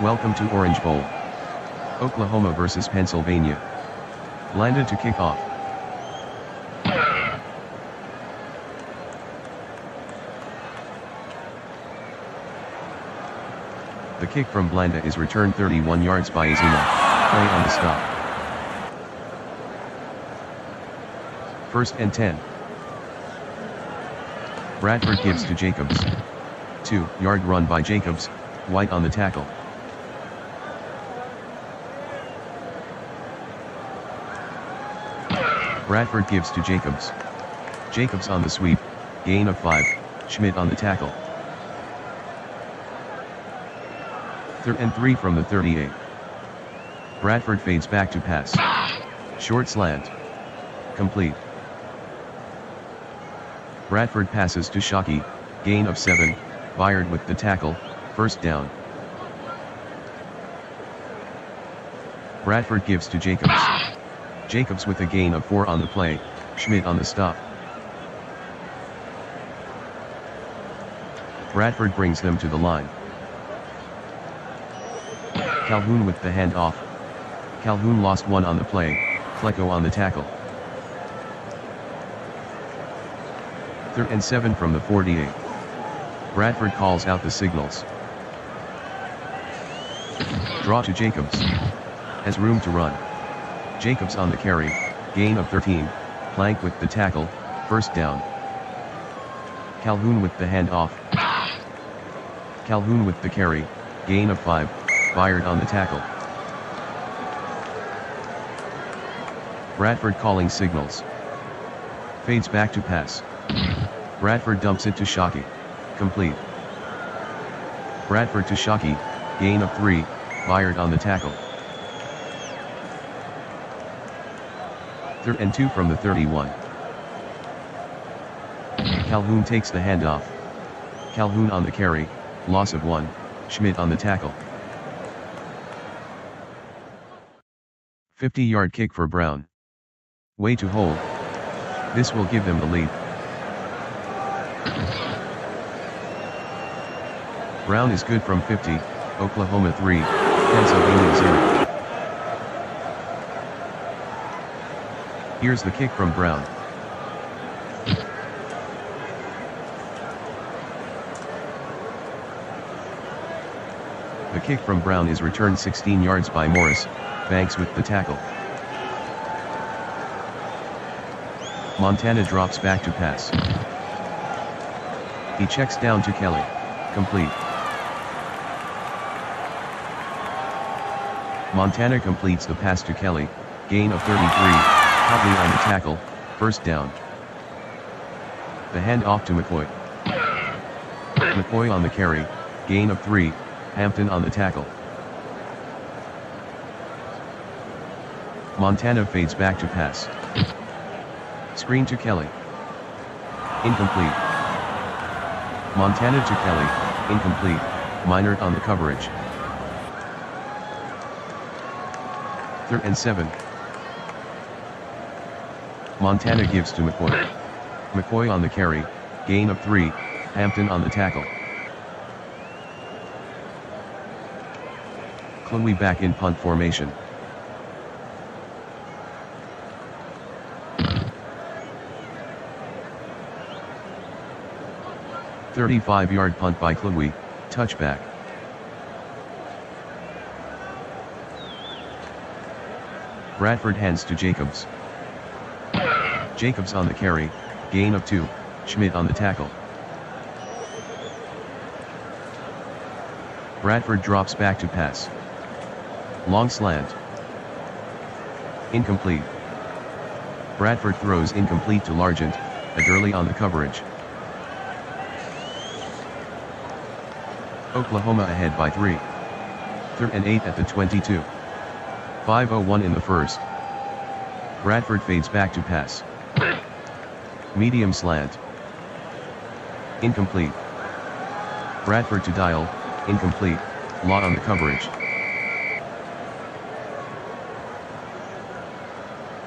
Welcome to Orange Bowl. Oklahoma versus Pennsylvania. Blanda to kick off. The kick from Blanda is returned 31 yards by Izuma. Play on the stop. 1st and 10. Bradford gives to Jacobs. 2-yard run by Jacobs, White on the tackle. Bradford gives to Jacobs. Jacobs on the sweep, gain of 5, Schmidt on the tackle. 3rd and 3 from the 38. Bradford fades back to pass. Short slant. Complete. Bradford passes to Shockey, gain of 7, Byard with the tackle, 1st down. Bradford gives to Jacobs. Jacobs with a gain of 4 on the play, Schmidt on the stop. Bradford brings them to the line. Calhoun with the handoff. Calhoun lost 1 on the play, Flecko on the tackle. 3rd and 7 from the 48. Bradford calls out the signals. Draw to Jacobs. Has room to run. Jacobs on the carry, gain of 13, Plank with the tackle, 1st down. Calhoun with the handoff. Calhoun with the carry, gain of 5, Byard on the tackle. Bradford calling signals. Fades back to pass. Bradford dumps it to Shockey. Complete. Bradford to Shockey, gain of 3, Byard on the tackle. 3rd and 2 from the 31. Calhoun takes the handoff. Calhoun on the carry, loss of 1, Schmidt on the tackle. 50-yard kick for Brown. Way to hold. This will give them the lead. Brown is good from 50, Oklahoma 3, Pennsylvania 0. Here's the kick from Brown. The kick from Brown is returned 16 yards by Morris, Banks with the tackle. Montana drops back to pass. He checks down to Kelly. Complete. Montana completes the pass to Kelly, gain of 33, Copley on the tackle, 1st down. The hand off to McCoy. McCoy on the carry, gain of 3, Hampton on the tackle. Montana fades back to pass. Screen to Kelly. Incomplete. Montana to Kelly, incomplete, Minert on the coverage. 3rd and 7. Montana gives to McCoy. McCoy on the carry, gain of 3, Hampton on the tackle. Chloe back in punt formation. A 35-yard punt by Chloe, touchback. Bradford hands to Jacobs. Jacobs on the carry, gain of 2, Schmidt on the tackle. Bradford drops back to pass. Long slant. Incomplete. Bradford throws incomplete to Largent, Adderley on the coverage. Oklahoma ahead by 3. 3rd and 8 at the 22. 5:01 in the first. Bradford fades back to pass. Medium slant. Incomplete. Bradford to Dial, incomplete, Law on the coverage.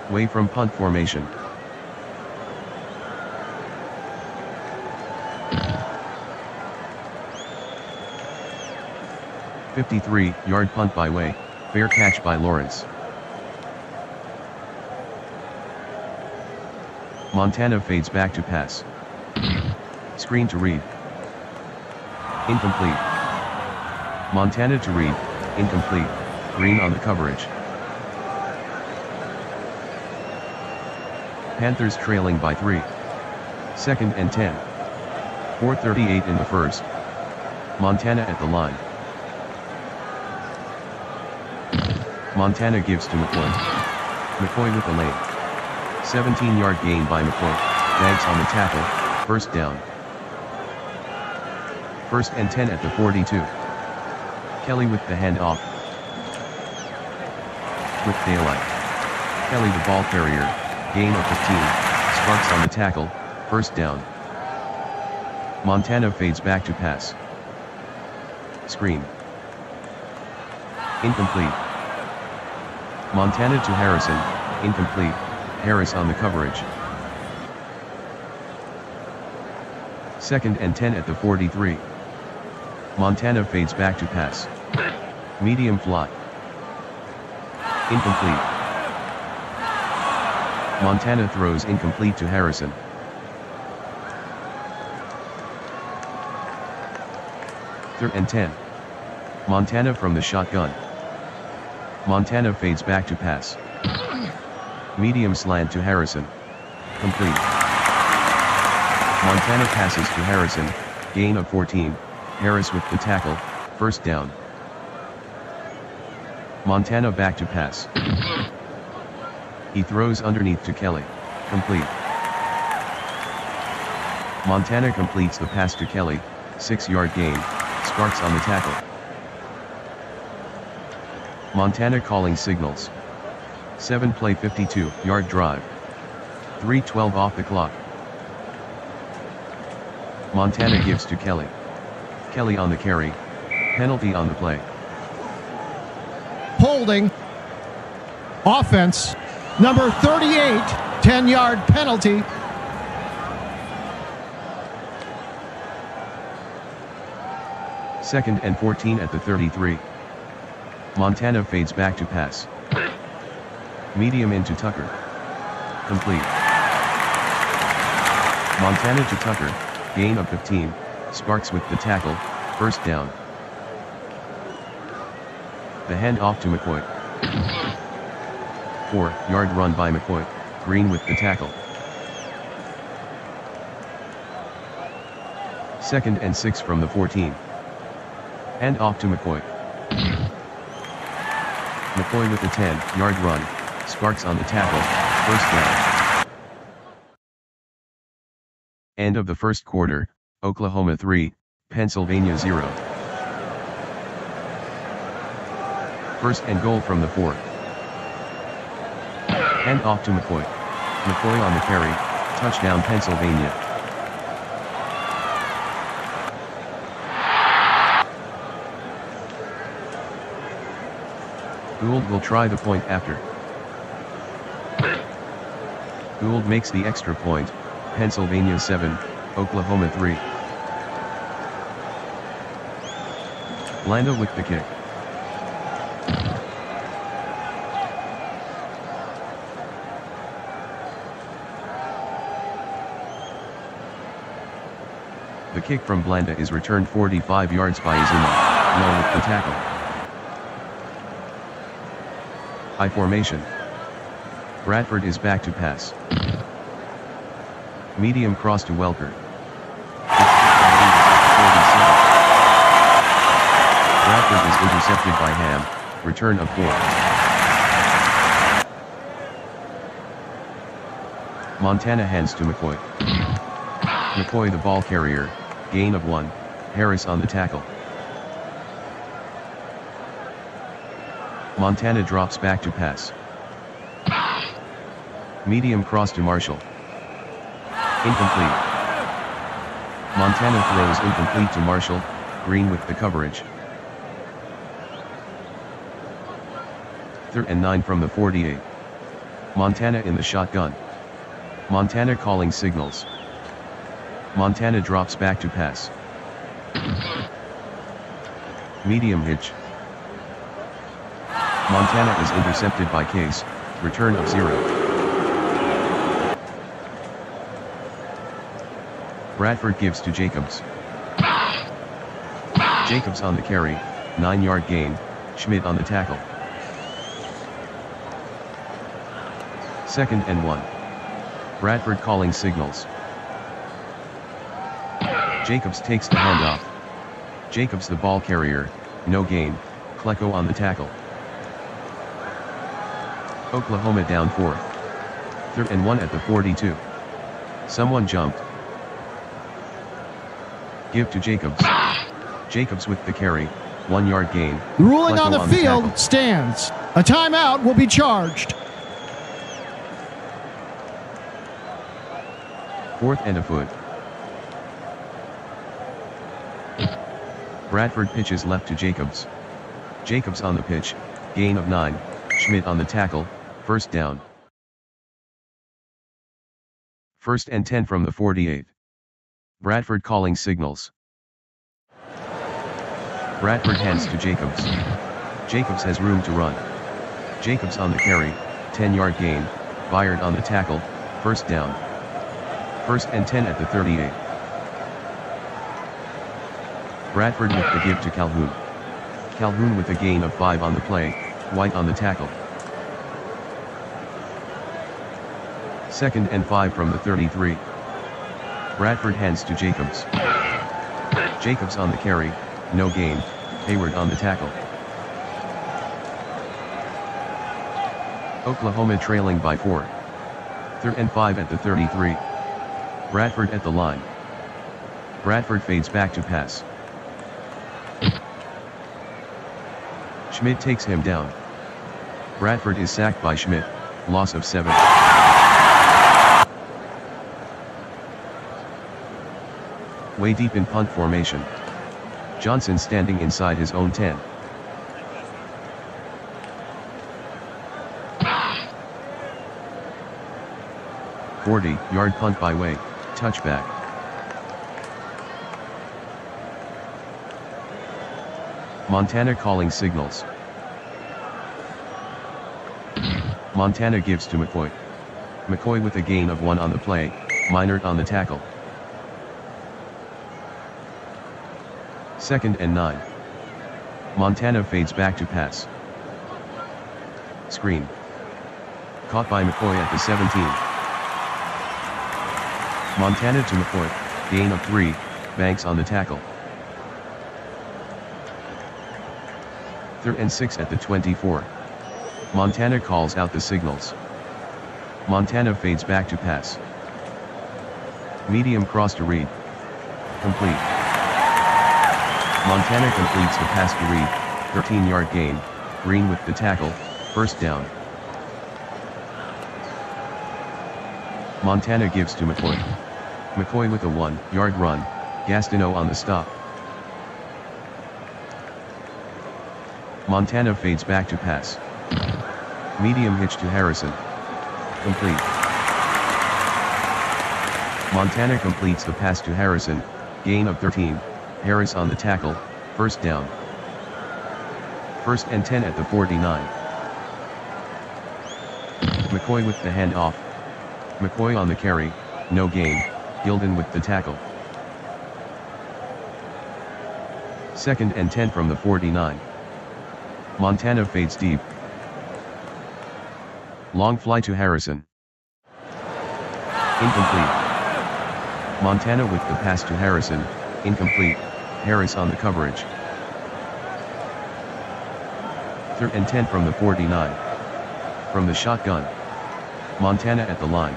Way from punt formation. "53-yard punt by Way, fair catch by Lawrence." Montana fades back to pass. Screen to Reed. Incomplete. Montana to Reed, incomplete, Green on the coverage. Panthers trailing by 3. 2nd and 10. 4:38 in the first. Montana at the line. Montana gives to McCoy. McCoy with the lane. 17-yard gain by McCoy, Banks on the tackle, first down. 1st and 10 at the 42. Kelly with the handoff. With daylight. Kelly the ball carrier, gain of 15, Sparks on the tackle, first down. Montana fades back to pass. Screen. Incomplete. Montana to Harrison, incomplete, Harris on the coverage. 2nd and 10 at the 43. Montana fades back to pass. Medium fly. Incomplete. Montana throws incomplete to Harrison. 3rd and 10. Montana from the shotgun. Montana fades back to pass. Medium slant to Harrison. Complete. Montana passes to Harrison, gain of 14, Harris with the tackle, first down. Montana back to pass. He throws underneath to Kelly, complete. Montana completes the pass to Kelly, 6-yard gain, Sparks on the tackle. Montana calling signals. 7-play 52-yard drive. 3:12 off the clock. Montana gives to Kelly. Kelly on the carry. Penalty on the play. Holding. Offense. Number 38, 10-yard penalty. Second and 14 at the 33. Montana fades back to pass. Medium into Tucker. Complete. Montana to Tucker, gain of 15, Sparks with the tackle, first down. The handoff to McCoy. 4-yard run by McCoy, Green with the tackle. 2nd and 6 from the 14. Hand off to McCoy. McCoy with a 10-yard run, Sparks on the tackle, first down. End of the first quarter, Oklahoma 3, Pennsylvania 0. 1st and goal from the 4. Hand off to McCoy. McCoy on the carry, touchdown Pennsylvania. Gould will try the point after. Gould makes the extra point, Pennsylvania 7, Oklahoma 3. Blanda with the kick. The kick from Blanda is returned 45 yards by Izuma, Low with the tackle. I formation. Bradford is back to pass. Medium cross to Welker. Bradford is intercepted by Ham, return of 4. Montana hands to McCoy. McCoy the ball carrier, gain of 1, Harris on the tackle. Montana drops back to pass. Medium cross to Marshall. Incomplete. Montana throws incomplete to Marshall, Green with the coverage. 3rd and 9 from the 48. Montana in the shotgun. Montana calling signals. Montana drops back to pass. Medium hitch. Montana is intercepted by Case, return of 0. Bradford gives to Jacobs. Jacobs on the carry, 9-yard gain, Schmidt on the tackle. 2nd and 1. Bradford calling signals. Jacobs takes the handoff. Jacobs the ball carrier, no gain, Klecko on the tackle. Oklahoma down 4. 3rd and 1 at the 42. Someone jumped. Give to Jacobs. Jacobs with the carry, 1-yard gain. The ruling Klecko on the field stands. A timeout will be charged. 4th and a foot. Bradford pitches left to Jacobs. Jacobs on the pitch, gain of 9, Schmidt on the tackle, 1st down. 1st and 10 from the 48. Bradford calling signals. Bradford hands to Jacobs. Jacobs has room to run. Jacobs on the carry, 10-yard gain, Byard on the tackle, 1st down. 1st and 10 at the 38. Bradford with the give to Calhoun. Calhoun with a gain of 5 on the play, White on the tackle. 2nd and 5 from the 33. Bradford hands to Jacobs. Jacobs on the carry, no gain, Hayward on the tackle. Oklahoma trailing by 4. 3rd and 5 at the 33. Bradford at the line. Bradford fades back to pass. Schmidt takes him down. Bradford is sacked by Schmidt, loss of 7. Way deep in punt formation. Johnson standing inside his own 10. "40-yard punt by Way, touchback. Montana calling signals. Montana gives to McCoy. McCoy with a gain of 1 on the play, Minert on the tackle. 2nd and 9. Montana fades back to pass. Screen. Caught by McCoy at the 17. Montana to McCoy, gain of 3, Banks on the tackle. 3rd and 6 at the 24. Montana calls out the signals. Montana fades back to pass. Medium cross to Reed. Complete. Montana completes the pass to Reed, 13-yard gain, Green with the tackle, 1st down. Montana gives to McCoy. McCoy with a 1-yard run, Gastineau on the stop. Montana fades back to pass. Medium hitch to Harrison. Complete. Montana completes the pass to Harrison, gain of 13, Harris on the tackle, 1st down. 1st and 10 at the 49. McCoy with the handoff. McCoy on the carry, no gain, Gilden with the tackle. 2nd and 10 from the 49. Montana fades deep. Long fly to Harrison. Incomplete. Montana with the pass to Harrison, incomplete, Harris on the coverage. 3rd and 10 from the 49. From the shotgun. Montana at the line.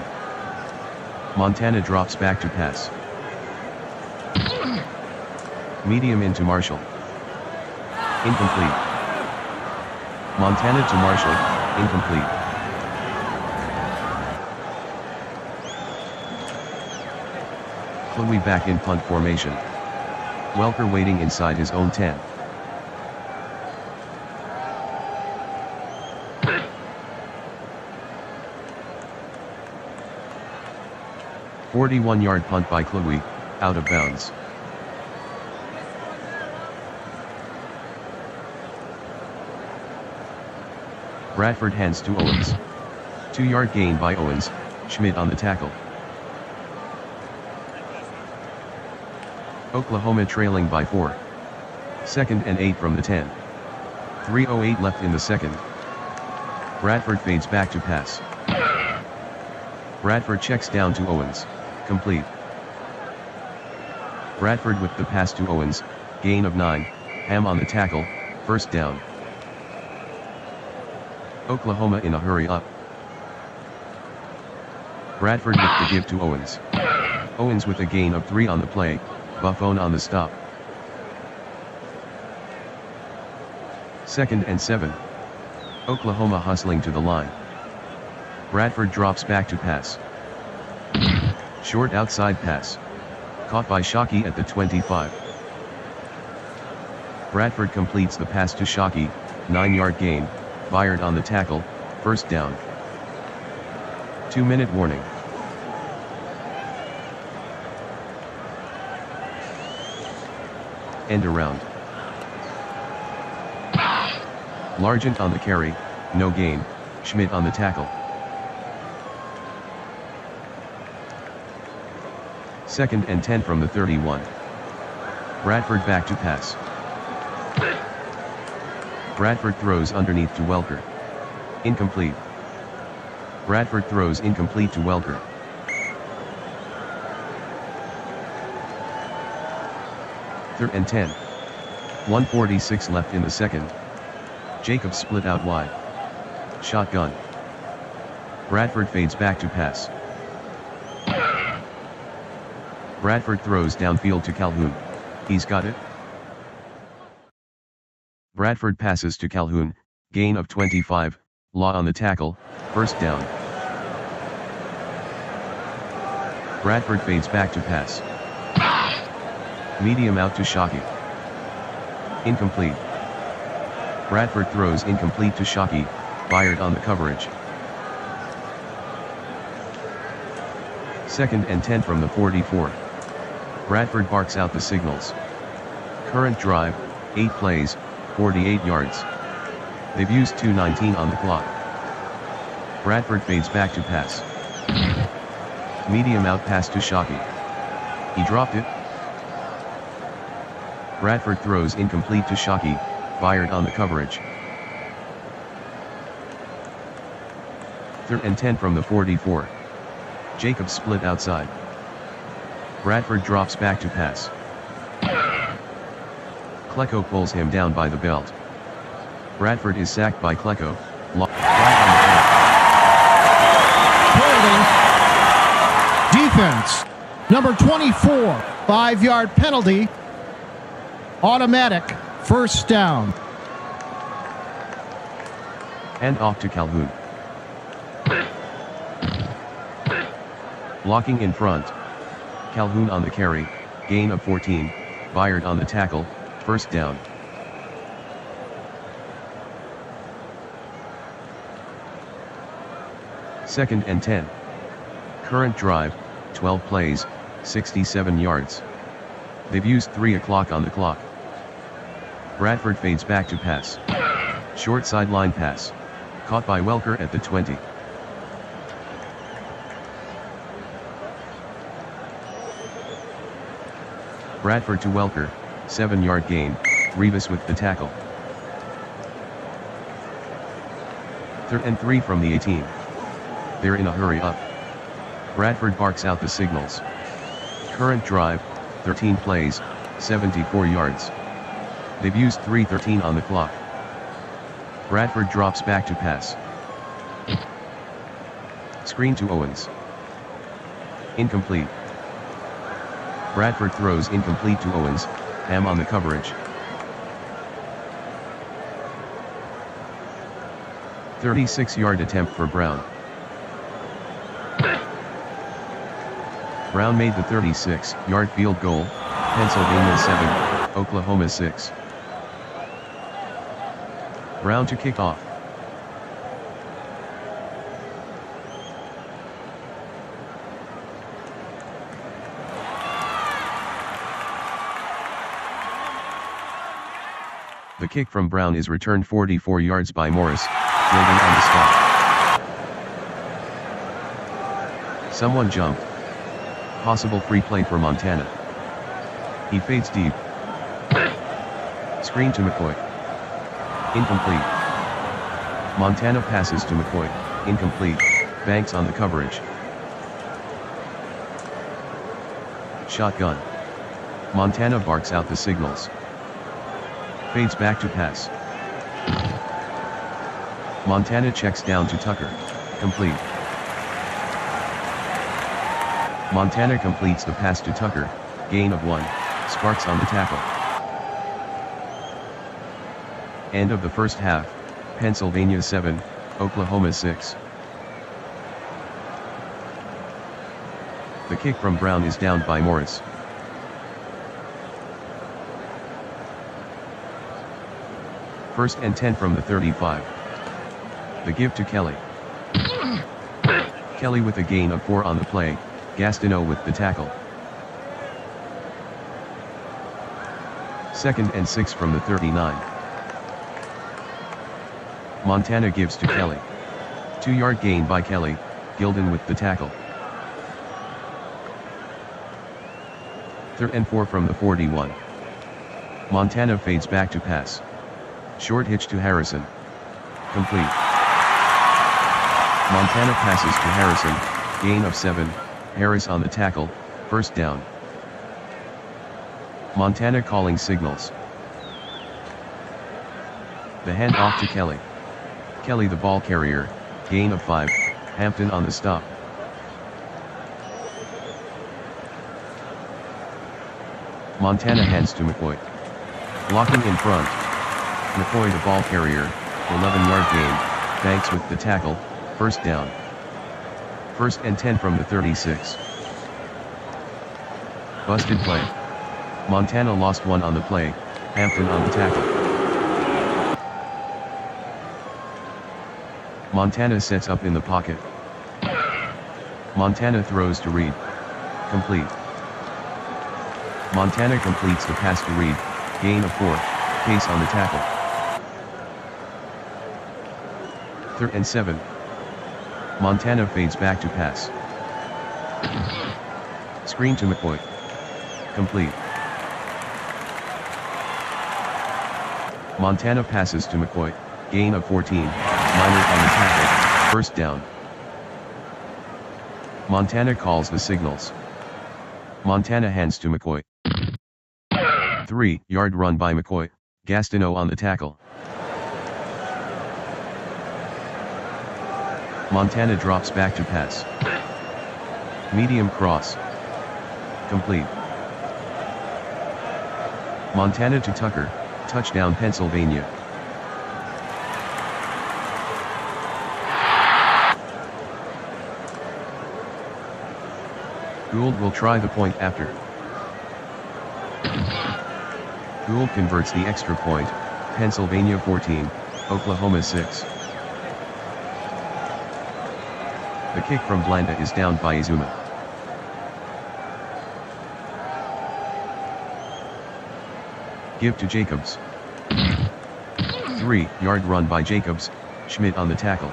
Montana drops back to pass. Medium into Marshall. Incomplete. Montana to Marshall, incomplete. Chloe back in punt formation. Welker waiting inside his own 10. "41-yard punt by Chloe, out of bounds. Bradford hands to Owens. 2-yard gain by Owens, Schmidt on the tackle. Oklahoma trailing by 4. 2nd and 8 from the 10. 3:08 left in the second. Bradford fades back to pass. Bradford checks down to Owens, complete. Bradford with the pass to Owens, gain of 9, Ham on the tackle, first down. Oklahoma in a hurry up. Bradford with the give to Owens. Owens with a gain of 3 on the play, Buffon on the stop. 2nd and 7. Oklahoma hustling to the line. Bradford drops back to pass. Short outside pass. Caught by Shockey at the 25. Bradford completes the pass to Shockey, 9-yard gain, Byard on the tackle, first down. 2-minute warning. End around. Largent on the carry, no gain, Schmidt on the tackle. 2nd and 10 from the 31. Bradford back to pass. Bradford throws underneath to Welker. Incomplete. Bradford throws incomplete to Welker. 3rd and 10. 1:46 left in the second. Jacobs split out wide. Shotgun. Bradford fades back to pass. Bradford throws downfield to Calhoun. He's got it. Bradford passes to Calhoun, gain of 25, Law on the tackle, first down. Bradford fades back to pass. Medium out to Shockey. Incomplete. Bradford throws incomplete to Shockey, Byard on the coverage. 2nd and 10 from the 44. Bradford barks out the signals. Current drive, 8 plays, 48 yards. They've used 2:19 on the clock. Bradford fades back to pass. Medium out pass to Shockey. He dropped it. Bradford throws incomplete to Shockey, Byard on the coverage. 3rd and 10 from the 44. Jacobs split outside. Bradford drops back to pass. Klecko pulls him down by the belt. Bradford is sacked by Klecko. Holding. Defense. Number 24. 5-yard penalty. Automatic. First down. Hand off to Calhoun. Blocking in front. Calhoun on the carry, gain of 14, Byard on the tackle, first down. Second and 10. Current drive, 12 plays, 67 yards. They've used 3 o'clock on the clock. Bradford fades back to pass. Short sideline pass. Caught by Welker at the 20. Bradford to Welker, 7-yard gain, Rivas with the tackle. 3rd and 3 from the 18. They're in a hurry up. Bradford barks out the signals. Current drive, 13 plays, 74 yards. They've used 3:13 on the clock. Bradford drops back to pass. Screen to Owens. Incomplete. Bradford throws incomplete to Owens, Ham on the coverage. 36-yard attempt for Brown. Brown made the 36-yard field goal, Pennsylvania 7, Oklahoma 6. Brown to kick off. The kick from Brown is returned 44 yards by Morris, building on the spot. Someone jumped. Possible free play for Montana. He fades deep. Screen to McCoy. Incomplete. Montana passes to McCoy, incomplete, Banks on the coverage. Shotgun. Montana barks out the signals. Fades back to pass. Montana checks down to Tucker, complete. Montana completes the pass to Tucker, gain of 1, Sparks on the tackle. End of the first half, Pennsylvania 7, Oklahoma 6. The kick from Brown is downed by Morris. First and 10 from the 35. The give to Kelly. Kelly with a gain of 4 on the play, Gastineau with the tackle. Second and 6 from the 39. Montana gives to Kelly. 2-yard gain by Kelly, Gilden with the tackle. Third and 4 from the 41. Montana fades back to pass. Short hitch to Harrison. Complete. Montana passes to Harrison, gain of 7, Harris on the tackle, first down. Montana calling signals. The hand off to Kelly. Kelly the ball carrier, gain of 5, Hampton on the stop. Montana hands to McCoy. Blocking in front. McCoy the ball carrier, 11-yard gain, Banks with the tackle, first down. First and 10 from the 36. Busted play. Montana lost 1 on the play, Hampton on the tackle. Montana sets up in the pocket. Montana throws to Reed. Complete. Montana completes the pass to Reed, gain of 4, Case on the tackle. Third and 7. Montana fades back to pass. Screen to McCoy. Complete. Montana passes to McCoy, gain of 14, Minor on the tackle, first down. Montana calls the signals. Montana hands to McCoy. 3-yard run by McCoy, Gastineau on the tackle. Montana drops back to pass. Medium cross. Complete. Montana to Tucker, touchdown Pennsylvania. Gould will try the point after. Gould converts the extra point, Pennsylvania 14, Oklahoma 6. The kick from Blanda is downed by Izuma. Give to Jacobs. 3-yard run by Jacobs, Schmidt on the tackle.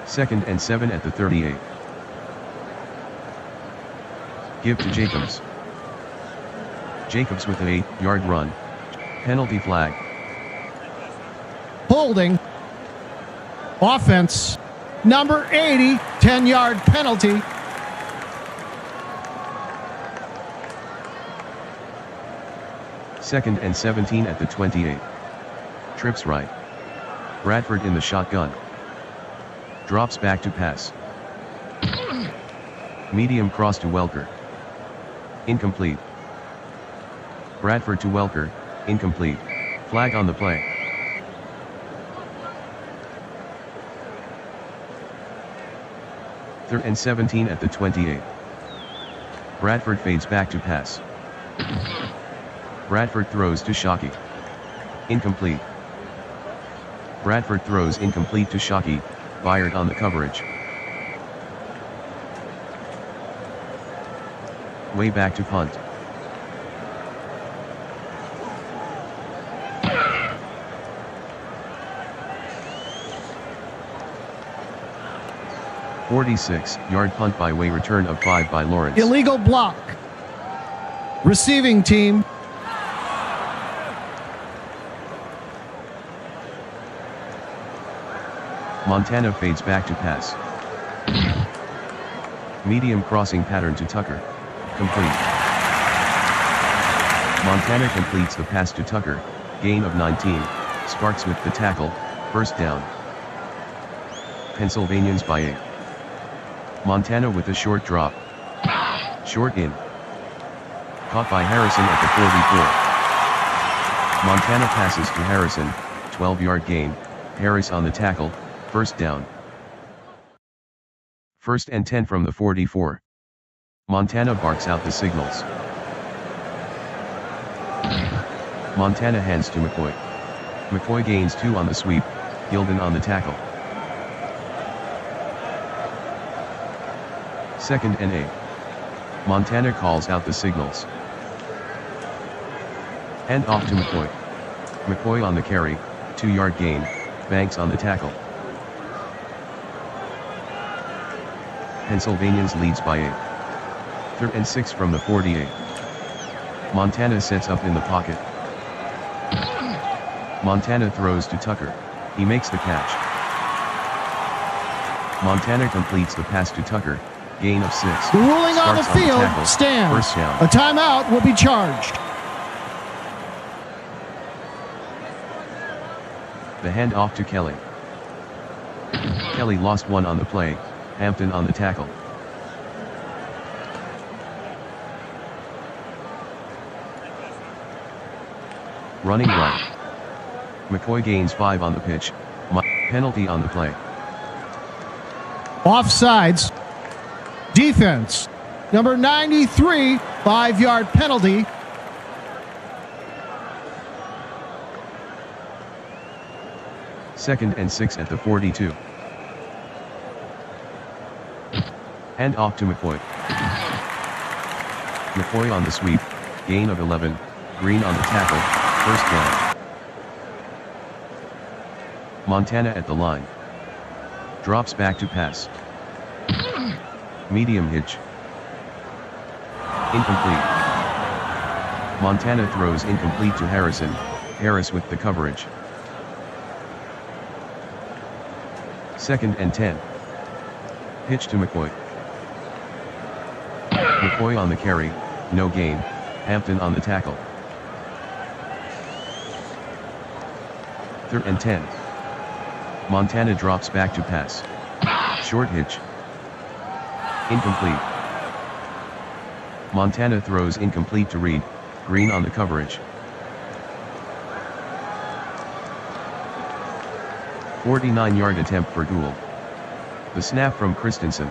Second and 7 at the 38. Give to Jacobs. Jacobs with an 8-yard run. Penalty flag. Holding. Offense. Number 80, 10-yard penalty. Second and 17 at the 28. Trips right. Bradford in the shotgun. Drops back to pass. Medium cross to Welker. Incomplete. Bradford to Welker, incomplete. Flag on the play. Third and 17 at the 28. Bradford fades back to pass. Bradford throws to Shockey. Incomplete. Bradford throws incomplete to Shockey, Byard on the coverage. Way back to punt. "46-yard punt by way, return of 5 by Lawrence." Illegal block. Receiving team. Montana fades back to pass. Medium crossing pattern to Tucker. Complete. Montana completes the pass to Tucker, gain of 19, Sparks with the tackle, first down. Pennsylvanians by 8. Montana with a short drop. Short in. Caught by Harrison at the 44. Montana passes to Harrison, 12-yard gain, Harris on the tackle, first down. First and 10 from the 44. Montana barks out the signals. Montana hands to McCoy. McCoy gains 2 on the sweep, Gilden on the tackle. Second and 8. Montana calls out the signals. Hand off to McCoy. McCoy on the carry, 2-yard gain, Banks on the tackle. Pennsylvanians leads by 8. Third and 6 from the 48. Montana sets up in the pocket. Montana throws to Tucker. He makes the catch. Montana completes the pass to Tucker, gain of 6. Ruling on the Sparks field, tackle, stands. first down. A timeout will be charged. The hand off to Kelly. Kelly lost 1 on the play, Hampton on the tackle. Running right. McCoy gains 5 on the pitch, penalty on the play. Offsides. Defense. Number 93, 5-yard penalty. Second and 6 at the 42. Hand off to McCoy. McCoy on the sweep, gain of 11, Green on the tackle, first down. Montana at the line. Drops back to pass. Medium hitch. Incomplete. Montana throws incomplete to Harrison, Harris with the coverage. Second and 10. Pitch to McCoy. McCoy on the carry, no gain, Hampton on the tackle. Third and 10. Montana drops back to pass. Short hitch. Incomplete. Montana throws incomplete to Reed, Green on the coverage. 49-yard attempt for Gould. The snap from Christensen.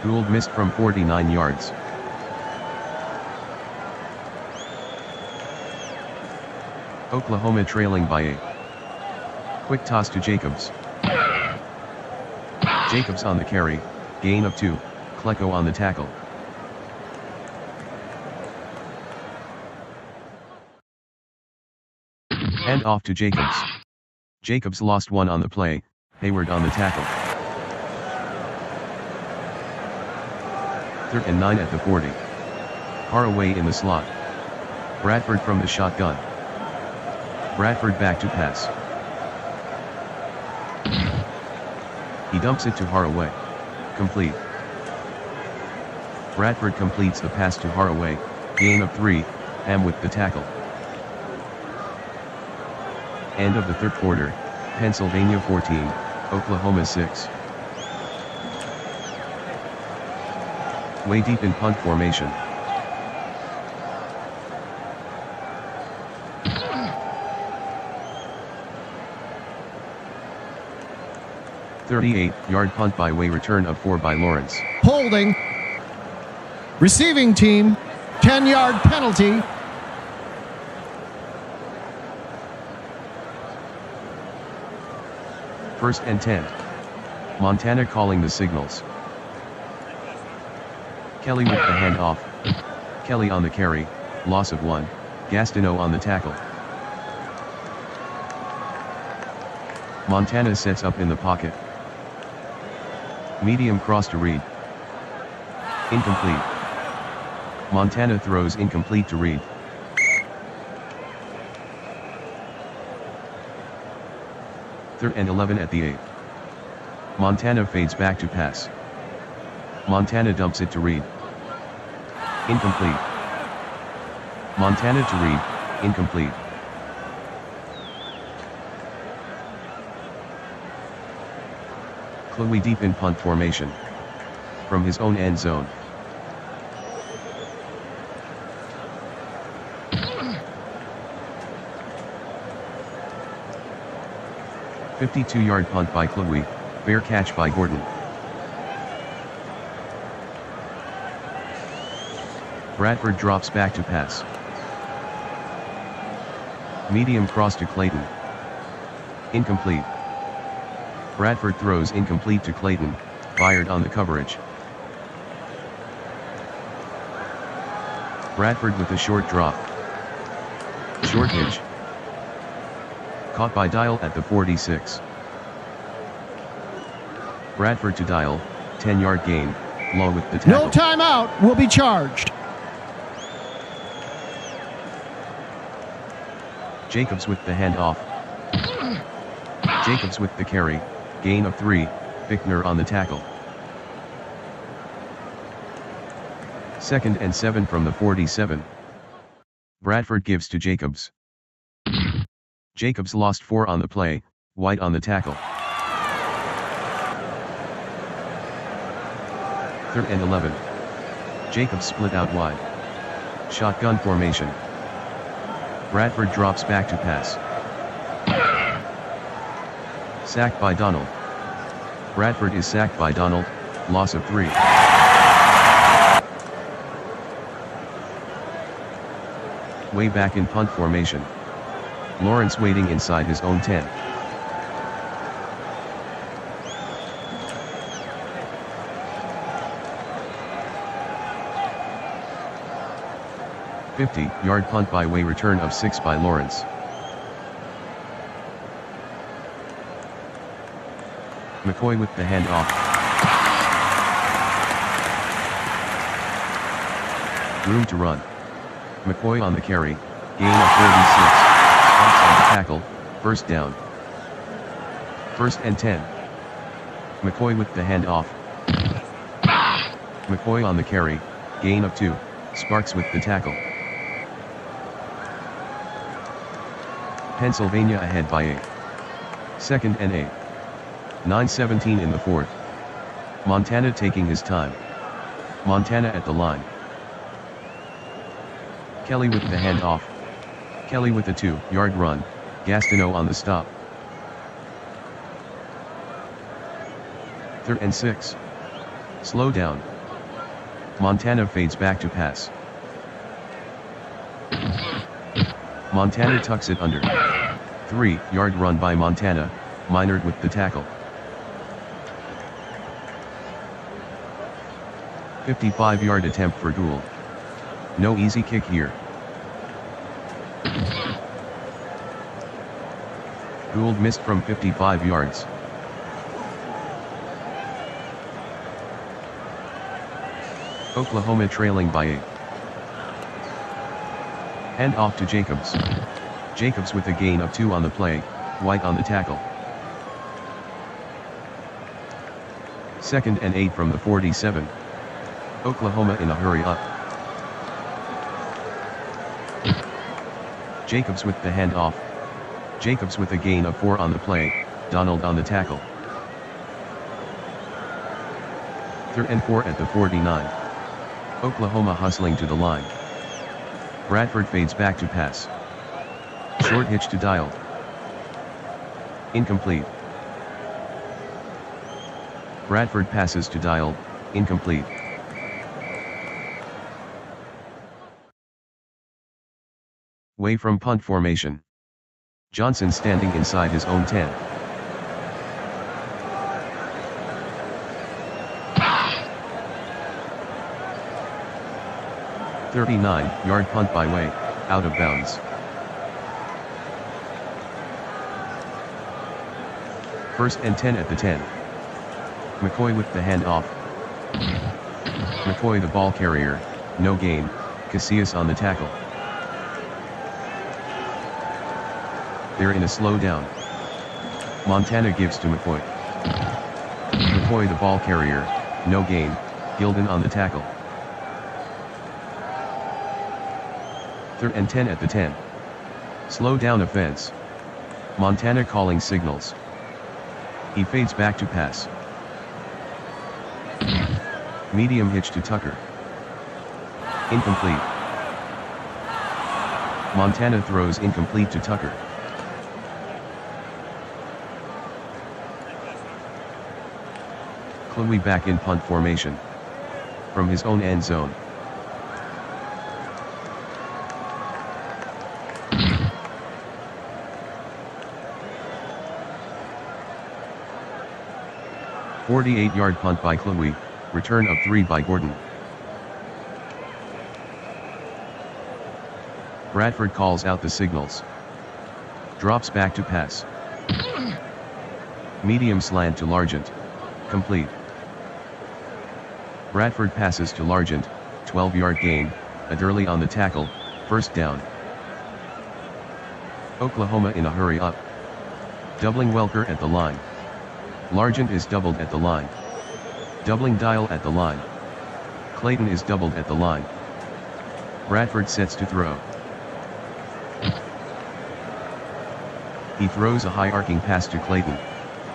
Gould missed from 49 yards. Oklahoma trailing by 8. Quick toss to Jacobs. Jacobs on the carry, gain of 2, Klecko on the tackle. Hand off to Jacobs. Jacobs lost 1 on the play, Hayward on the tackle. Third and 9 at the 40. Haraway in the slot. Bradford from the shotgun. Bradford back to pass. He dumps it to Haraway. Complete. Bradford completes the pass to Haraway, gain of 3, Ham with the tackle. End of the third quarter, Pennsylvania 14, Oklahoma 6. Way deep in punt formation. 38-yard punt by way, return of 4 by Lawrence. Holding. Receiving team, 10-yard penalty. First and 10. Montana calling the signals. Kelly with the handoff. Kelly on the carry, loss of 1, Gastineau on the tackle. Montana sets up in the pocket. Medium cross to Reed. Incomplete. Montana throws incomplete to Reed. Third and 11 at the 8. Montana fades back to pass. Montana dumps it to Reed. Incomplete. Montana to Reed, incomplete. Chloe deep in punt formation. From his own end zone. "52-yard punt by Chloe, fair catch by Gordon. Bradford drops back to pass. Medium cross to Clayton. Incomplete. Bradford throws incomplete to Clayton, fired on the coverage. Bradford with a short drop. Short hitch. Caught by Dial at the 46. Bradford to Dial, 10-yard gain, Law with the tackle. No timeout will be charged. Jacobs with the handoff. Jacobs with the carry, gain of 3, Fichtner on the tackle. Second and 7 from the 47. Bradford gives to Jacobs. Jacobs lost 4 on the play, White on the tackle. Third and 11. Jacobs split out wide. Shotgun formation. Bradford drops back to pass. Sacked by Donald. Bradford is sacked by Donald, loss of 3. Way back in punt formation. Lawrence waiting inside his own 10. "50-yard punt by way, return of 6 by Lawrence. McCoy with the handoff. Room to run. McCoy on the carry, gain of 36. Spots on the tackle, first down. First and 10. McCoy with the handoff. McCoy on the carry, gain of 2, Sparks with the tackle. Pennsylvania ahead by 8. Second and 8. 9:17 in the fourth. Montana taking his time. Montana at the line. Kelly with the handoff. Kelly with a 2-yard run, Gastineau on the stop. Third and 6. Slow down. Montana fades back to pass. Montana tucks it under. 3-yard run by Montana, Minard with the tackle. 55-yard attempt for Gould. No easy kick here. Gould missed from 55 yards. Oklahoma trailing by 8. Hand off to Jacobs. Jacobs with a gain of 2 on the play, White on the tackle. Second and 8 from the 47. Oklahoma in a hurry up. Jacobs with the handoff. Jacobs with a gain of 4 on the play, Donald on the tackle. Third and 4 at the 49. Oklahoma hustling to the line. Bradford fades back to pass. Short hitch to Dial. Incomplete. Bradford passes to Dial, incomplete. Way from punt formation. Johnson standing inside his own 10. "39-yard punt by Way, out of bounds. First and 10 at the 10. McCoy with the handoff. McCoy the ball carrier, no gain, Casillas on the tackle. They're in a slow down. Montana gives to McCoy. McCoy the ball carrier, no gain, Gilden on the tackle. Third and 10 at the 10. Slow down offense. Montana calling signals. He fades back to pass. Medium hitch to Tucker. Incomplete. Montana throws incomplete to Tucker. Chloe back in punt formation. From his own end zone. "48-yard punt by Chloe, return of 3 by Gordon. Bradford calls out the signals. Drops back to pass. Medium slant to Largent, complete. Bradford passes to Largent, 12-yard gain, Adderley on the tackle, first down. Oklahoma in a hurry up. Doubling Welker at the line. Largent is doubled at the line. Doubling Dial at the line. Clayton is doubled at the line. Bradford sets to throw. He throws a high arcing pass to Clayton.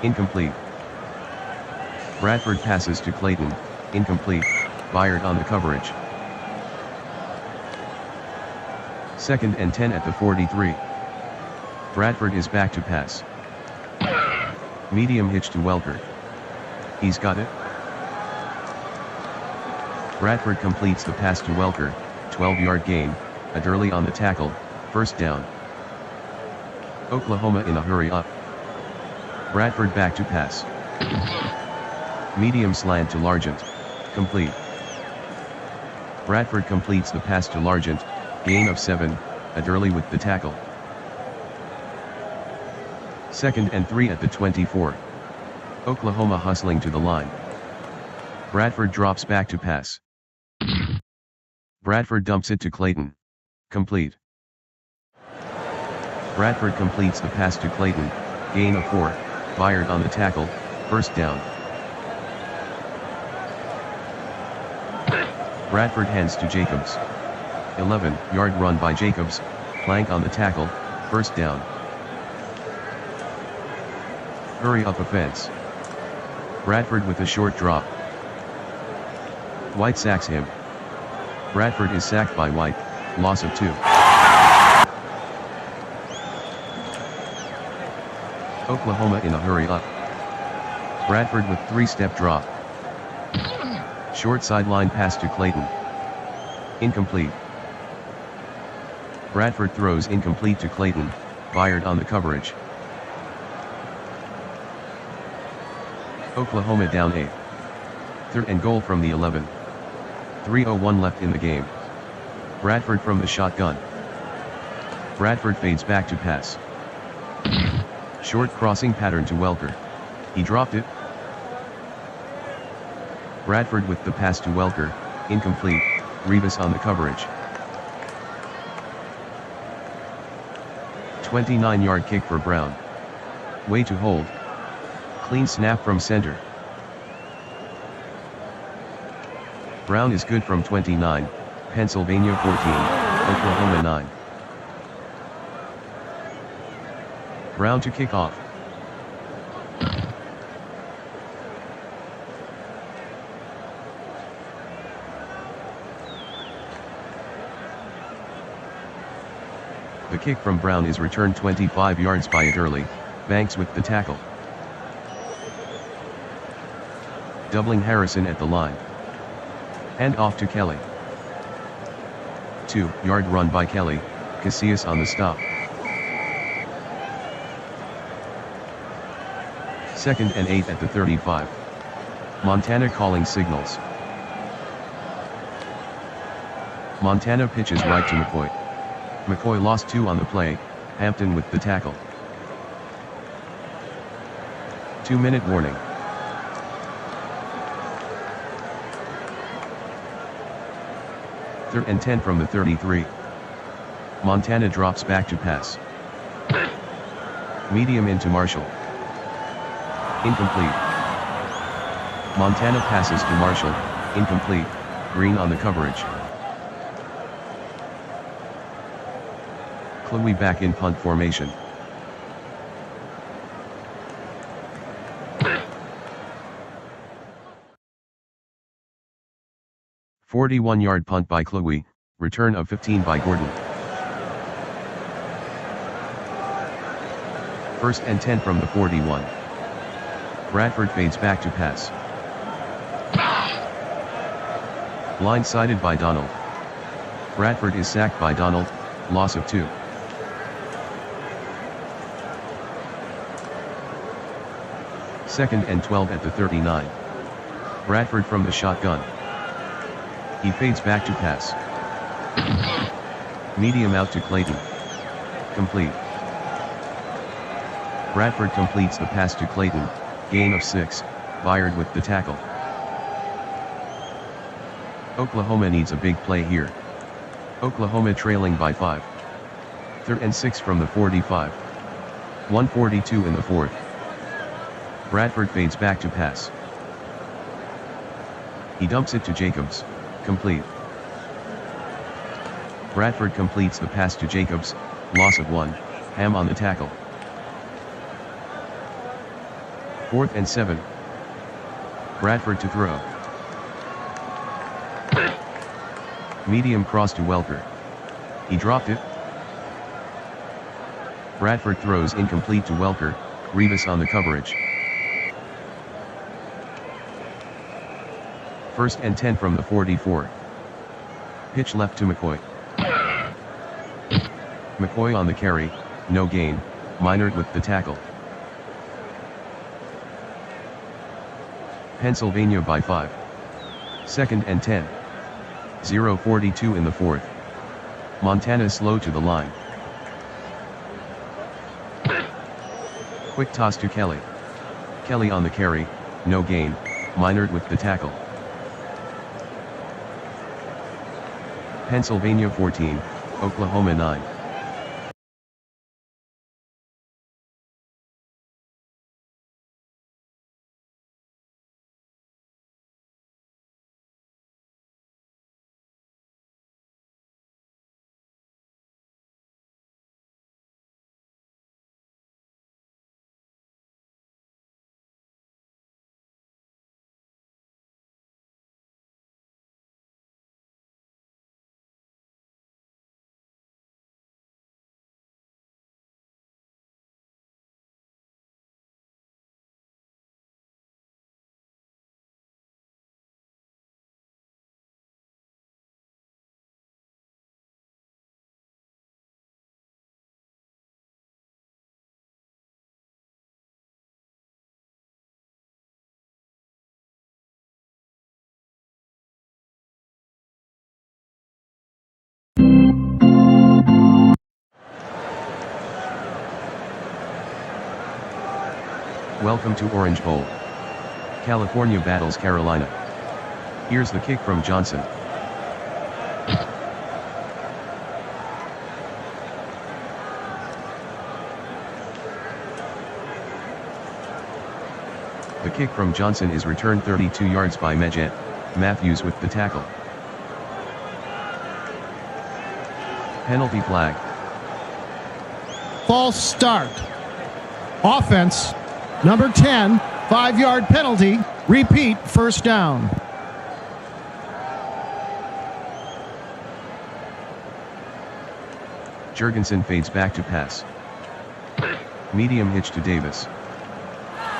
Incomplete. Bradford passes to Clayton, incomplete, Byard on the coverage. Second and 10 at the 43. Bradford is back to pass. Medium hitch to Welker. He's got it. Bradford completes the pass to Welker, 12-yard gain, Adderley on the tackle, first down. Oklahoma in a hurry up. Bradford back to pass. Medium slant to Largent, complete. Bradford completes the pass to Largent, gain of 7, Adderley with the tackle. Second and 3 at the 24. Oklahoma hustling to the line. Bradford drops back to pass. Bradford dumps it to Clayton. Complete. Bradford completes the pass to Clayton, gain of 4, Byard on the tackle, first down. Bradford hands to Jacobs. 11-yard run by Jacobs, flank on the tackle, first down. Hurry up offense. Bradford with a short drop. White sacks him. Bradford is sacked by White, loss of 2. Oklahoma in a hurry up. Bradford with 3-step drop. Short sideline pass to Clayton. Incomplete. Bradford throws incomplete to Clayton, Byard on the coverage. Oklahoma down 8. Third and goal from the 11. 3:01 left in the game. Bradford from the shotgun. Bradford fades back to pass. Short crossing pattern to Welker. He dropped it. Bradford with the pass to Welker, incomplete, Rivas on the coverage. 29-yard kick for Brown. Way to hold. Clean snap from center. Brown is good from 29, Pennsylvania 14, Oklahoma 9. Brown to kick off. The kick from Brown is returned 25 yards by Adderley, Banks with the tackle. doubling Harrison at the line. Hand off to Kelly. 2-yard run by Kelly, Casillas on the stop. 2nd and 8 at the 35. Montana calling signals. Montana pitches right to McCoy. McCoy lost 2 on the play, Hampton with the tackle. 2-minute warning. Third and 10 from the 33. Montana drops back to pass. Medium into Marshall. Incomplete. Montana passes to Marshall, incomplete, Green on the coverage. Chloe back in punt formation. "41-yard punt by Chloe, return of 15 by Gordon. 1st and 10 from the 41. Bradford fades back to pass. Blindsided by Donald. Bradford is sacked by Donald, loss of 2. Second and 12 at the 39. Bradford from the shotgun. He fades back to pass. Medium out to Clayton. Complete. Bradford completes the pass to Clayton, gain of 6, Byard with the tackle. Oklahoma needs a big play here. Oklahoma trailing by 5. 3rd and 6 from the 45. 1:42 in the 4th. Bradford fades back to pass. He dumps it to Jacobs, complete. Bradford completes the pass to Jacobs, loss of 1, Ham on the tackle. 4th and 7. Bradford to throw. Medium cross to Welker. He dropped it. Bradford throws incomplete to Welker, Rivas on the coverage. 1st and 10 from the 44. Pitch left to McCoy. McCoy on the carry, no gain, Minard with the tackle. Pennsylvania by 5. 2nd and 10. 0:42 in the 4th. Montana slow to the line. Quick toss to Kelly. Kelly on the carry, no gain, Minard with the tackle. Pennsylvania 14, Oklahoma 9. Welcome to Orange Bowl. California battles Carolina. Here's the kick from Johnson. The kick from Johnson is returned 32 yards by Majette, Matthews with the tackle. Penalty flag. False start. Offense, number 10, 5-yard penalty. Repeat, first down. Jurgensen fades back to pass. Medium hitch to Davis.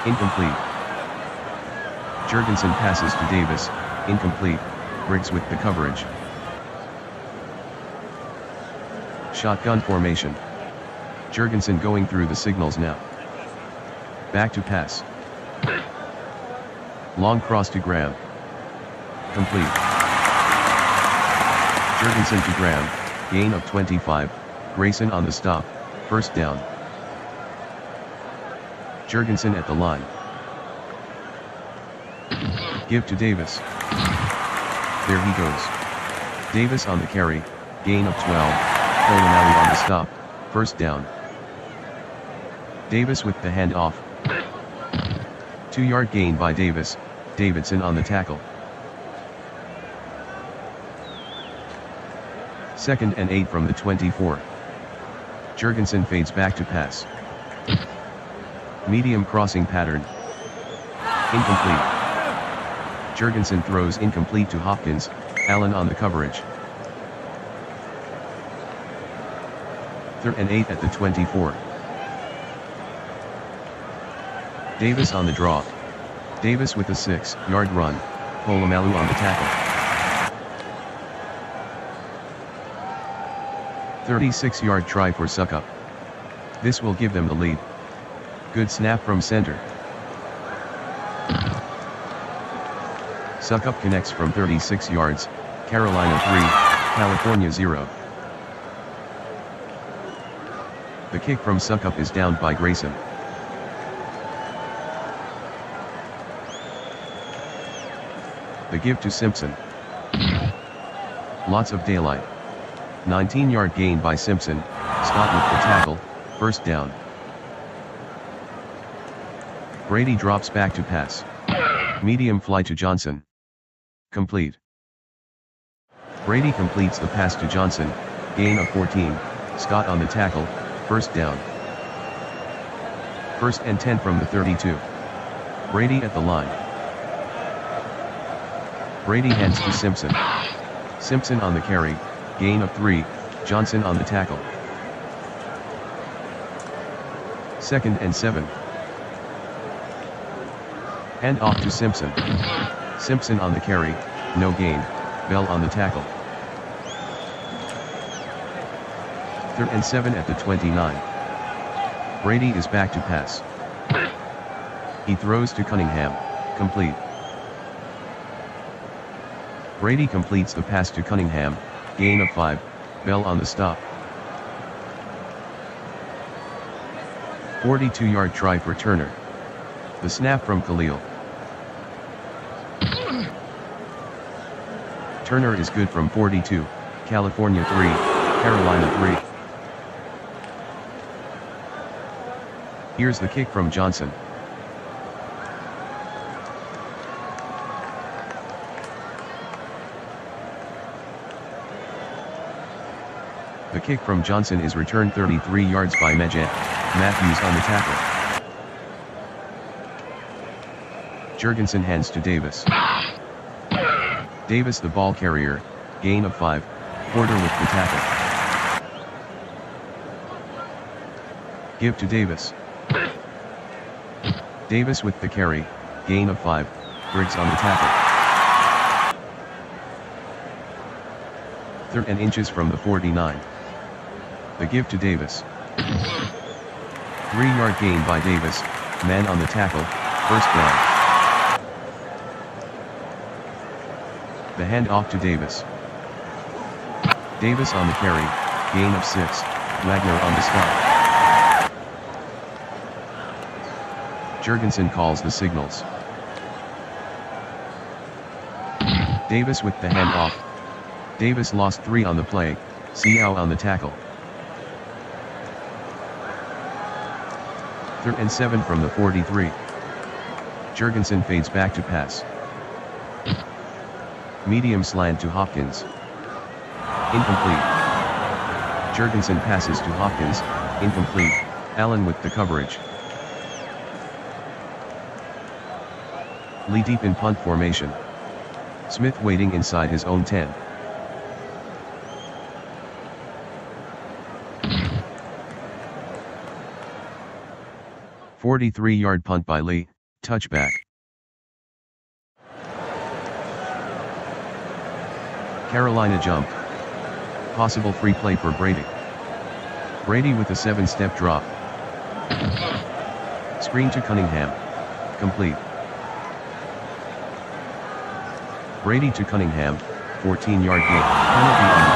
Incomplete. Jurgensen passes to Davis, incomplete, Briggs with the coverage. Shotgun formation. Jurgensen going through the signals now. Back to pass. Long cross to Graham. Complete. Jurgensen to Graham, gain of 25, Grayson on the stop, first down. Jurgensen at the line. Give to Davis. There he goes. Davis on the carry, gain of 12, Polonelli on the stop, first down. Davis with the handoff. 2-yard gain by Davis, Davidson on the tackle. 2nd and 8 from the 24. Jurgensen fades back to pass. Medium crossing pattern. Incomplete. Jurgensen throws incomplete to Hopkins, Allen on the coverage. 3rd and 8 at the 24. Davis on the draw. Davis with a 6-yard run, Polonelli on the tackle. 36-yard try for Suckup. This will give them the lead. Good snap from center. Suckup connects from 36 yards, Carolina 3, California 0. The kick from Suckup is downed by Grayson. The give to Simpson. Lots of daylight. 19-yard gain by Simpson, Scott with the tackle, first down. Brady drops back to pass. Medium fly to Johnson. Complete. Brady completes the pass to Johnson, gain of 14, Scott on the tackle, first down. 1st and 10 from the 32. Brady at the line. Brady hands to Simpson. Simpson on the carry, gain of 3, Johnson on the tackle. 2nd and 7. Hand off to Simpson. Simpson on the carry, no gain, Bell on the tackle. 3rd and 7 at the 29. Brady is back to pass. He throws to Cunningham, complete. Brady completes the pass to Cunningham, gain of 5, Bell on the stop. 42-yard try for Turner. The snap from Khalil. Turner is good from 42, California 3, Carolina 3. Here's the kick from Johnson. The kick from Johnson is returned 33 yards by Majed, Matthews on the tackle. Jurgensen hands to Davis. Davis the ball carrier, gain of 5, Porter with the tackle. Give to Davis. Davis with the carry, gain of 5, Briggs on the tackle. 3rd and inches from the 49. The give to Davis. 3-yard gain by Davis, man on the tackle, first down. The hand off to Davis. Davis on the carry, gain of 6, Wagner on the stop. Jurgensen calls the signals. Davis with the hand off. Davis lost 3 on the play, Seau on the tackle. 3rd and 7 from the 43. Jurgensen fades back to pass. Medium slant to Hopkins. Incomplete. Jurgensen passes to Hopkins, incomplete, Allen with the coverage. Lee deep in punt formation. Smith waiting inside his own 10. .43-yard punt by Lee, touchback. Carolina jumped. Possible free play for Brady. Brady with a 7-step drop. Screen to Cunningham. Complete. Brady to Cunningham, 14-yard gain. Penalty on the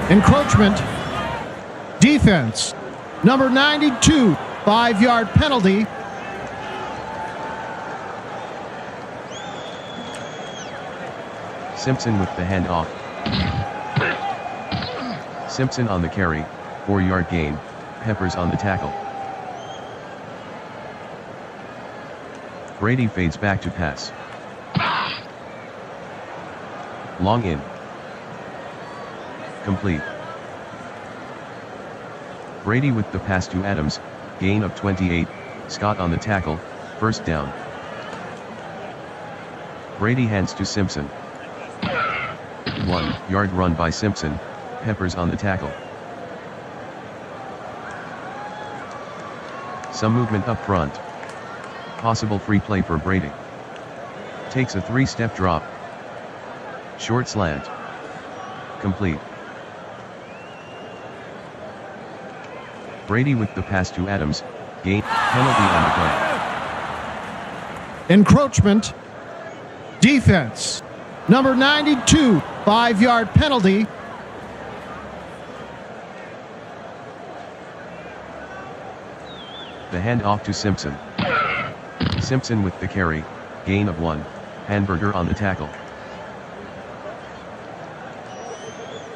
play. Encroachment. Defense. Number 92, 5-yard penalty. Simpson with the handoff. Simpson on the carry, 4-yard gain. Peppers on the tackle. Brady fades back to pass. Long in. Complete. Brady with the pass to Adams, gain of 28, Scott on the tackle, first down. Brady hands to Simpson. 1-yard run by Simpson, Peppers on the tackle. Some movement up front. Possible free play for Brady. Takes a 3-step drop. Short slant. Complete. Brady with the pass to Adams, gain, penalty on the play. Encroachment. Defense. Number 92, 5-yard penalty. The handoff to Simpson. Simpson with the carry, gain of 1, Hamburger on the tackle.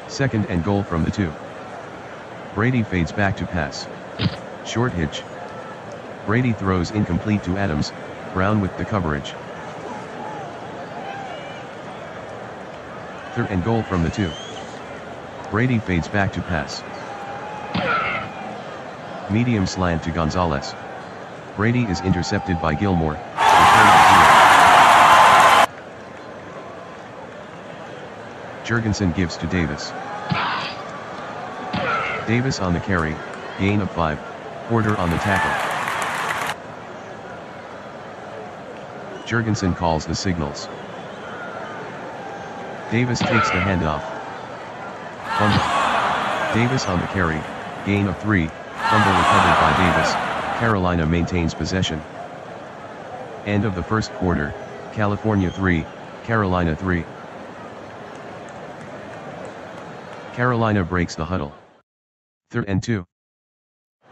2nd and goal from the 2. Brady fades back to pass. Short hitch. Brady throws incomplete to Adams, Brown with the coverage. 3rd and goal from the 2. Brady fades back to pass. Medium slant to Gonzalez. Brady is intercepted by Gilmore. Jurgensen gives to Davis. Davis on the carry, gain of 5, Porter on the tackle. Jurgensen calls the signals. Davis takes the handoff. Fumble. Davis on the carry, gain of 3, fumble recovered by Davis. Carolina maintains possession. End of the first quarter, California 3, Carolina 3. Carolina breaks the huddle. 3rd and 2.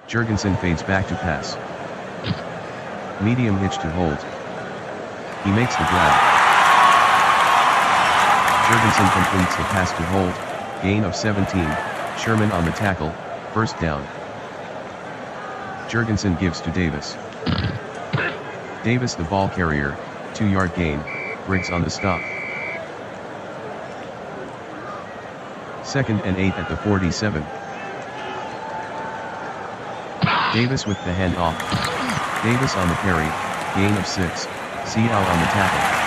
Jurgensen fades back to pass. Medium hitch to hold. He makes the grab. Jurgensen completes the pass to hold, gain of 17, Sherman on the tackle, first down. Jurgensen gives to Davis. Davis the ball carrier, 2-yard gain, Briggs on the stop. 2nd and 8 at the 47. Davis with the handoff. Davis on the carry, gain of 6, CL on the tackle.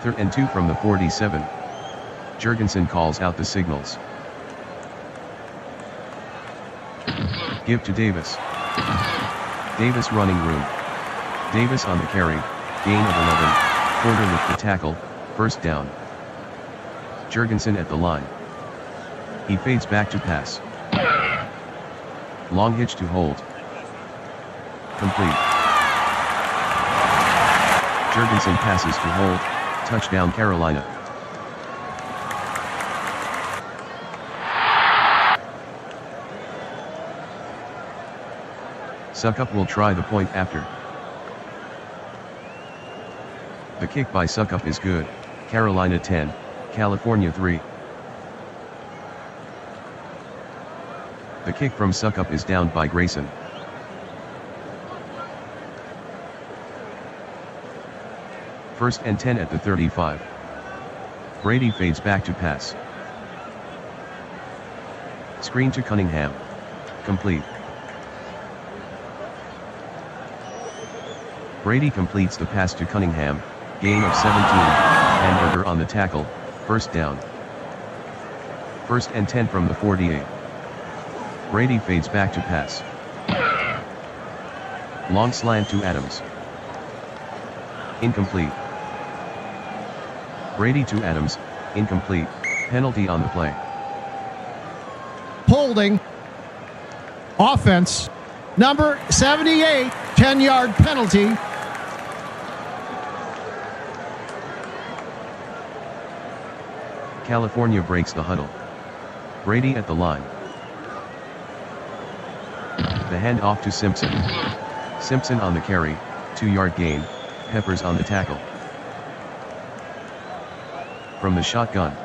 3rd and 2 from the 47. Jurgensen calls out the signals. Give to Davis. Davis running room. Davis on the carry, gain of 11, Porter with the tackle, first down. Jurgensen at the line. He fades back to pass. Long hitch to hold. Complete. Jurgensen passes to hold, touchdown Carolina. Suckup will try the point after. The kick by Suckup is good, Carolina 10, California 3. The kick from Suckup is downed by Grayson. First and 10 at the 35. Brady fades back to pass. Screen to Cunningham. Complete. Brady completes the pass to Cunningham, gain of 17, Hamburger on the tackle, first down. First and 10 from the 48. Brady fades back to pass. Long slant to Adams. Incomplete. Brady to Adams, incomplete, penalty on the play. Holding. Offense. Number 78, 10-yard penalty. California breaks the huddle. Brady at the line. The handoff to Simpson. Simpson on the carry, 2-yard gain, Peppers on the tackle. From the shotgun.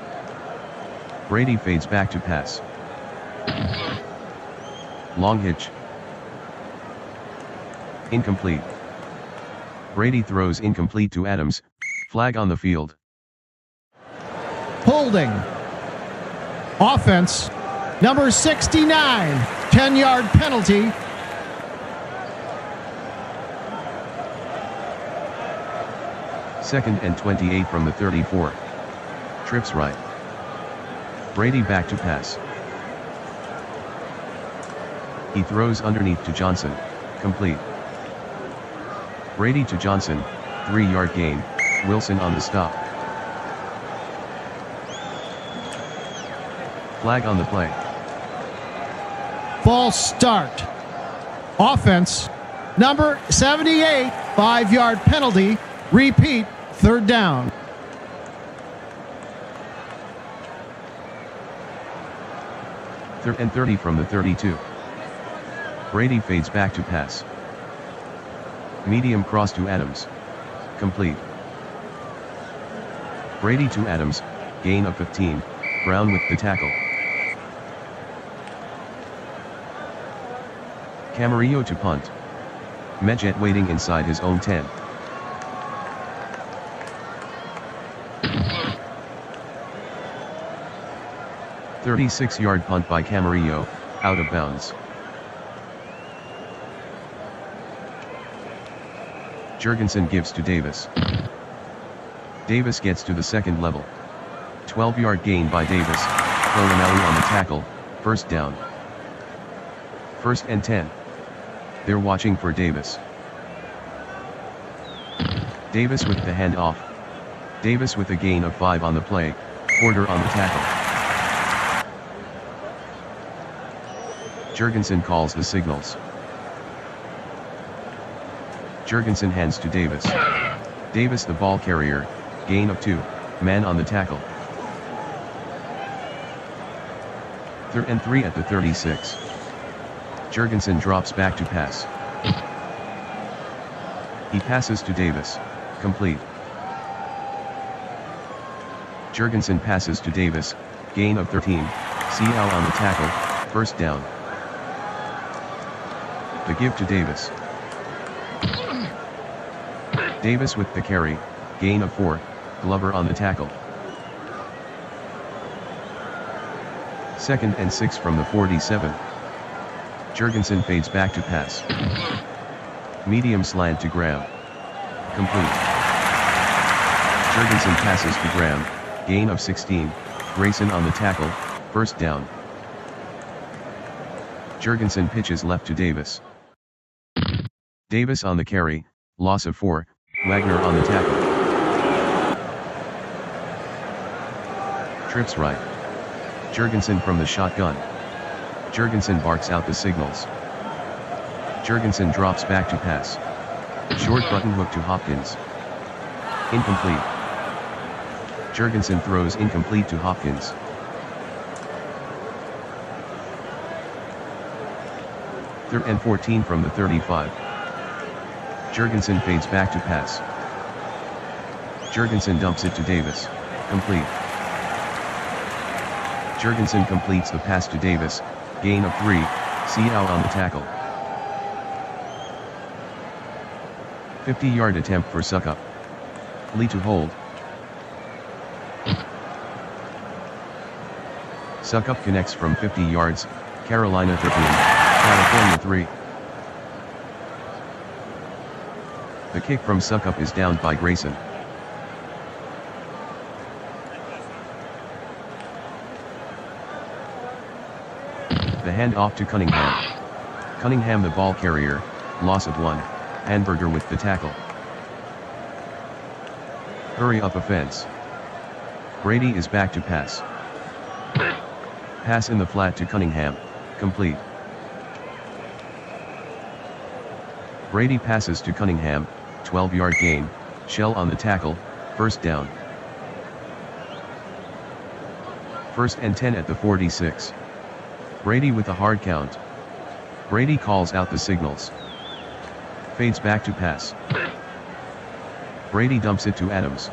Brady fades back to pass. Long hitch. Incomplete. Brady throws incomplete to Adams, flag on the field. Holding. Offense. Number 69, 10-yard penalty. Second and 28 from the 34. Trips right. Brady back to pass. He throws underneath to Johnson, complete. Brady to Johnson, 3-yard gain, Wilson on the stop. Flag on the play. False start. Offense. Number 78, 5-yard penalty. Repeat, 3rd down. Third and 30 from the 32. Brady fades back to pass. Medium cross to Adams. Complete. Brady to Adams, gain of 15, Brown with the tackle. Camarillo to punt. Medjet waiting inside his own 10. A 36-yard punt by Camarillo, out of bounds. Jurgensen gives to Davis. Davis gets to the second level. 12-yard gain by Davis, Coronelli on the tackle, 1st down. 1st and 10. They're watching for Davis. Davis with the handoff. Davis with a gain of 5 on the play, Porter on the tackle. Jurgensen calls the signals. Jurgensen hands to Davis. Davis the ball carrier, gain of 2, man on the tackle. 3rd and 3 at the 36. Jurgensen drops back to pass. He passes to Davis, complete. Jurgensen passes to Davis, gain of 13, CL on the tackle, 1st down. The give to Davis. Davis with the carry, gain of 4, Glover on the tackle. 2nd and 6 from the 47. Jurgensen fades back to pass. Medium slant to Graham. Complete. Jurgensen passes to Graham, gain of 16, Grayson on the tackle, 1st down. Jurgensen pitches left to Davis. Davis on the carry, loss of 4, Wagner on the tackle. Trips right. Jurgensen from the shotgun. Jurgensen barks out the signals. Jurgensen drops back to pass. Short button hook to Hopkins. Incomplete. Jurgensen throws incomplete to Hopkins. Third and 14 from the 35. Jurgensen fades back to pass. Jurgensen dumps it to Davis. Complete. Jurgensen completes the pass to Davis, gain of 3, CL on the tackle. 50-yard attempt for Suckup. Lee to hold. Suckup connects from 50 yards, Carolina 13, California 3. The kick from Suckup is downed by Grayson. The handoff to Cunningham. Cunningham the ball carrier, loss of 1, Hamburger with the tackle. Hurry up offense. Brady is back to pass. Pass in the flat to Cunningham, complete. Brady passes to Cunningham, 12-yard gain, Shell on the tackle, first down. 1st and 10 at the 46. Brady with a hard count. Brady calls out the signals. Fades back to pass. Brady dumps it to Adams.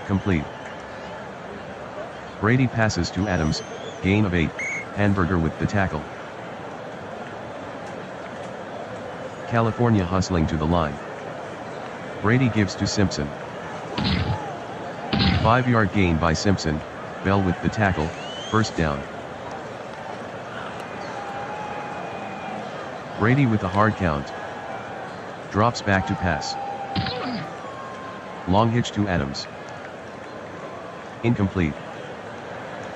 Complete. Brady passes to Adams, gain of 8, Hamburger with the tackle. California hustling to the line. Brady gives to Simpson. 5-yard gain by Simpson, Bell with the tackle, first down. Brady with a hard count. Drops back to pass. Long hitch to Adams. Incomplete.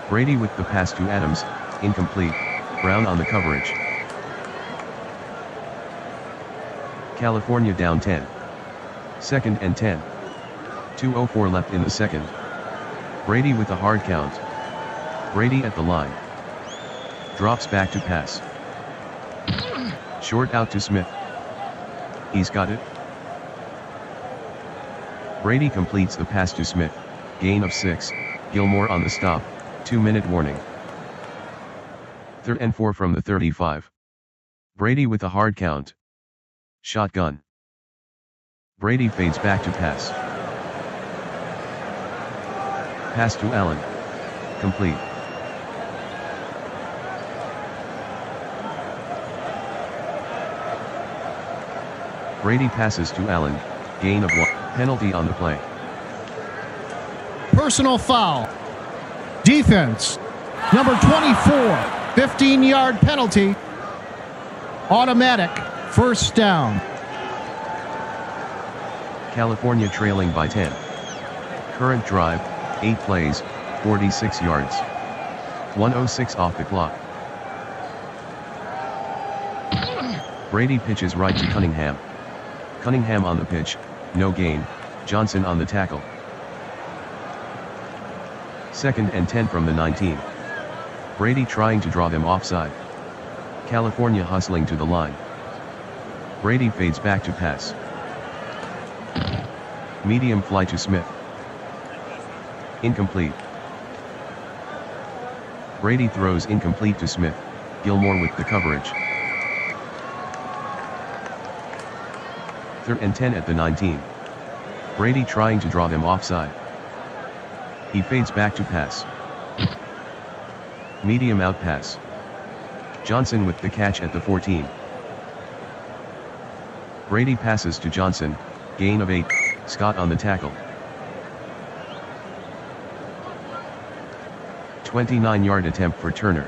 Brady with the pass to Adams, incomplete, Brown on the coverage. California down 10. 2nd and 10. 2:04 left in the second. Brady with a hard count. Brady at the line. Drops back to pass. Short out to Smith. He's got it. Brady completes the pass to Smith, gain of 6, Gilmore on the stop, 2-minute warning. 3rd and 4 from the 35. Brady with a hard count. Shotgun. Brady fades back to pass. Pass to Allen. Complete. Brady passes to Allen, gain of 1, penalty on the play. Personal foul. Defense. Number 24, 15-yard penalty. Automatic, first down. California trailing by 10. Current drive, 8 plays, 46 yards. 1:06 off the clock. Brady pitches right to Cunningham. Cunningham on the pitch, no gain, Johnson on the tackle. 2nd and 10 from the 19. Brady trying to draw them offside. California hustling to the line. Brady fades back to pass. Medium fly to Smith. Incomplete. Brady throws incomplete to Smith, Gilmore with the coverage. 3rd and 10 at the 19. Brady trying to draw them offside. He fades back to pass. Medium out pass. Johnson with the catch at the 14. Brady passes to Johnson, gain of 8, Scott on the tackle. 29-yard attempt for Turner.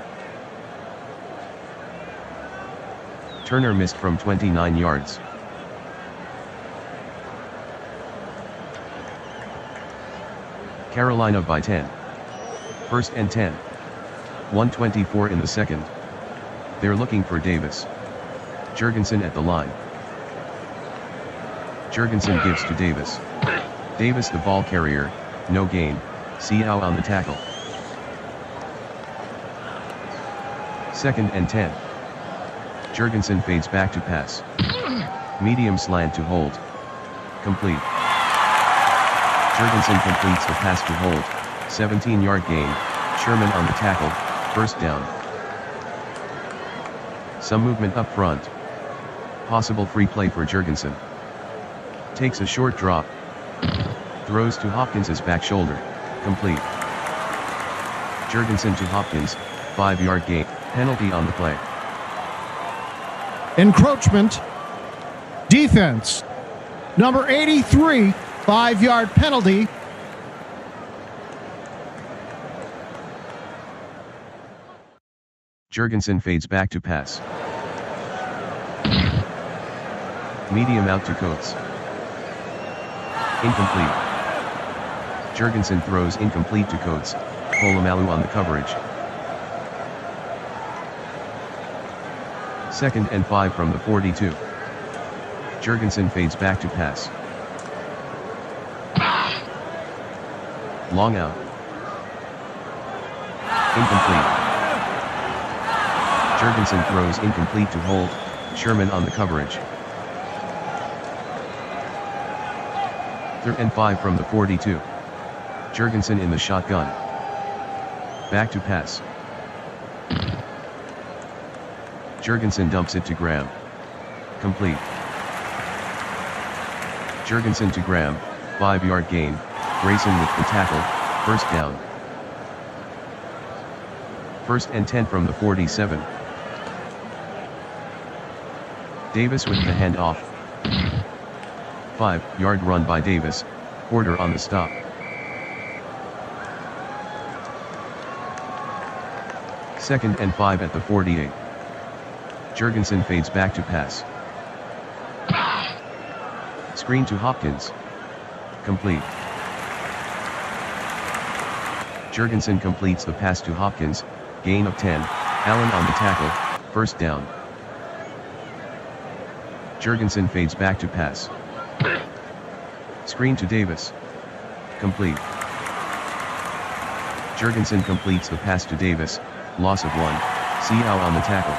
Turner missed from 29 yards. Carolina by 10. 1st and 10. 1:24 in the second. They're looking for Davis. Jurgensen at the line. Jurgensen gives to Davis. Davis the ball carrier, no gain, Seau on the tackle. 2nd and 10. Jurgensen fades back to pass. Medium slant to hold. Complete. Jurgensen completes the pass to hold, 17-yard gain, Sherman on the tackle, first down. Some movement up front. Possible free play for Jurgensen. Takes a short drop. Throws to Hopkins' back shoulder, complete. Jurgensen to Hopkins, 5-yard gain, penalty on the play. Encroachment. Defense. Number 83, 5-yard penalty. Jurgensen fades back to pass. Medium out to Coates. Incomplete. Jurgensen throws incomplete to Coates, Polamalu on the coverage. 2nd and 5 from the 42. Jurgensen fades back to pass. Long out. Incomplete. Jurgensen throws incomplete to Holt, Sherman on the coverage. 3rd and 5 from the 42. Jurgensen in the shotgun. Back to pass. Jurgensen dumps it to Graham. Complete. Jurgensen to Graham, 5-yard gain, Grayson with the tackle, 1st down. 1st and 10 from the 47. Davis with the handoff. 5-yard run by Davis, Porter on the stop. Second and 5 at the 48. Jurgensen fades back to pass. Screen to Hopkins. Complete. Jurgensen completes the pass to Hopkins, gain of 10, Allen on the tackle, 1st down. Jurgensen fades back to pass. Screen to Davis. Complete. Jurgensen completes the pass to Davis, loss of 1, Seau on the tackle.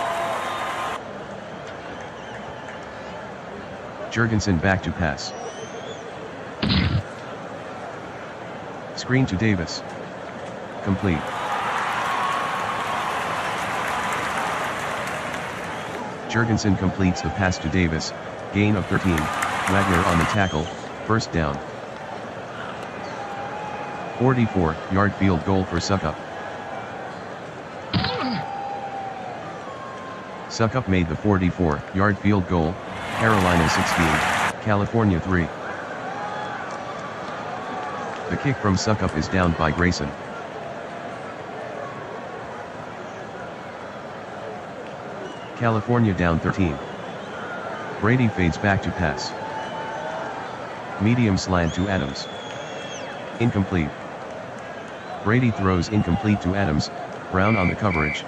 Jurgensen back to pass. Screen to Davis. Complete. Jurgensen completes the pass to Davis, gain of 13, Wagner on the tackle, 1st down. 44-yard field goal for Suckup. Suckup made the 44-yard field goal, Carolina 16, California 3. The kick from Suckup is downed by Grayson. California down 13. Brady fades back to pass. Medium slant to Adams. Incomplete. Brady throws incomplete to Adams, Brown on the coverage.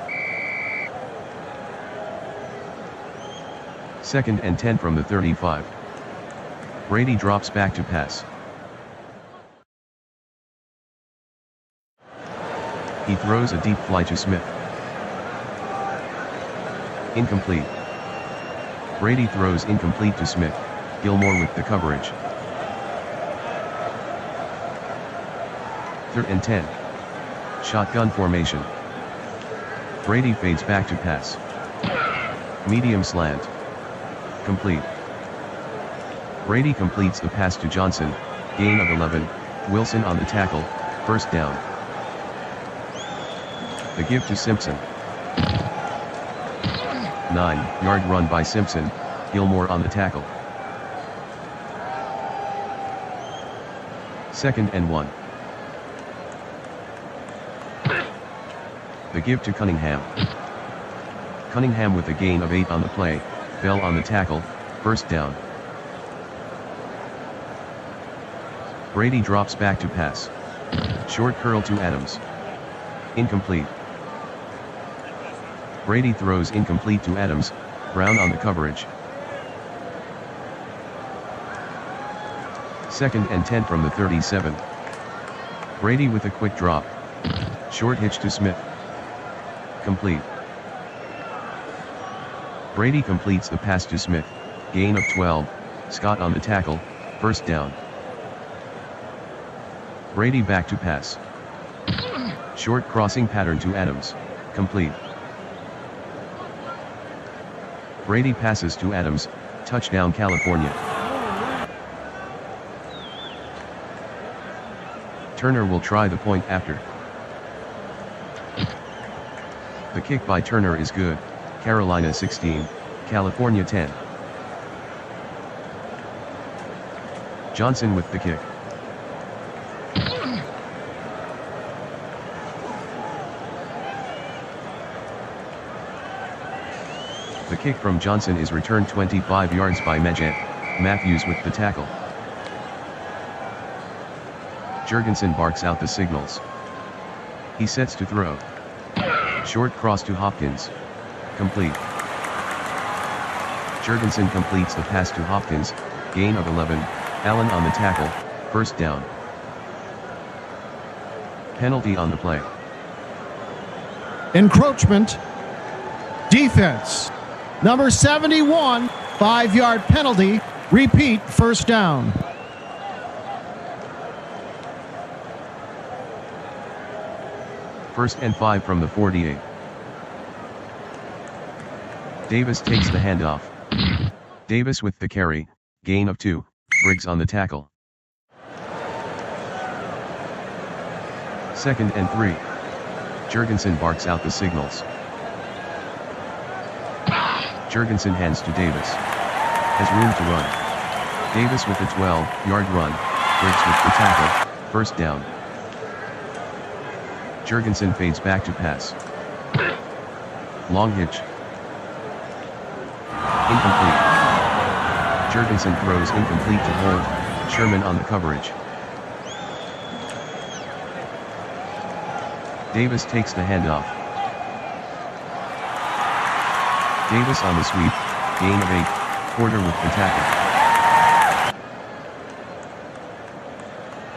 2nd and 10 from the 35. Brady drops back to pass. He throws a deep fly to Smith. Incomplete. Brady throws incomplete to Smith, Gilmore with the coverage. 3rd and 10. Shotgun formation. Brady fades back to pass. Medium slant. Complete. Brady completes the pass to Johnson, gain of 11, Wilson on the tackle, 1st down. The give to Simpson. 9-yard run by Simpson, Gilmore on the tackle. 2nd and 1. The give to Cunningham. Cunningham with a gain of 8 on the play, Bell on the tackle, 1st down. Brady drops back to pass. Short curl to Adams. Incomplete. Brady throws incomplete to Adams, Brown on the coverage. 2nd and 10 from the 37. Brady with a quick drop. Short hitch to Smith. Complete. Brady completes the pass to Smith, gain of 12, Scott on the tackle, 1st down. Brady back to pass. Short crossing pattern to Adams, complete. Brady passes to Adams, touchdown California. Turner will try the point after. The kick by Turner is good, Carolina 16, California 10. Johnson with the kick. The kick from Johnson is returned 25 yards by Majed, Matthews with the tackle. Jurgensen barks out the signals. He sets to throw. Short cross to Hopkins. Complete. Jurgensen completes the pass to Hopkins, gain of 11, Allen on the tackle, 1st down. Penalty on the play. Encroachment. Defense. Number 71, 5-yard penalty. Repeat, first down. First and 5 from the 48. Davis takes the handoff. Davis with the carry, gain of 2, Briggs on the tackle. Second and 3. Jurgensen barks out the signals. Jurgensen hands to Davis. Has room to run. Davis with a 12-yard run, Briggs with the tackle, first down. Jurgensen fades back to pass. Long hitch. Incomplete. Jurgensen throws incomplete to Holt, Sherman on the coverage. Davis takes the handoff. Davis on the sweep, gain of 8, Porter with the tackle.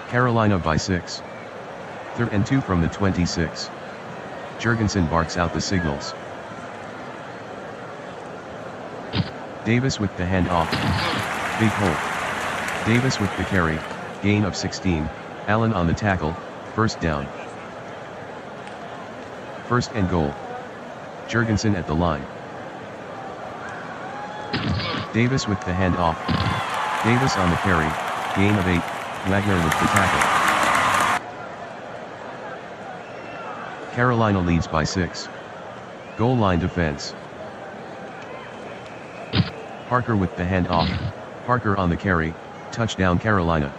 Carolina by 6. Third and 2 from the 26. Jurgensen barks out the signals. Davis with the handoff. Big hole. Davis with the carry, gain of 16, Allen on the tackle, first down. First and goal. Jurgensen at the line. Davis with the handoff. Davis on the carry, gain of 8, Wagner with the tackle. Carolina leads by 6. Goal line defense. Parker with the handoff. Parker on the carry, touchdown Carolina.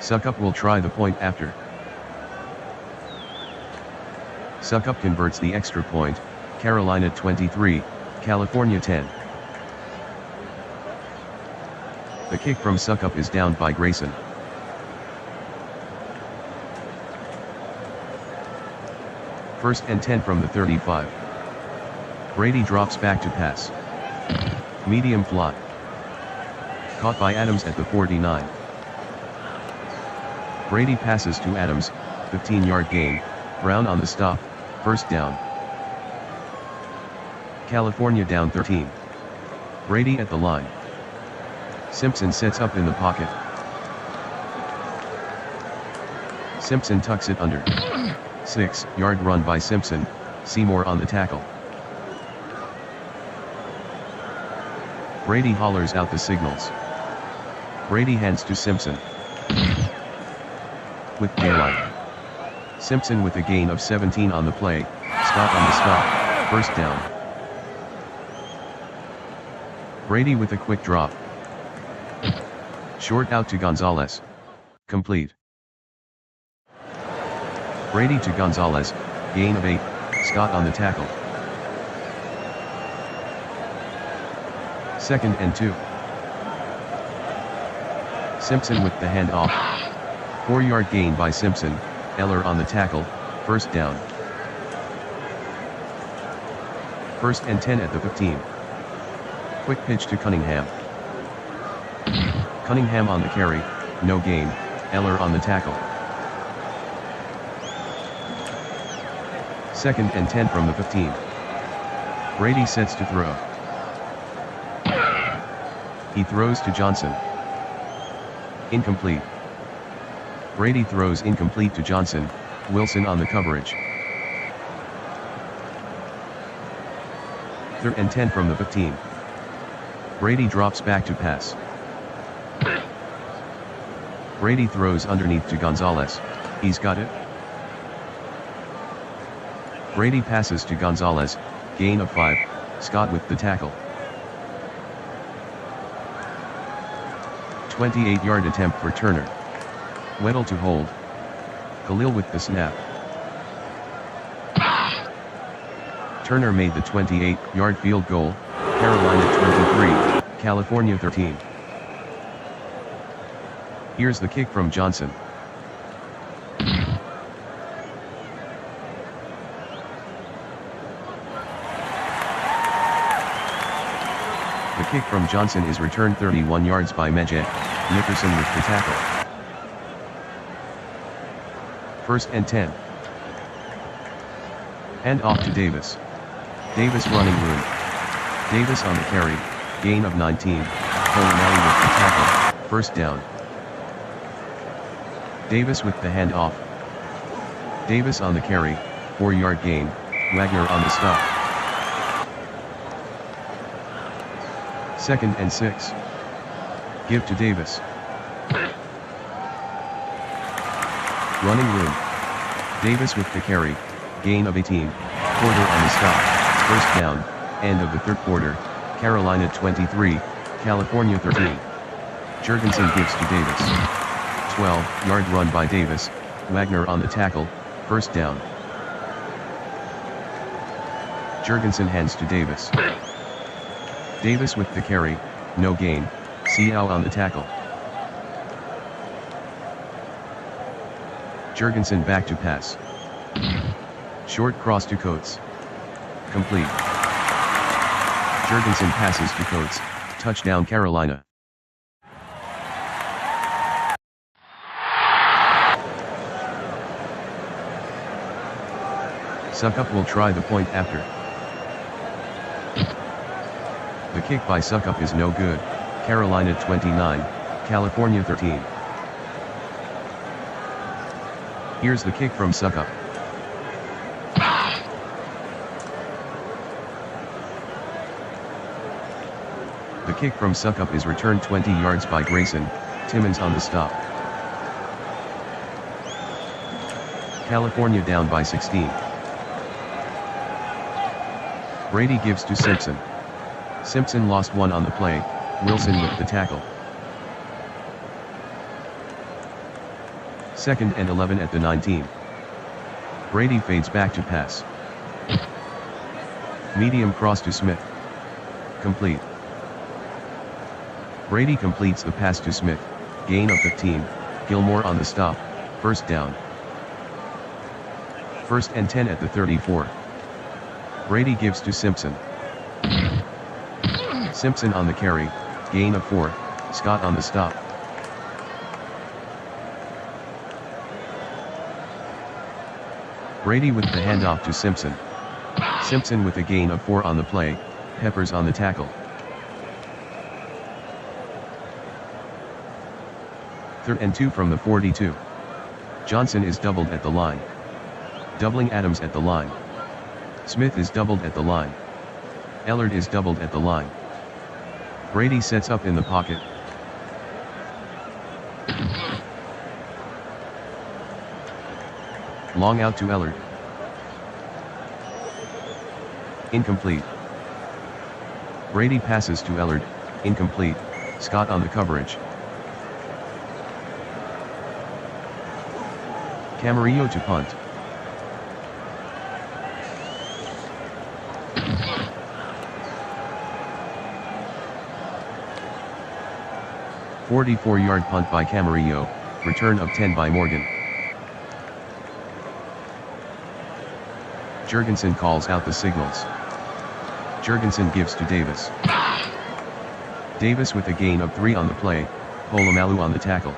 Suckup will try the point after. Suckup converts the extra point, Carolina 23, California 10. The kick from Suckup is downed by Grayson. First and 10 from the 35. Brady drops back to pass. Medium fly. Caught by Adams at the 49. Brady passes to Adams, 15-yard gain, Brown on the stop, first down. California down 13. Brady at the line. Simpson sets up in the pocket. Simpson tucks it under. 6-yard run by Simpson, Seymour on the tackle. Brady hollers out the signals. Brady hands to Simpson. With daylight. Simpson with a gain of 17 on the play, Scott on the stop, first down. Brady with a quick drop. Short out to Gonzalez. Complete. Brady to Gonzalez, gain of 8, Scott on the tackle. Second and 2. Simpson with the handoff. 4-yard gain by Simpson, Eller on the tackle, first down. First and 10 at the 15. Quick pitch to Cunningham. Cunningham on the carry, no gain, Eller on the tackle. Second and 10 from the 15. Brady sets to throw. He throws to Johnson. Incomplete. Brady throws incomplete to Johnson, Wilson on the coverage. Third and 10 from the 15. Brady drops back to pass. Brady throws underneath to Gonzalez, he's got it. Brady passes to Gonzalez, gain of 5, Scott with the tackle. 28-yard attempt for Turner. Weddle to hold. Khalil with the snap. Turner made the 28-yard field goal, Carolina 23, California 13. Here's the kick from Johnson. The kick from Johnson is returned 31 yards by Mejia, Nickerson with the tackle. 1st and 10. Hand off to Davis. Davis running room. Davis on the carry, gain of 19, Colonelli with the tackle, 1st down. Davis with the hand off. Davis on the carry, 4-yard gain, Wagner on the stop. 2nd and 6. Give to Davis. Running room. Davis with the carry, gain of 18, Porter on the stop, 1st down, end of the 3rd quarter, Carolina 23, California 13. Jurgensen gives to Davis. 12-yard run by Davis, Wagner on the tackle, 1st down. Jurgensen hands to Davis. Davis with the carry, no gain, Seau on the tackle. Jurgensen back to pass. Short cross to Coates. Complete. Jurgensen passes to Coates, touchdown Carolina. Suckup will try the point after. The kick by Suckup is no good, Carolina 29, California 13. Here's the kick from Suckup. The kick from Suckup is returned 20 yards by Grayson, Timmons on the stop. California down by 16. Brady gives to Simpson. Simpson lost one on the play, Wilson with the tackle. 2nd and 11 at the 19. Brady fades back to pass. Medium cross to Smith. Complete. Brady completes the pass to Smith, gain of 15, Gilmore on the stop, 1st down. 1st and 10 at the 34. Brady gives to Simpson. Simpson on the carry, gain of 4, Scott on the stop. Brady with the handoff to Simpson. Simpson with a gain of 4 on the play, Peppers on the tackle. 3rd and 2 from the 42. Johnson is doubled at the line. Doubling Adams at the line. Smith is doubled at the line. Ellard is doubled at the line. Brady sets up in the pocket. Long out to Ellard. Incomplete. Brady passes to Ellard, incomplete, Scott on the coverage. Camarillo to punt. A 44-yard punt by Camarillo, return of 10 by Morgan. Jurgensen calls out the signals. Jurgensen gives to Davis. Davis with a gain of 3 on the play, Polamalu on the tackle.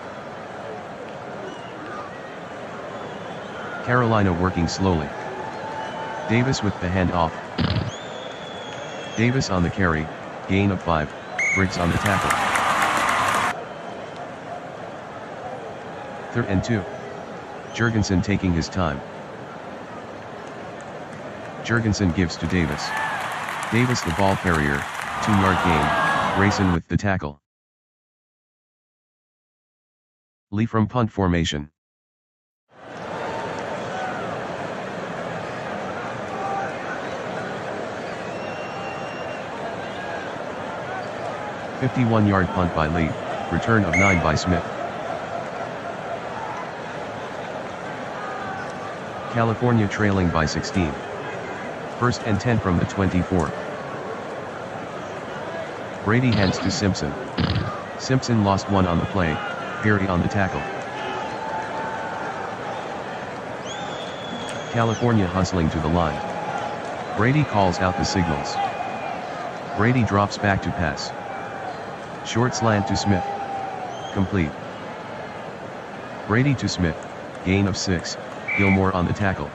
Carolina working slowly. Davis with the handoff. Davis on the carry, gain of 5, Briggs on the tackle. 3rd and 2. Jurgensen taking his time. Jurgensen gives to Davis. Davis the ball carrier, 2-yard gain, Grayson with the tackle. Lee from punt formation. A 51-yard punt by Lee, return of 9 by Smith. California trailing by 16. 1st and 10 from the 24. Brady hands to Simpson. Simpson lost 1 on the play, Perry on the tackle. California hustling to the line. Brady calls out the signals. Brady drops back to pass. Short slant to Smith. Complete. Brady to Smith. Gain of 6. Gilmore on the tackle.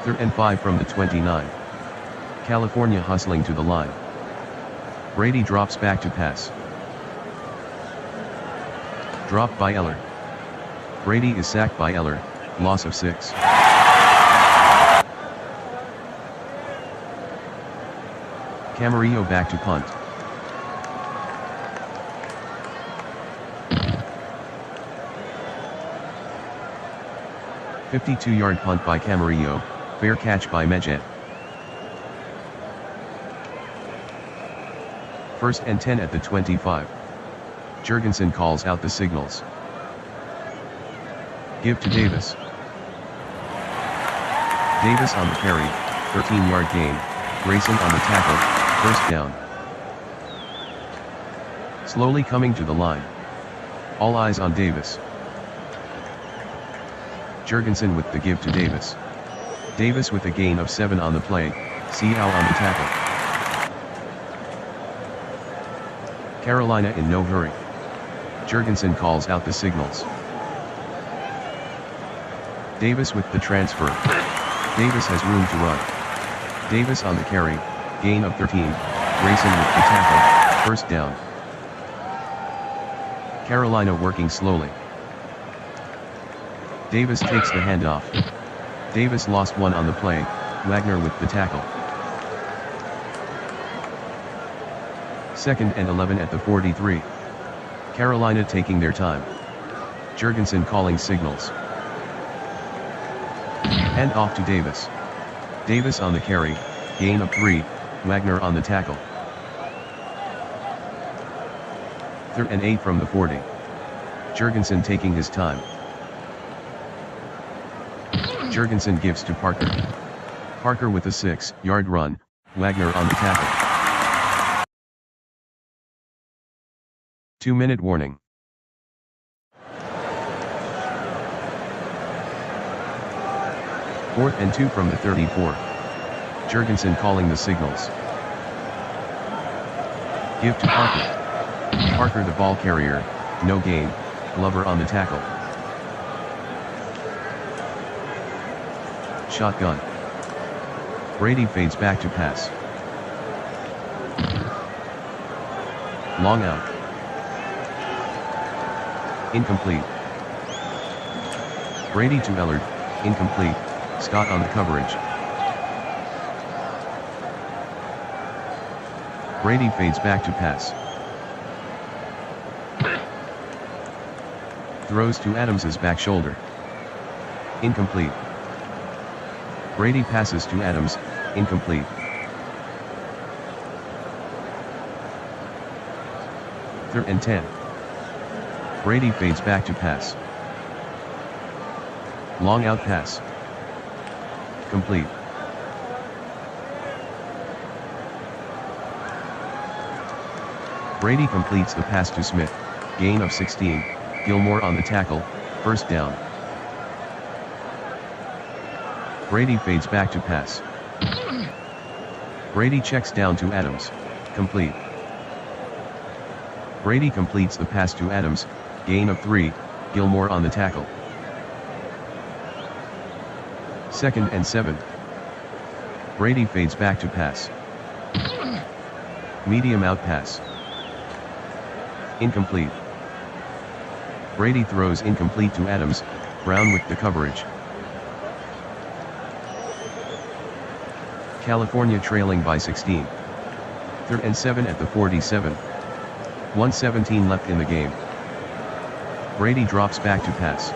3rd and 5 from the 29. California hustling to the line. Brady drops back to pass. Dropped by Eller. Brady is sacked by Eller. Loss of 6. Camarillo back to punt. A 52-yard punt by Camarillo. Fair catch by Medjet. 1st and 10 at the 25. Jurgensen calls out the signals. Give to Davis. Davis on the carry, 13-yard gain. Grayson on the tackle, 1st down. Slowly coming to the line. All eyes on Davis. Jurgensen with the give to Davis. Davis with a gain of 7 on the play. Seau on the tackle. Carolina in no hurry. Jurgensen calls out the signals. Davis with the transfer. Davis has room to run. Davis on the carry, gain of 13. Grayson with the tackle, 1st down. Carolina working slowly. Davis takes the handoff. Davis lost 1 on the play. Wagner with the tackle. 2nd and 11 at the 43. Carolina taking their time. Jurgensen calling signals. Hand off to Davis. Davis on the carry, gain of 3, Wagner on the tackle. 3rd and 8 from the 40. Jurgensen taking his time. Jurgensen gives to Parker. Parker with a 6-yard run, Wagner on the tackle. 2-minute warning. Fourth and 2 from the 34. Jurgensen calling the signals. Give to Parker. Parker the ball carrier, no gain, Glover on the tackle. Shotgun. Brady fades back to pass. Long out. Incomplete. Brady to Ellard, incomplete. Scott on the coverage. Brady fades back to pass. Throws to Adams's back shoulder. Incomplete. Brady passes to Adams, incomplete. Third and 10. Brady fades back to pass. Long out pass. Complete. Brady completes the pass to Smith, gain of 16, Gilmore on the tackle, 1st down. Brady fades back to pass. Brady checks down to Adams, complete. Brady completes the pass to Adams, gain of 3, Gilmore on the tackle. 2nd and 7. Brady fades back to pass. Medium out pass. Incomplete. Brady throws incomplete to Adams, Brown with the coverage. California trailing by 16. 3rd and 7 at the 47. 1:17 left in the game. Brady drops back to pass.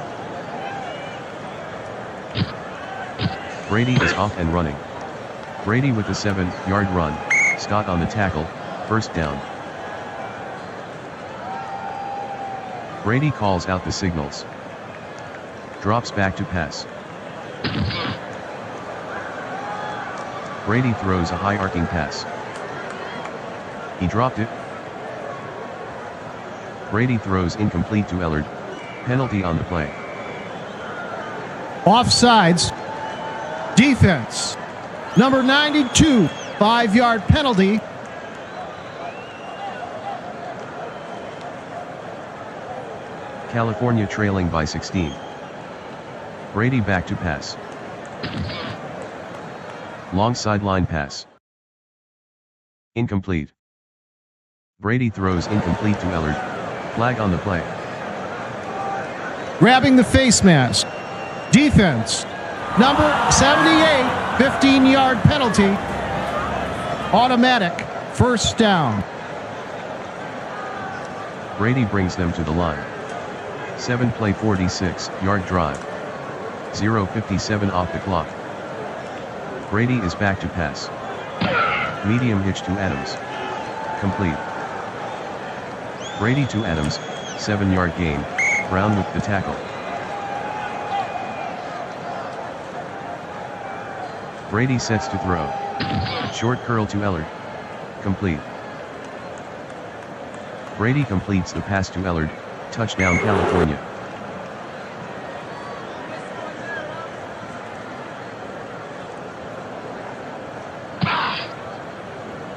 Brady is off and running. Brady with a 7-yard run, Scott on the tackle, 1st down. Brady calls out the signals. Drops back to pass. Brady throws a high arcing pass. He dropped it. Brady throws incomplete to Ellard. Penalty on the play. Offsides. Defense. Number 92, 5-yard penalty. California trailing by 16. Brady back to pass. Long sideline pass. Incomplete. Brady throws incomplete to Ellard. Flag on the play. Grabbing the face mask. Defense. Number 78, 15-yard penalty. Automatic. First down. Brady brings them to the line. 7-play 46-yard drive. 0:57 off the clock. Brady is back to pass. Medium hitch to Adams. Complete. Brady to Adams, 7-yard gain, Brown with the tackle. Brady sets to throw. Short curl to Ellard. Complete. Brady completes the pass to Ellard, touchdown California.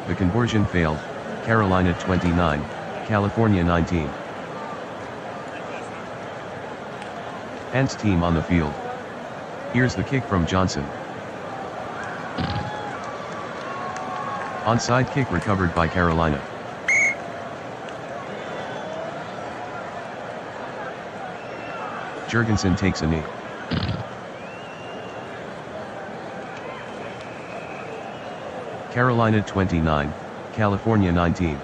The conversion failed, Carolina 29, California 19. Ants team on the field. Here's the kick from Johnson. Onside kick recovered by Carolina. Jurgensen takes a knee. Carolina 29, California 19.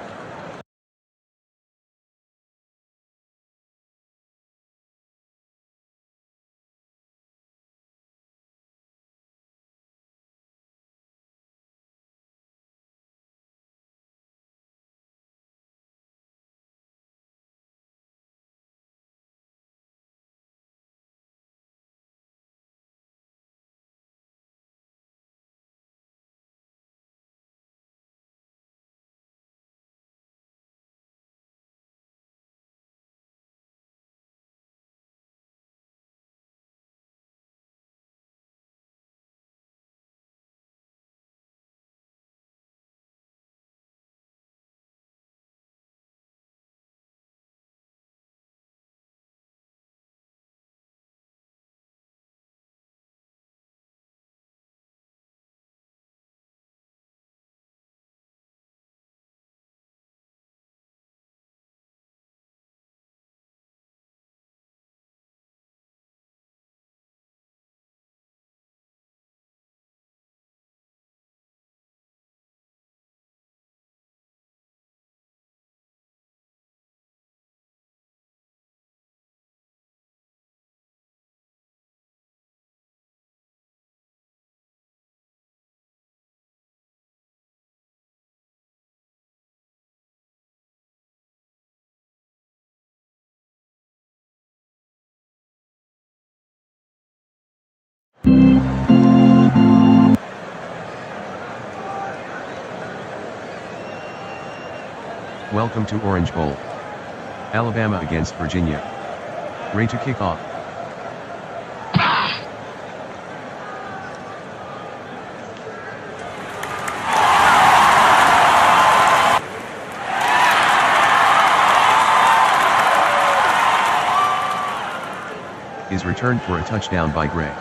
Welcome to Orange Bowl. Alabama against Virginia. Ready to kick off. Is returned for a touchdown by Gray.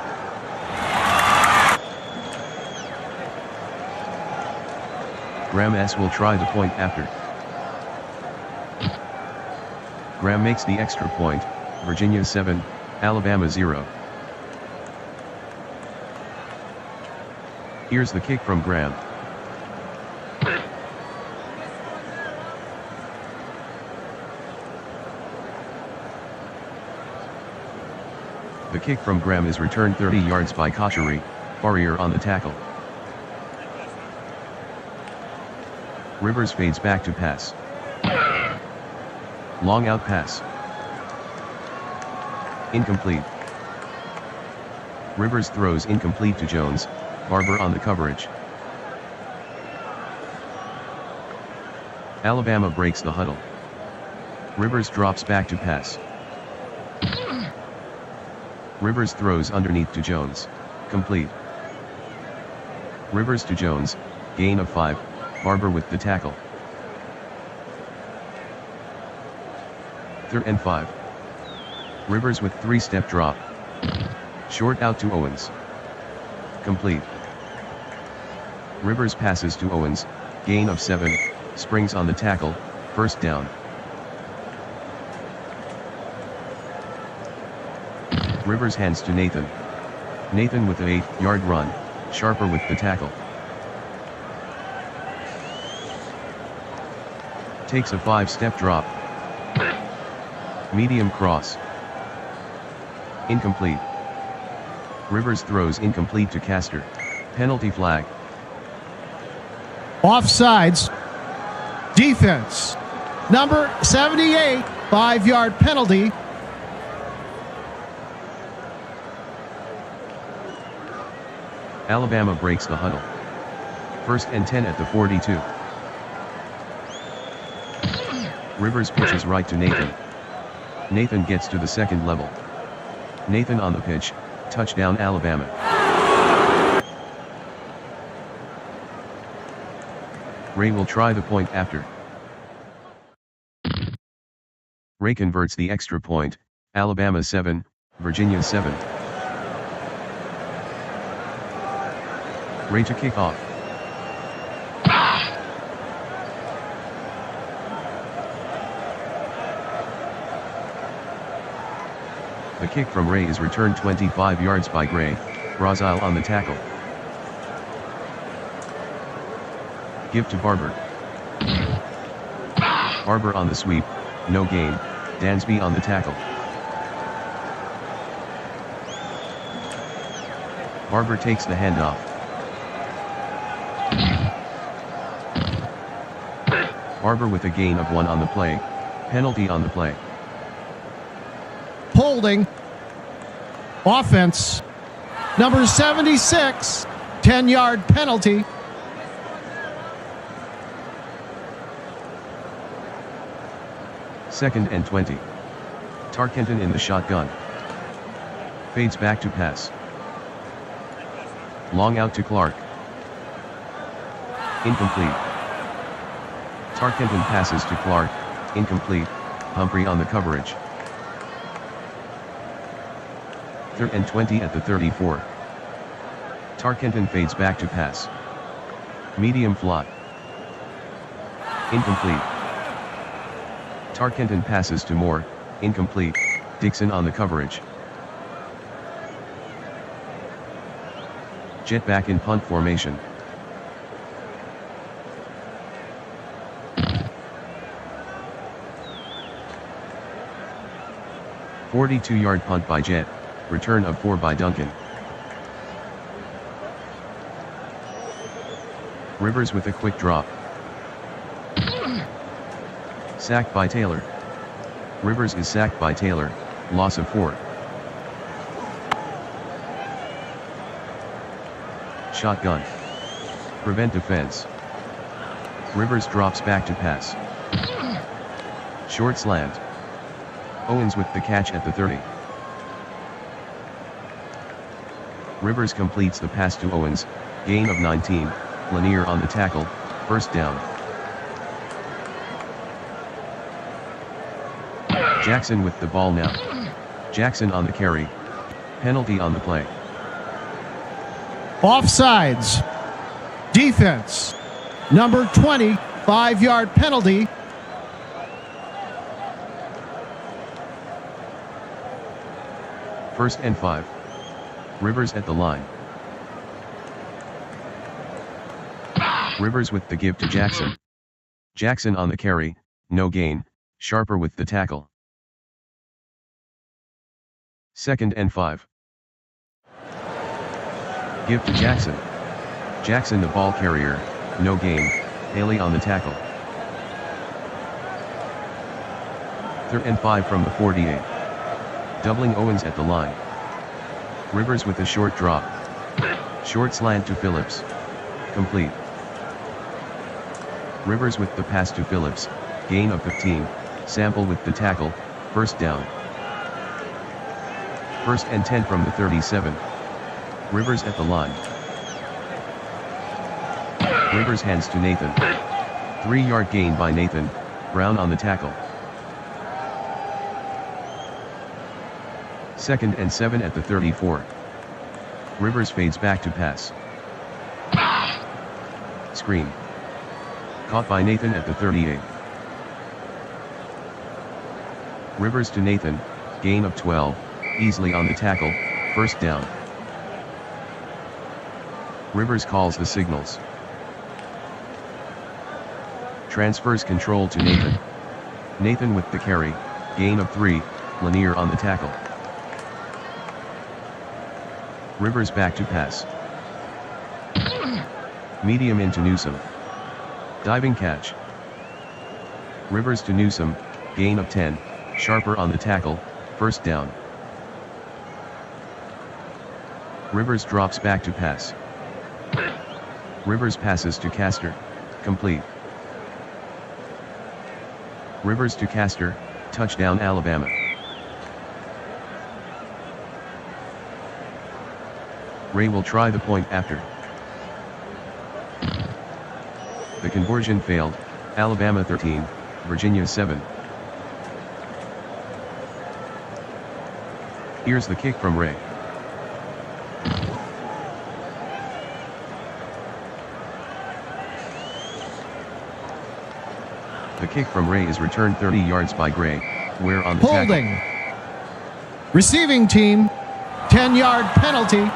Graham S. will try the point after. Graham makes the extra point, Virginia 7, Alabama 0. Here's the kick from Graham. The kick from Graham is returned 30 yards by Koshari, Farrier on the tackle. Rivers fades back to pass. Long out pass. Incomplete. Rivers throws incomplete to Jones, Barber on the coverage. Alabama breaks the huddle. Rivers drops back to pass. Rivers throws underneath to Jones, complete. Rivers to Jones, gain of 5, Barber with the tackle. 3rd and 5. Rivers with 3-step drop. Short out to Owens. Complete. Rivers passes to Owens, gain of 7, springs on the tackle, first down. Rivers hands to Nathan. Nathan with an 8-yard run, Sharper with the tackle. Takes a 5-step drop. Medium cross. Incomplete. Rivers throws incomplete to Castor. Penalty flag. Offsides. Defense. Number 78, 5-yard penalty. Alabama breaks the huddle. 1st and 10 at the 42. Rivers pitches right to Nathan. Nathan gets to the second level. Nathan on the pitch, touchdown Alabama. Ray will try the point after. Ray converts the extra point, Alabama 7, Virginia 7. Ray to kick off. The kick from Ray is returned 25 yards by Gray, Brazil on the tackle. Give to Barber. Barber on the sweep, no gain, Dansby on the tackle. Barber takes the handoff. Barber with a gain of 1 on the play, penalty on the play. Holding. Offense. Number 76, 10-yard penalty. Second and 20. Tarkenton in the shotgun. Fades back to pass. Long out to Clark. Incomplete. Tarkenton passes to Clark, incomplete, Humphrey on the coverage. 3rd and 20 at the 34. Tarkenton fades back to pass. Medium flat. Incomplete. Tarkenton passes to Moore, incomplete, Dixon on the coverage. Jet back in punt formation. "42-yard punt by Jet, return of 4 by Duncan. Rivers with a quick drop. Sacked by Taylor. Rivers is sacked by Taylor, loss of 4. Shotgun. Prevent defense. Rivers drops back to pass. Short slant. Owens with the catch at the 30. Rivers completes the pass to Owens, gain of 19, Lanier on the tackle, first down. Jackson with the ball now. Jackson on the carry. Penalty on the play. Offsides. Defense. Number 20, 5-yard penalty. First and 5. Rivers at the line. Rivers with the give to Jackson. Jackson on the carry, no gain, Sharper with the tackle. 2nd and 5. Give to Jackson. Jackson the ball carrier, no gain, Haley on the tackle. 3rd and 5 from the 48. Doubling Owens at the line. Rivers with a short drop. Short slant to Phillips. Complete. Rivers with the pass to Phillips, gain of 15, Sample with the tackle, first down. 1st and 10 from the 37. Rivers at the line. Rivers hands to Nathan. 3-yard gain by Nathan, Brown on the tackle. 2nd and 7 at the 34. Rivers fades back to pass. Screen. Caught by Nathan at the 38. Rivers to Nathan, gain of 12, easily on the tackle, first down. Rivers calls the signals. Transfers control to Nathan. Nathan with the carry, gain of 3, Lanier on the tackle. Rivers back to pass. Medium into Newsom. Diving catch. Rivers to Newsom, gain of 10, Sharper on the tackle, first down. Rivers drops back to pass. Rivers passes to Castor, complete. Rivers to Castor, touchdown Alabama. Ray will try the point after. The conversion failed, Alabama 13, Virginia 7. Here's the kick from Ray. The kick from Ray is returned 30 yards by Gray, where on the Holding. tackle. Receiving team, 10-yard penalty.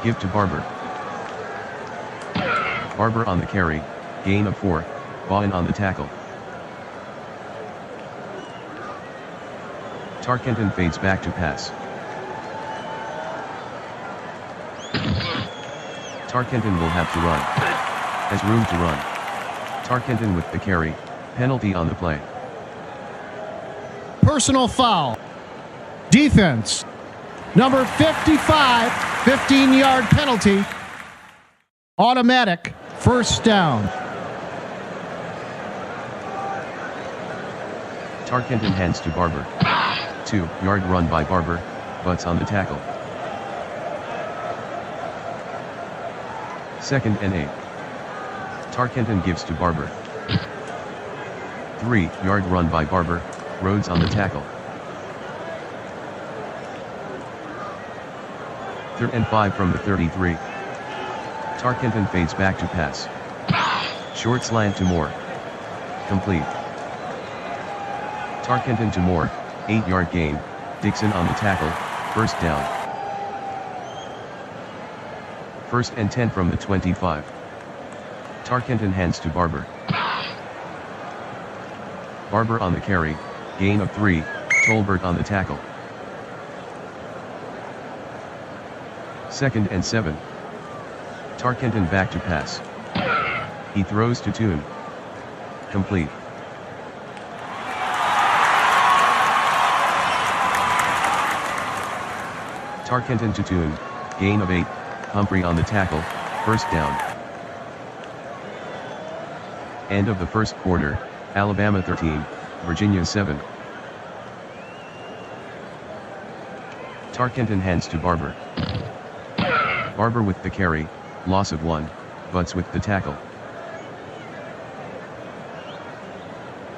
Give to Barber. Barber on the carry, gain of 4, Bowen on the tackle. Tarkenton fades back to pass. Tarkenton will have to run. Has room to run. Tarkenton with the carry, penalty on the play. Personal foul. Defense. Number 55, 15-yard penalty. Automatic first down. Tarkenton hands to Barber. 2-yard run by Barber, butts on the tackle. 2nd and 8. Tarkenton gives to Barber. 3-yard run by Barber, Rhodes on the tackle. 3rd and 5 from the 33. Tarkenton fades back to pass. Short slant to Moore. Complete. Tarkenton to Moore, 8-yard gain, Dixon on the tackle, first down. 1st and 10 from the 25. Tarkenton hands to Barber. Barber on the carry, gain of 3, Tolbert on the tackle. 2nd and 7. Tarkenton back to pass. He throws to Toon. Complete. Tarkenton to Toon, gain of 8, Humphrey on the tackle, first down. End of the first quarter, Alabama 13, Virginia 7. Tarkenton hands to Barber. Barber with the carry, loss of 1, butts with the tackle.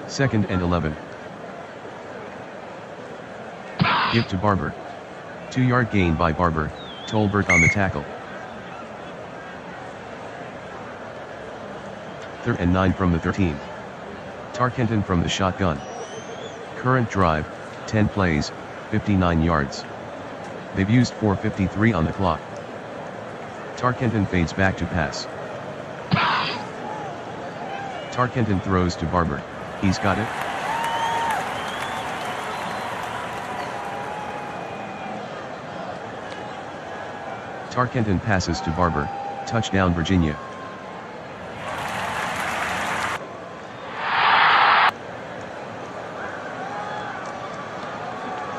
2nd and 11. Give to Barber. 2-yard gain by Barber, Tolbert on the tackle. 3rd and 9 from the 13. Tarkenton from the shotgun. Current drive, 10 plays, 59 yards. They've used 4:53 on the clock. Tarkenton fades back to pass. Tarkenton throws to Barber. He's got it. Tarkenton passes to Barber, touchdown Virginia.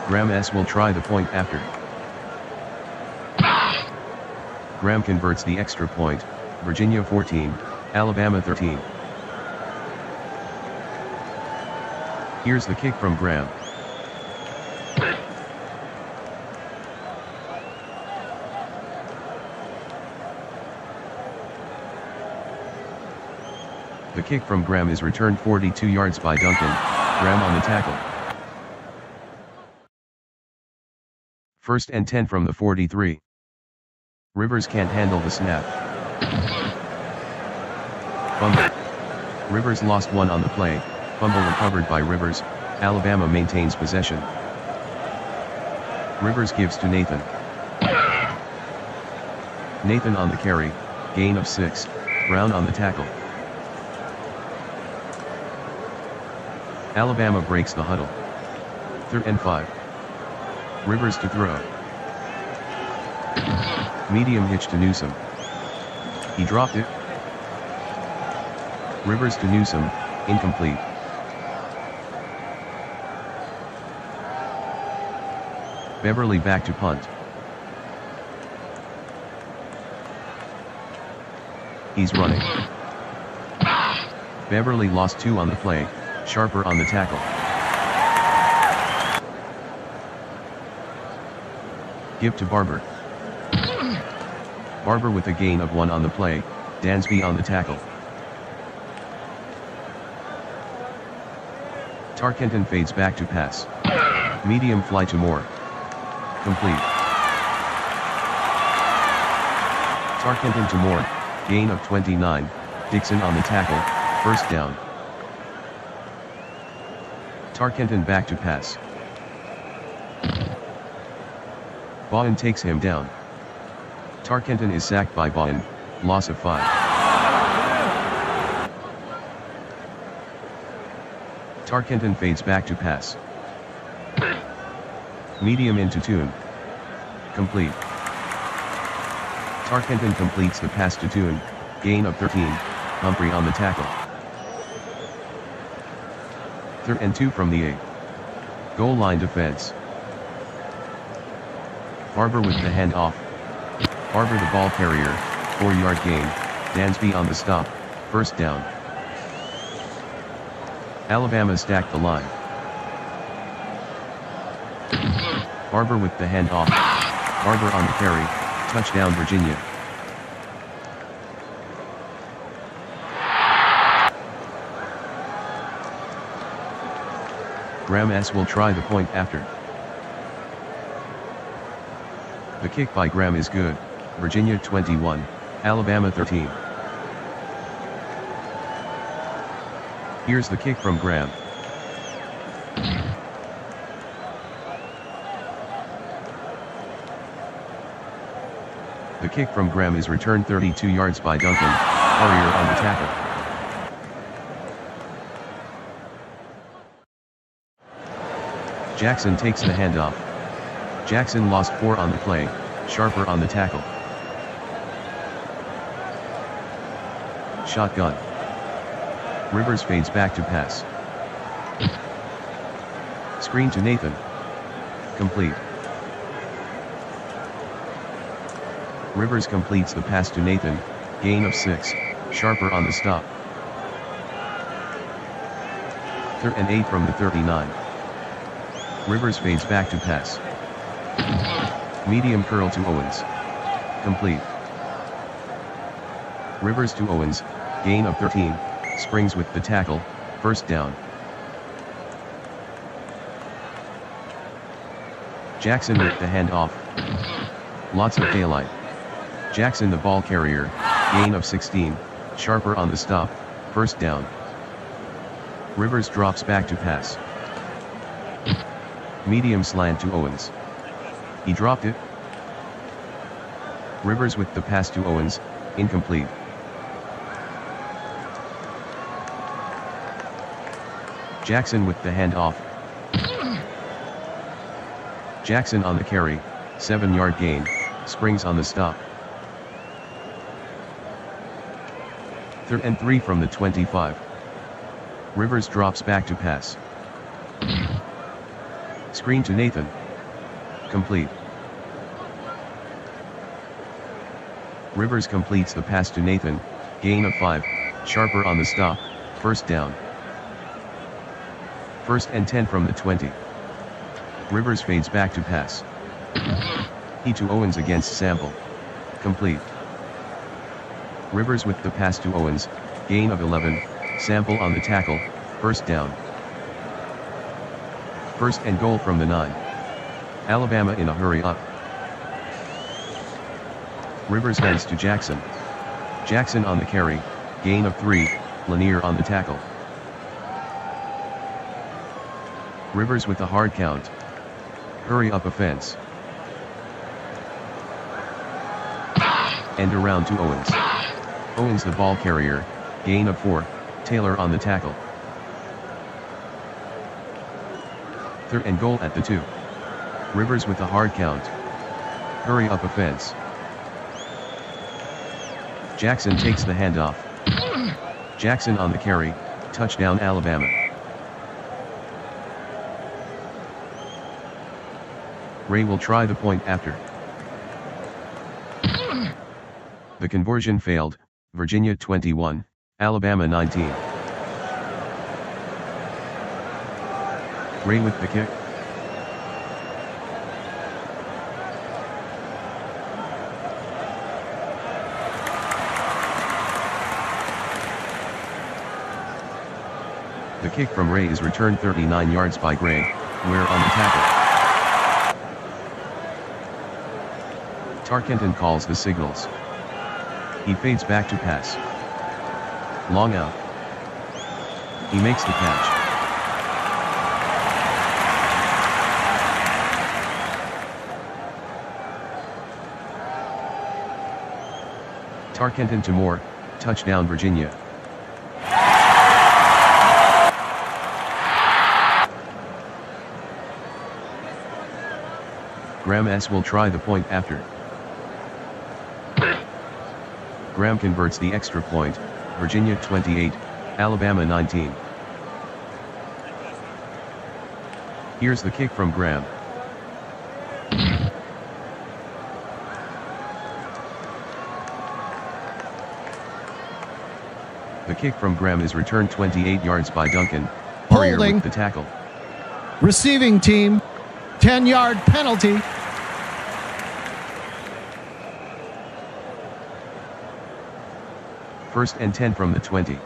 Graham S. will try the point after. Graham converts the extra point, Virginia 14, Alabama 13. Here's the kick from Graham. The kick from Graham is returned 42 yards by Duncan, Graham on the tackle. First and 10 from the 43. Rivers can't handle the snap. Fumble. Rivers lost one on the play, fumble recovered by Rivers, Alabama maintains possession. Rivers gives to Nathan. Nathan on the carry, gain of 6, Brown on the tackle. Alabama breaks the huddle. 3rd and 5. Rivers to throw. Medium hitch to Newsome. He dropped it. Rivers to Newsome, incomplete. Beverly back to punt. He's running. Beverly lost 2 on the play, Sharper on the tackle. Give to Barber. Barber with a gain of 1 on the play, Dansby on the tackle. Tarkenton fades back to pass. Medium fly to Moore. Complete. Tarkenton to Moore, gain of 29, Dixon on the tackle, first down. Tarkenton back to pass. Bowen takes him down. Tarkenton is sacked by Bowen, loss of 5. Tarkenton fades back to pass. Medium into Toon. Complete. Tarkenton completes the pass to Toon, gain of 13, Humphrey on the tackle. 3rd and 2 from the 8. Goal line defense. Barber with the handoff. Barber the ball carrier, 4-yard gain, Dansby on the stop, first down. Alabama stacked the line. Barber with the handoff. Barber on the carry, touchdown Virginia. Graham S. will try the point after. The kick by Graham is good, Virginia 21, Alabama 13. Here's the kick from Graham. The kick from Graham is returned 32 yards by Duncan, Poirier on the tackle. Jackson takes the handoff. Jackson lost 4 on the play, Sharper on the tackle. Shotgun. Rivers fades back to pass. Screen to Nathan. Complete. Rivers completes the pass to Nathan, gain of 6, Sharper on the stop. 3rd and 8 from the 39. Rivers fades back to pass. Medium curl to Owens. Complete. Rivers to Owens, gain of 13, Springs with the tackle, first down. Jackson with the handoff. Lots of daylight. Jackson the ball carrier, gain of 16, Sharper on the stop, first down. Rivers drops back to pass. Medium slant to Owens. He dropped it. Rivers with the pass to Owens, incomplete. Jackson with the handoff. Jackson on the carry, 7-yard gain, Springs on the stop. 3rd and 3 from the 25. Rivers drops back to pass. Screen to Nathan. Complete. Rivers completes the pass to Nathan, gain of 5, Sharper on the stop, first down. 1st and 10 from the 20. Rivers fades back to pass. He to Owens against Sample. Complete. Rivers with the pass to Owens, gain of 11, Sample on the tackle, first down. First and goal from the 9. Alabama in a hurry up. Rivers hands to Jackson. Jackson on the carry, gain of 3, Lanier on the tackle. Rivers with the hard count. Hurry up offense. And around to Owens. Owens the ball carrier, gain of 4, Taylor on the tackle. Third and goal at the 2. Rivers with the hard count. Hurry up offense. Jackson takes the handoff. Jackson on the carry, touchdown Alabama. Ray will try the point after. The conversion failed, Virginia 21, Alabama 19. Ray with the kick. The kick from Ray is returned 39 yards by Gray, Ware on the tackle. Tarkenton calls the signals. He fades back to pass. Long out. He makes the catch. Tarkenton to Moore, touchdown Virginia. Graham S. will try the point after. Graham converts the extra point, Virginia 28, Alabama 19. Here's the kick from Graham. The kick from Graham is returned 28 yards by Duncan, Poirier with the tackle. Receiving team, 10-yard penalty. First and 10 from the 20.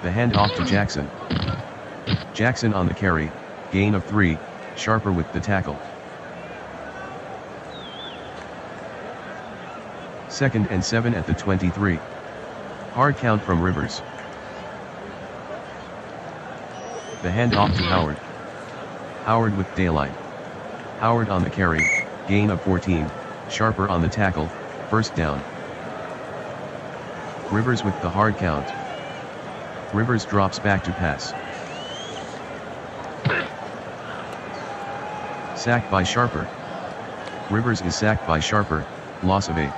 The handoff to Jackson. Jackson on the carry, gain of 3, Sharper with the tackle. Second and 7 at the 23. Hard count from Rivers. The handoff to Howard. Howard with daylight. Howard on the carry, gain of 14, Sharper on the tackle, first down. Rivers with the hard count. Rivers drops back to pass. Sacked by Sharper. Rivers is sacked by Sharper, loss of 8.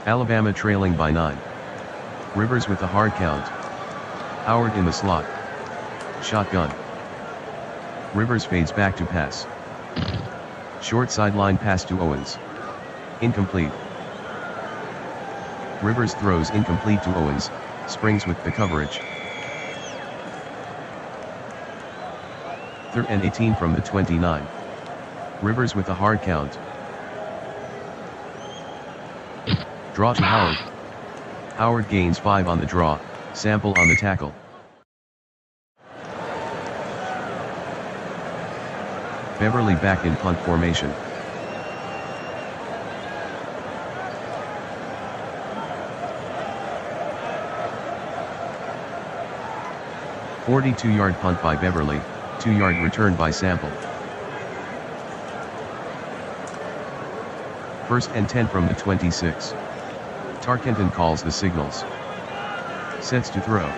Alabama trailing by 9. Rivers with the hard count. Howard in the slot. Shotgun. Rivers fades back to pass. Short sideline pass to Owens. Incomplete. Rivers throws incomplete to Owens, Springs with the coverage. Third and 18 from the 29. Rivers with a hard count. Draw to Howard. Howard gains 5 on the draw, Sample on the tackle. Beverly back in punt formation. "42-yard punt by Beverly, 2-yard return by Sample. First and 10 from the 26. Tarkenton calls the signals. Sets to throw.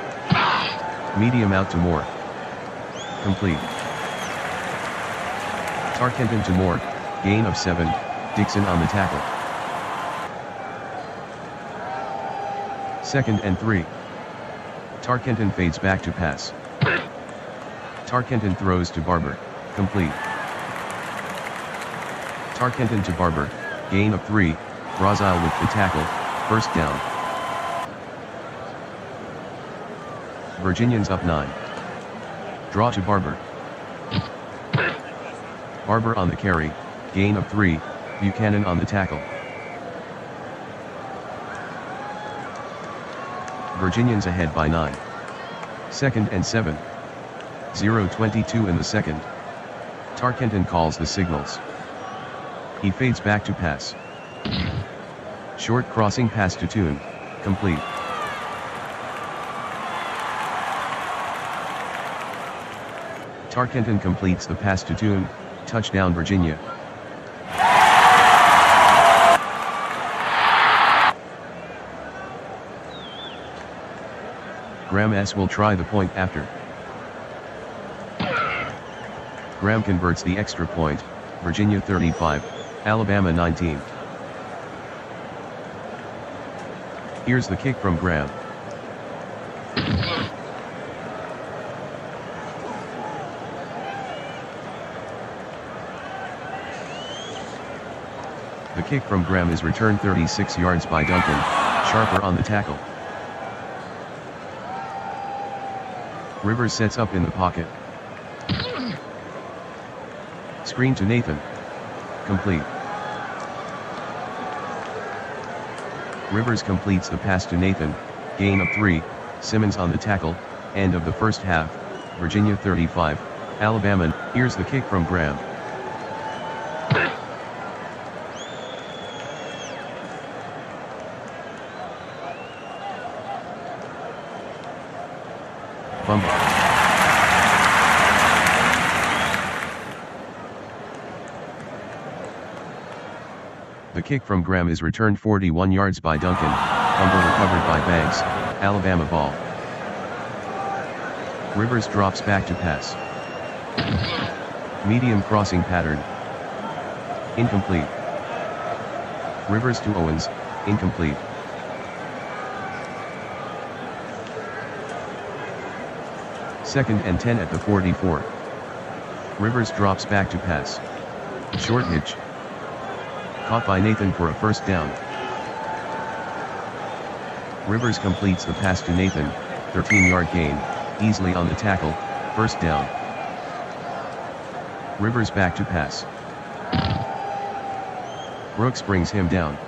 Medium out to Moore. Complete. Tarkenton to Moore, gain of 7, Dixon on the tackle. Second and 3. Tarkenton fades back to pass. Tarkenton throws to Barber, complete. Tarkenton to Barber, gain of 3, Brazile with the tackle, first down. Virginians up 9. Draw to Barber. Barber on the carry, gain of 3, Buchanan on the tackle. Virginians ahead by 9. 2nd and 7. 0:22 in the second. Tarkenton calls the signals. He fades back to pass. Short crossing pass to Toon, complete. Tarkenton completes the pass to Toon, touchdown Virginia. Graham S. will try the point after. Graham converts the extra point, Virginia 35, Alabama 19. Here's the kick from Graham. The kick from Graham is returned 36 yards by Duncan, Sharper on the tackle. Rivers sets up in the pocket. Screen to Nathan. Complete. Rivers completes the pass to Nathan, gain of 3, Simmons on the tackle, end of the first half, Virginia 35, Alabama. Here's the kick from Graham. Fumble. The kick from Graham is returned 41 yards by Duncan, fumble recovered by Banks, Alabama ball. Rivers drops back to pass. Medium crossing pattern. Incomplete. Rivers to Owens, incomplete. Second and 10 at the 44. Rivers drops back to pass. Short hitch. Caught by Nathan for a first down. Rivers completes the pass to Nathan, 13-yard gain, easily on the tackle, first down. Rivers back to pass. Brooks brings him down.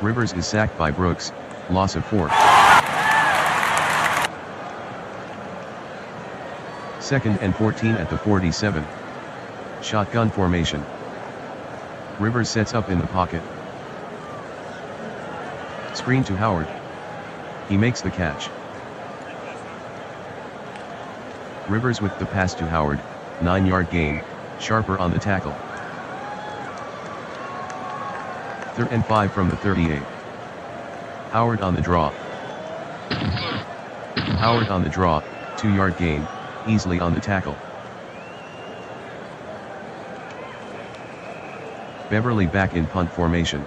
Rivers is sacked by Brooks, loss of 4. Second and 14 at the 47. Shotgun formation. Rivers sets up in the pocket. Screen to Howard. He makes the catch. Rivers with the pass to Howard, 9-yard gain, Sharper on the tackle. 3rd and 5 from the 38. Howard on the draw. Howard on the draw, 2-yard gain, easily on the tackle. Beverly back in punt formation.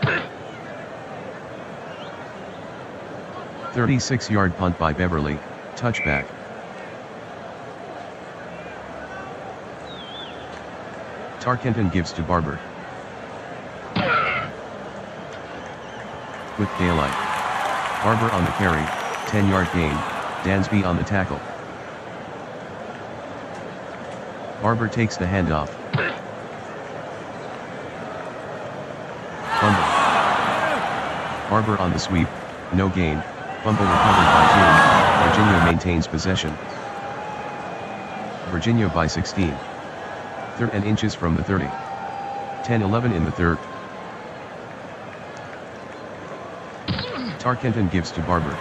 A 36-yard punt by Beverly, touchback. Tarkenton gives to Barber. With daylight. Barber on the carry, 10-yard gain, Dansby on the tackle. Barber takes the handoff. Fumble. Barber on the sweep, no gain, fumble recovered by Toon, Virginia maintains possession. Virginia by 16. 3rd and inches from the 30. 10-11 in the third. Tarkenton gives to Barber.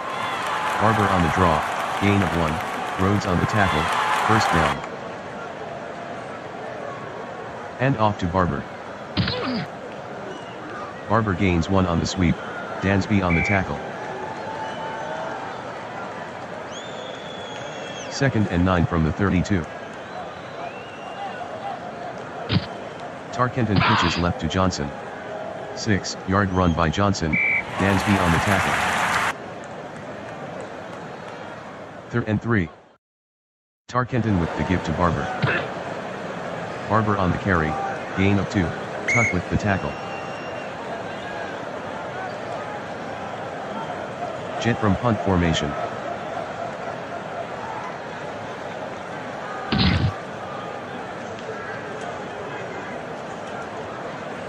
Barber on the draw, gain of 1, Rhodes on the tackle, first down. Hand off to Barber. Barber gains 1 on the sweep, Dansby on the tackle. 2nd and 9 from the 32. Tarkenton pitches left to Johnson. 6-yard run by Johnson, Dansby on the tackle. 3rd and 3. Tarkenton with the give to Barber. Barber on the carry, gain of 2, Tuck with the tackle. Jet from punt formation.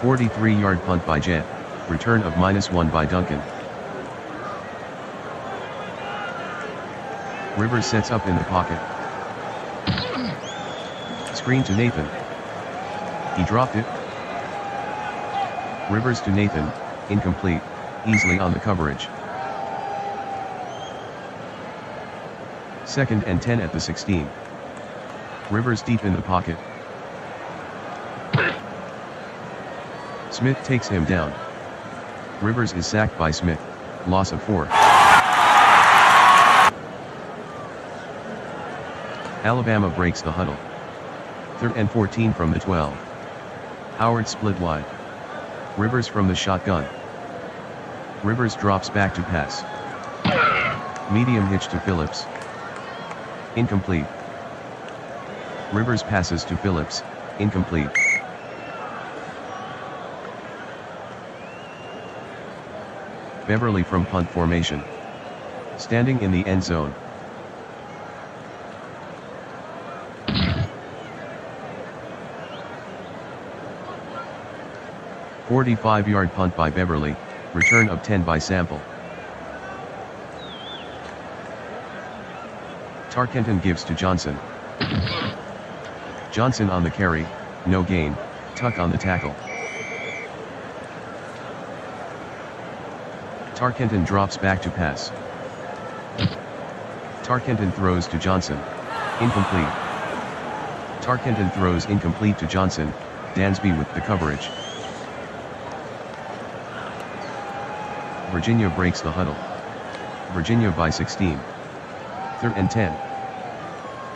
43-yard punt by Jet, return of -1 by Duncan. Rivers sets up in the pocket. Screen to Nathan. He dropped it. Rivers to Nathan, incomplete, easily on the coverage. 2nd and 10 at the 16. Rivers deep in the pocket. Smith takes him down. Rivers is sacked by Smith, loss of 4. Alabama breaks the huddle. 3rd and 14 from the 12. Howard split wide. Rivers from the shotgun. Rivers drops back to pass. Medium hitch to Phillips. Incomplete. Rivers passes to Phillips, incomplete. Beverly from punt formation. Standing in the end zone. "45-yard punt by Beverly, return of 10 by Sample. Tarkenton gives to Johnson. Johnson on the carry, no gain, Tuck on the tackle. Tarkenton drops back to pass. Tarkenton throws to Johnson. Incomplete. Tarkenton throws incomplete to Johnson, Dansby with the coverage. Virginia breaks the huddle. Virginia by 16. 3rd and 10.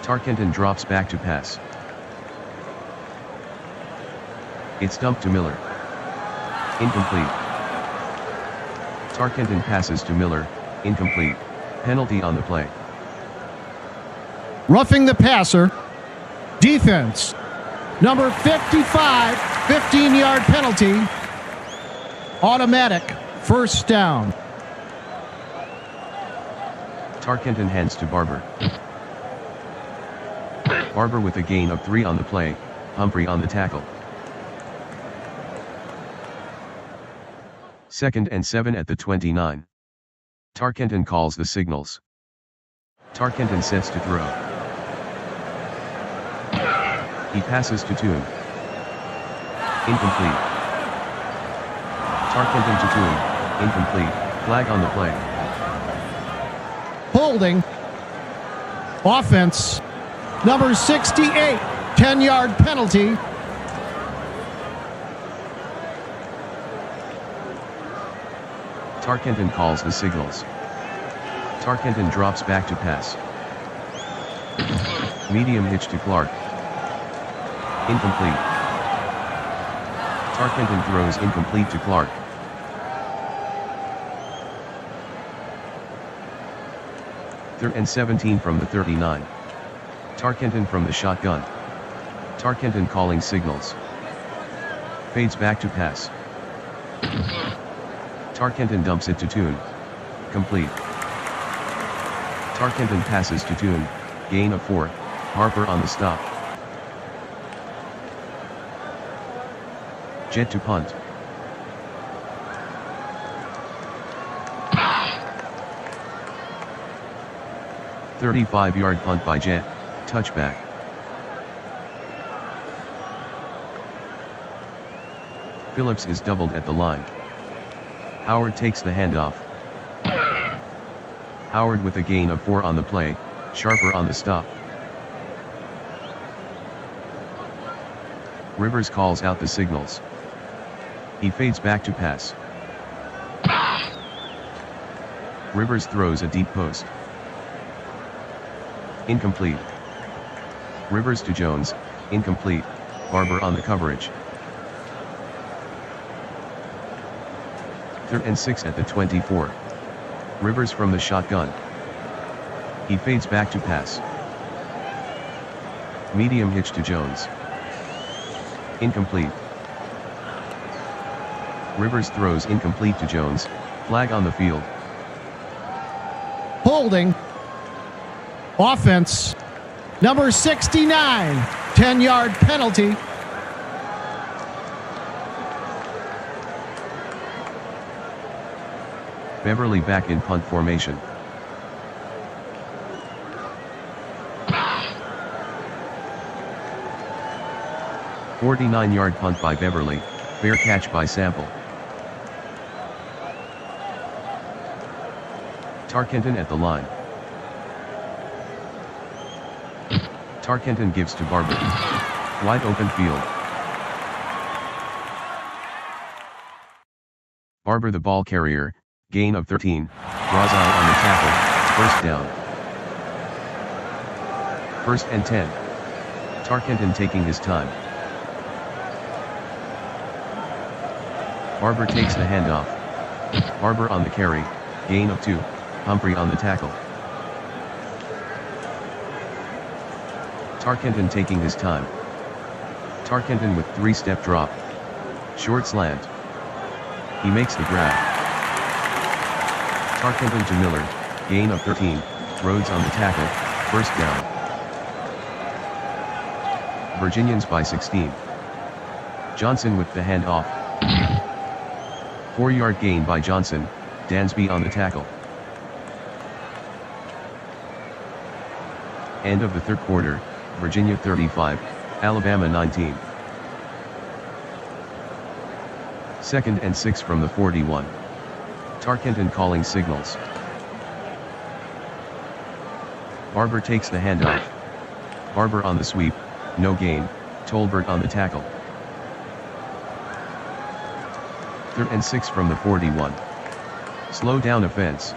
Tarkenton drops back to pass. It's dumped to Miller. Incomplete. Tarkenton passes to Miller, incomplete, penalty on the play. Roughing the passer. Defense. Number 55, 15-yard penalty. Automatic, 1st down. Tarkenton hands to Barber. Barber with a gain of 3 on the play, Humphrey on the tackle. 2nd and 7 at the 29. Tarkenton calls the signals. Tarkenton sets to throw. He passes to Toon. Incomplete. Tarkenton to Toon, incomplete, flag on the play. Holding. Offense. Number 68, 10-yard penalty. Tarkenton calls the signals. Tarkenton drops back to pass. Medium hitch to Clark. Incomplete. Tarkenton throws incomplete to Clark. Third and 17 from the 39. Tarkenton from the shotgun. Tarkenton calling signals. Fades back to pass. Tarkenton dumps it to Toon. Complete. Tarkenton passes to Toon, gain of 4, Harper on the stop. Jet to punt. "35-yard punt by Jet, touchback. Phillips is doubled at the line. Howard takes the handoff. Howard with a gain of 4 on the play, Sharper on the stop. Rivers calls out the signals. He fades back to pass. Rivers throws a deep post. Incomplete. Rivers to Jones, incomplete, Barber on the coverage. 3rd and 6 at the 24. Rivers from the shotgun. He fades back to pass. Medium hitch to Jones. Incomplete. Rivers throws incomplete to Jones, flag on the field. Holding. Offense. Number 69, 10-yard penalty. Beverly back in punt formation. "49-yard punt by Beverly, fair catch by Sample." Tarkenton at the line. Tarkenton gives to Barber. Wide open field. Barber the ball carrier, gain of 13, draws eye on the tackle, first down. 1st and 10. Tarkenton taking his time. Barber takes the handoff. Barber on the carry, gain of 2, Humphrey on the tackle. Tarkenton taking his time. Tarkenton with 3-step drop. Short slant. He makes the grab. Tarkenton to Miller, gain of 13, Rhodes on the tackle, first down. Virginians by 16. Johnson with the handoff. 4-yard gain by Johnson, Dansby on the tackle. End of the third quarter, Virginia 35, Alabama 19. 2nd and 6 from the 41. Tarkenton calling signals. Barber takes the handoff. Barber on the sweep, no gain, Tolbert on the tackle. 3rd and 6 from the 41. Slow down offense.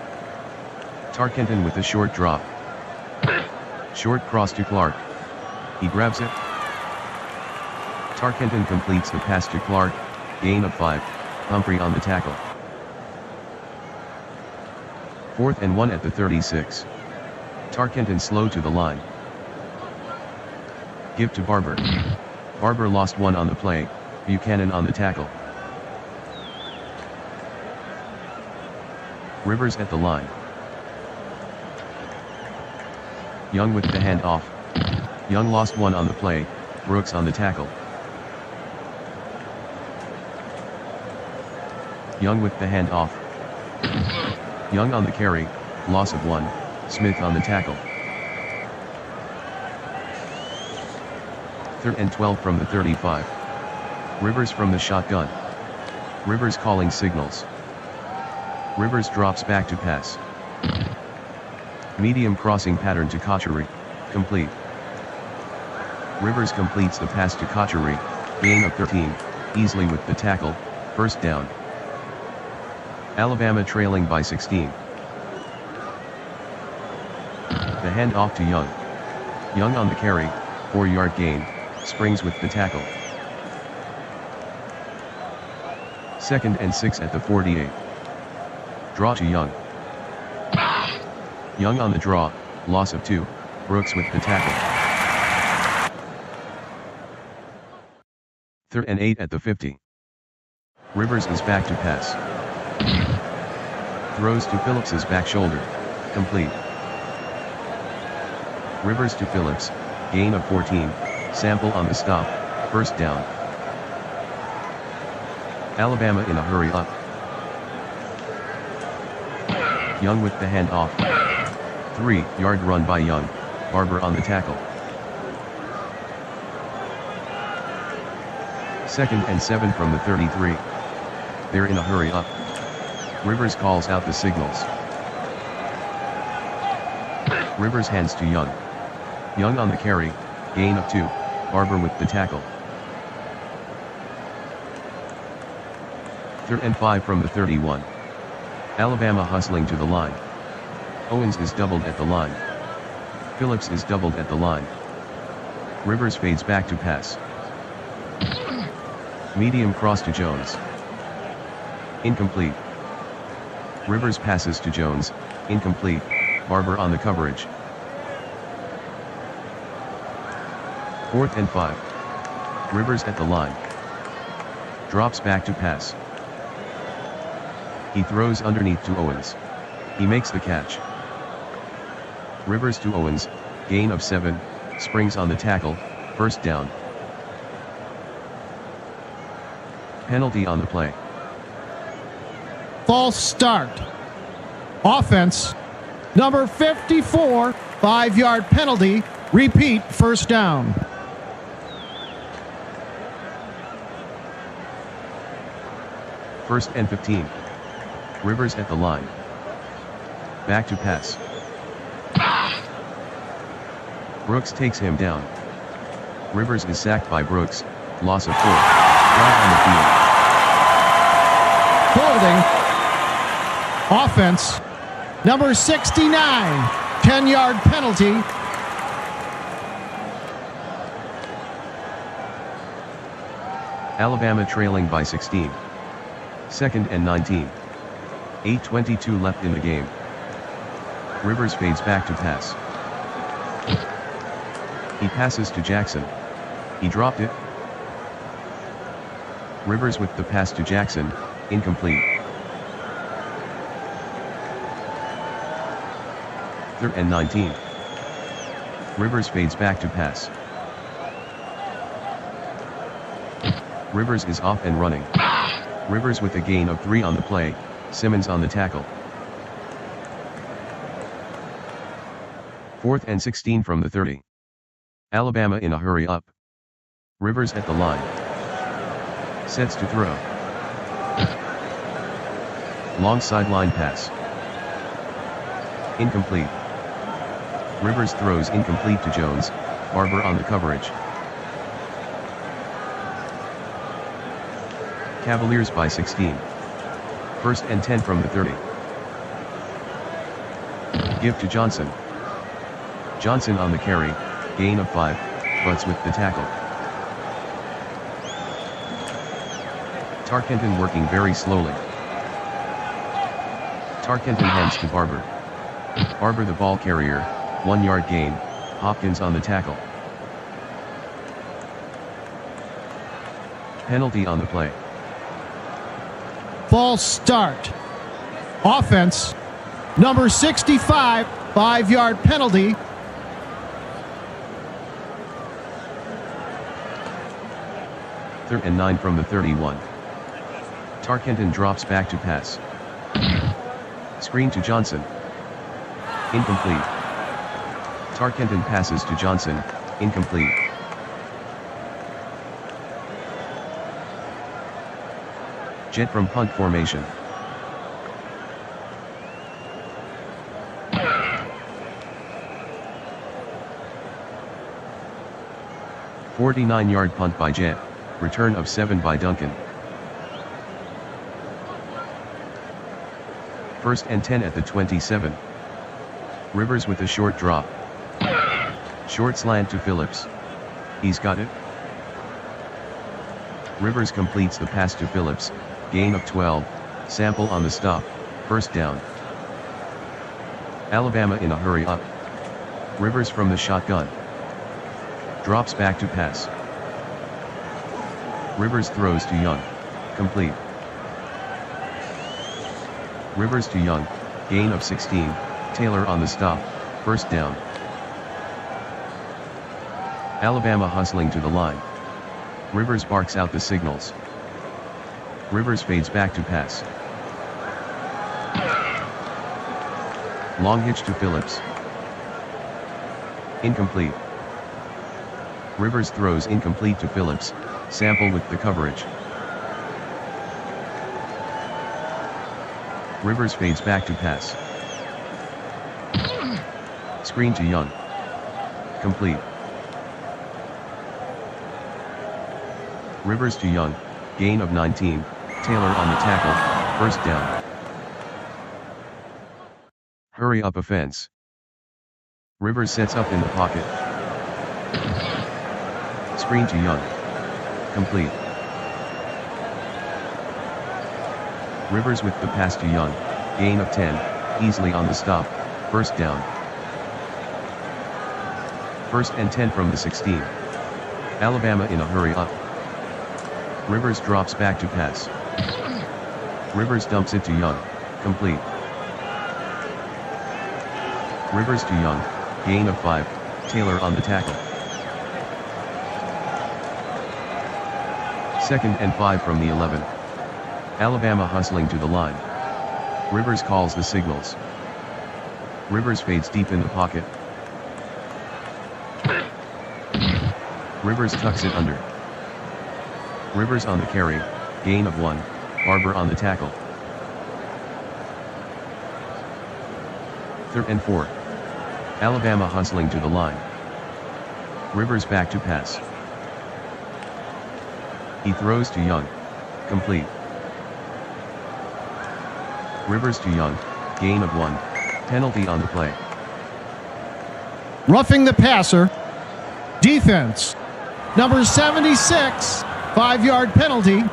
Tarkenton with a short drop. Short cross to Clark. He grabs it. Tarkenton completes the pass to Clark, gain of 5, Humphrey on the tackle. 4th and 1 at the 36. Tarkenton slow to the line. Give to Barber. Barber lost 1 on the play, Buchanan on the tackle. Rivers at the line. Young with the handoff. Young lost 1 on the play, Brooks on the tackle. Young with the handoff. Young on the carry, loss of 1, Smith on the tackle. 3rd and 12 from the 35. Rivers from the shotgun. Rivers calling signals. Rivers drops back to pass. Medium crossing pattern to Kochari, complete. Rivers completes the pass to Kochari, gain of 13, easily with the tackle, first down. Alabama trailing by 16. The handoff to Young. Young on the carry, 4-yard gain, Springs with the tackle. 2nd and 6 at the 48. Draw to Young. Young on the draw, loss of 2, Brooks with the tackle. 3rd and 8 at the 50. Rivers is back to pass. Throws to Phillips's back shoulder, complete. Rivers to Phillips, gain of 14, Sample on the stop, first down. Alabama in a hurry up. Young with the handoff. 3-yard run by Young, Barber on the tackle. 2nd and 7 from the 33. They're in a hurry up. Rivers calls out the signals. Rivers hands to Young. Young on the carry, gain of 2, Barber with the tackle. 3rd and 5 from the 31. Alabama hustling to the line. Owens is doubled at the line. Phillips is doubled at the line. Rivers fades back to pass. Medium cross to Jones. Incomplete. Rivers passes to Jones, incomplete, Barber on the coverage. 4th and 5. Rivers at the line. Drops back to pass. He throws underneath to Owens. He makes the catch. Rivers to Owens, gain of 7, Springs on the tackle, first down. Penalty on the play. False start. Offense. Number 54, 5-yard penalty. Repeat, first down. First and 15. Rivers at the line. Back to pass. Brooks takes him down. Rivers is sacked by Brooks. Loss of 4. Flag on Holding. Offense. Number 69, 10-yard penalty. Alabama trailing by 16. Second and 19. 8:22 left in the game. Rivers fades back to pass. He passes to Jackson. He dropped it. Rivers with the pass to Jackson, incomplete. Third and 19. Rivers fades back to pass. Rivers is off and running. Rivers with a gain of 3 on the play, Simmons on the tackle. Fourth and 16 from the 30. Alabama in a hurry up. Rivers at the line. Sets to throw. Long sideline pass. Incomplete. Rivers throws incomplete to Jones, Barber on the coverage. Cavaliers by 16. First and 10 from the 30. Give to Johnson. Johnson on the carry, gain of 5, Butts with the tackle. Tarkenton working very slowly. Tarkenton hands to Barber. Barber the ball carrier, 1-yard gain, Hopkins on the tackle. Penalty on the play. False start. Offense. Number 65, 5-yard penalty. Third and 9 from the 31. Tarkenton drops back to pass. Screen to Johnson. Incomplete. Tarkenton passes to Johnson, incomplete. Jet from punt formation. "49-yard punt by Jet, return of 7 by Duncan. First and 10 at the 27. Rivers with a short drop. Short slant to Phillips. He's got it. Rivers completes the pass to Phillips, gain of 12, Sample on the stop, first down. Alabama in a hurry up. Rivers from the shotgun. Drops back to pass. Rivers throws to Young, complete. Rivers to Young, gain of 16, Taylor on the stop, first down. Alabama hustling to the line. Rivers barks out the signals. Rivers fades back to pass. Long hitch to Phillips. Incomplete. Rivers throws incomplete to Phillips, Sample with the coverage. Rivers fades back to pass. Screen to Young. Complete. Rivers to Young, gain of 19, Taylor on the tackle, first down. Hurry up offense. Rivers sets up in the pocket. Screen to Young. Complete. Rivers with the pass to Young, gain of 10, easily on the stop, first down. First and 10 from the 16. Alabama in a hurry up. Rivers drops back to pass. Rivers dumps it to Young, complete. Rivers to Young, gain of 5, Taylor on the tackle. Second and 5 from the 11. Alabama hustling to the line. Rivers calls the signals. Rivers fades deep in the pocket. Rivers tucks it under. Rivers on the carry, gain of 1, Barber on the tackle. 3rd and 4. Alabama hustling to the line. Rivers back to pass. He throws to Young. Complete. Rivers to Young, gain of 1, penalty on the play. Roughing the passer. Defense. Number 76, 5-yard penalty.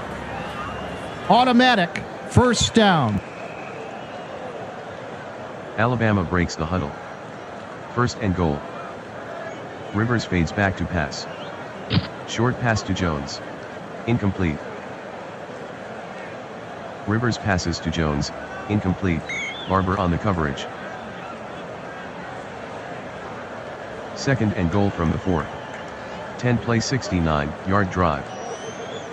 Automatic, first down. Alabama breaks the huddle. 1st and goal. Rivers fades back to pass. Short pass to Jones. Incomplete. Rivers passes to Jones, incomplete, Barber on the coverage. 2nd and goal from the 4. 10-play 69-yard drive.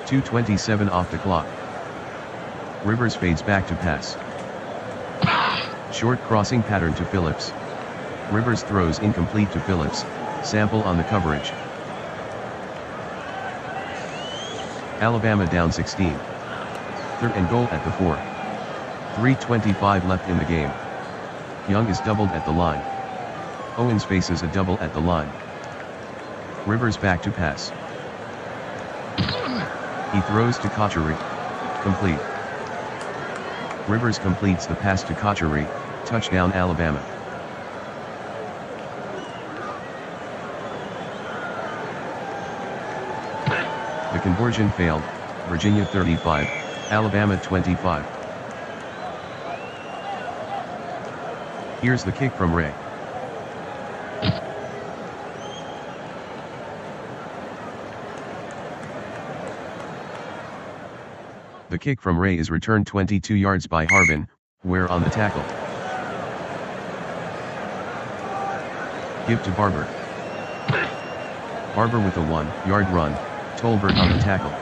2:27 off the clock. Rivers fades back to pass. Short crossing pattern to Phillips. Rivers throws incomplete to Phillips, Sample on the coverage. Alabama down 16. 3rd and goal at the 4. 3:25 left in the game. Young is doubled at the line. Owens faces a double at the line. Rivers back to pass. He throws to Cotchery. Complete. Rivers completes the pass to Cotchery, touchdown Alabama. The conversion failed, Virginia 35, Alabama 25. Here's the kick from Ray. The kick from Ray is returned 22 yards by Harbin, Ware on the tackle. Give to Barber. Barber with a 1-yard run, Tolbert on the tackle.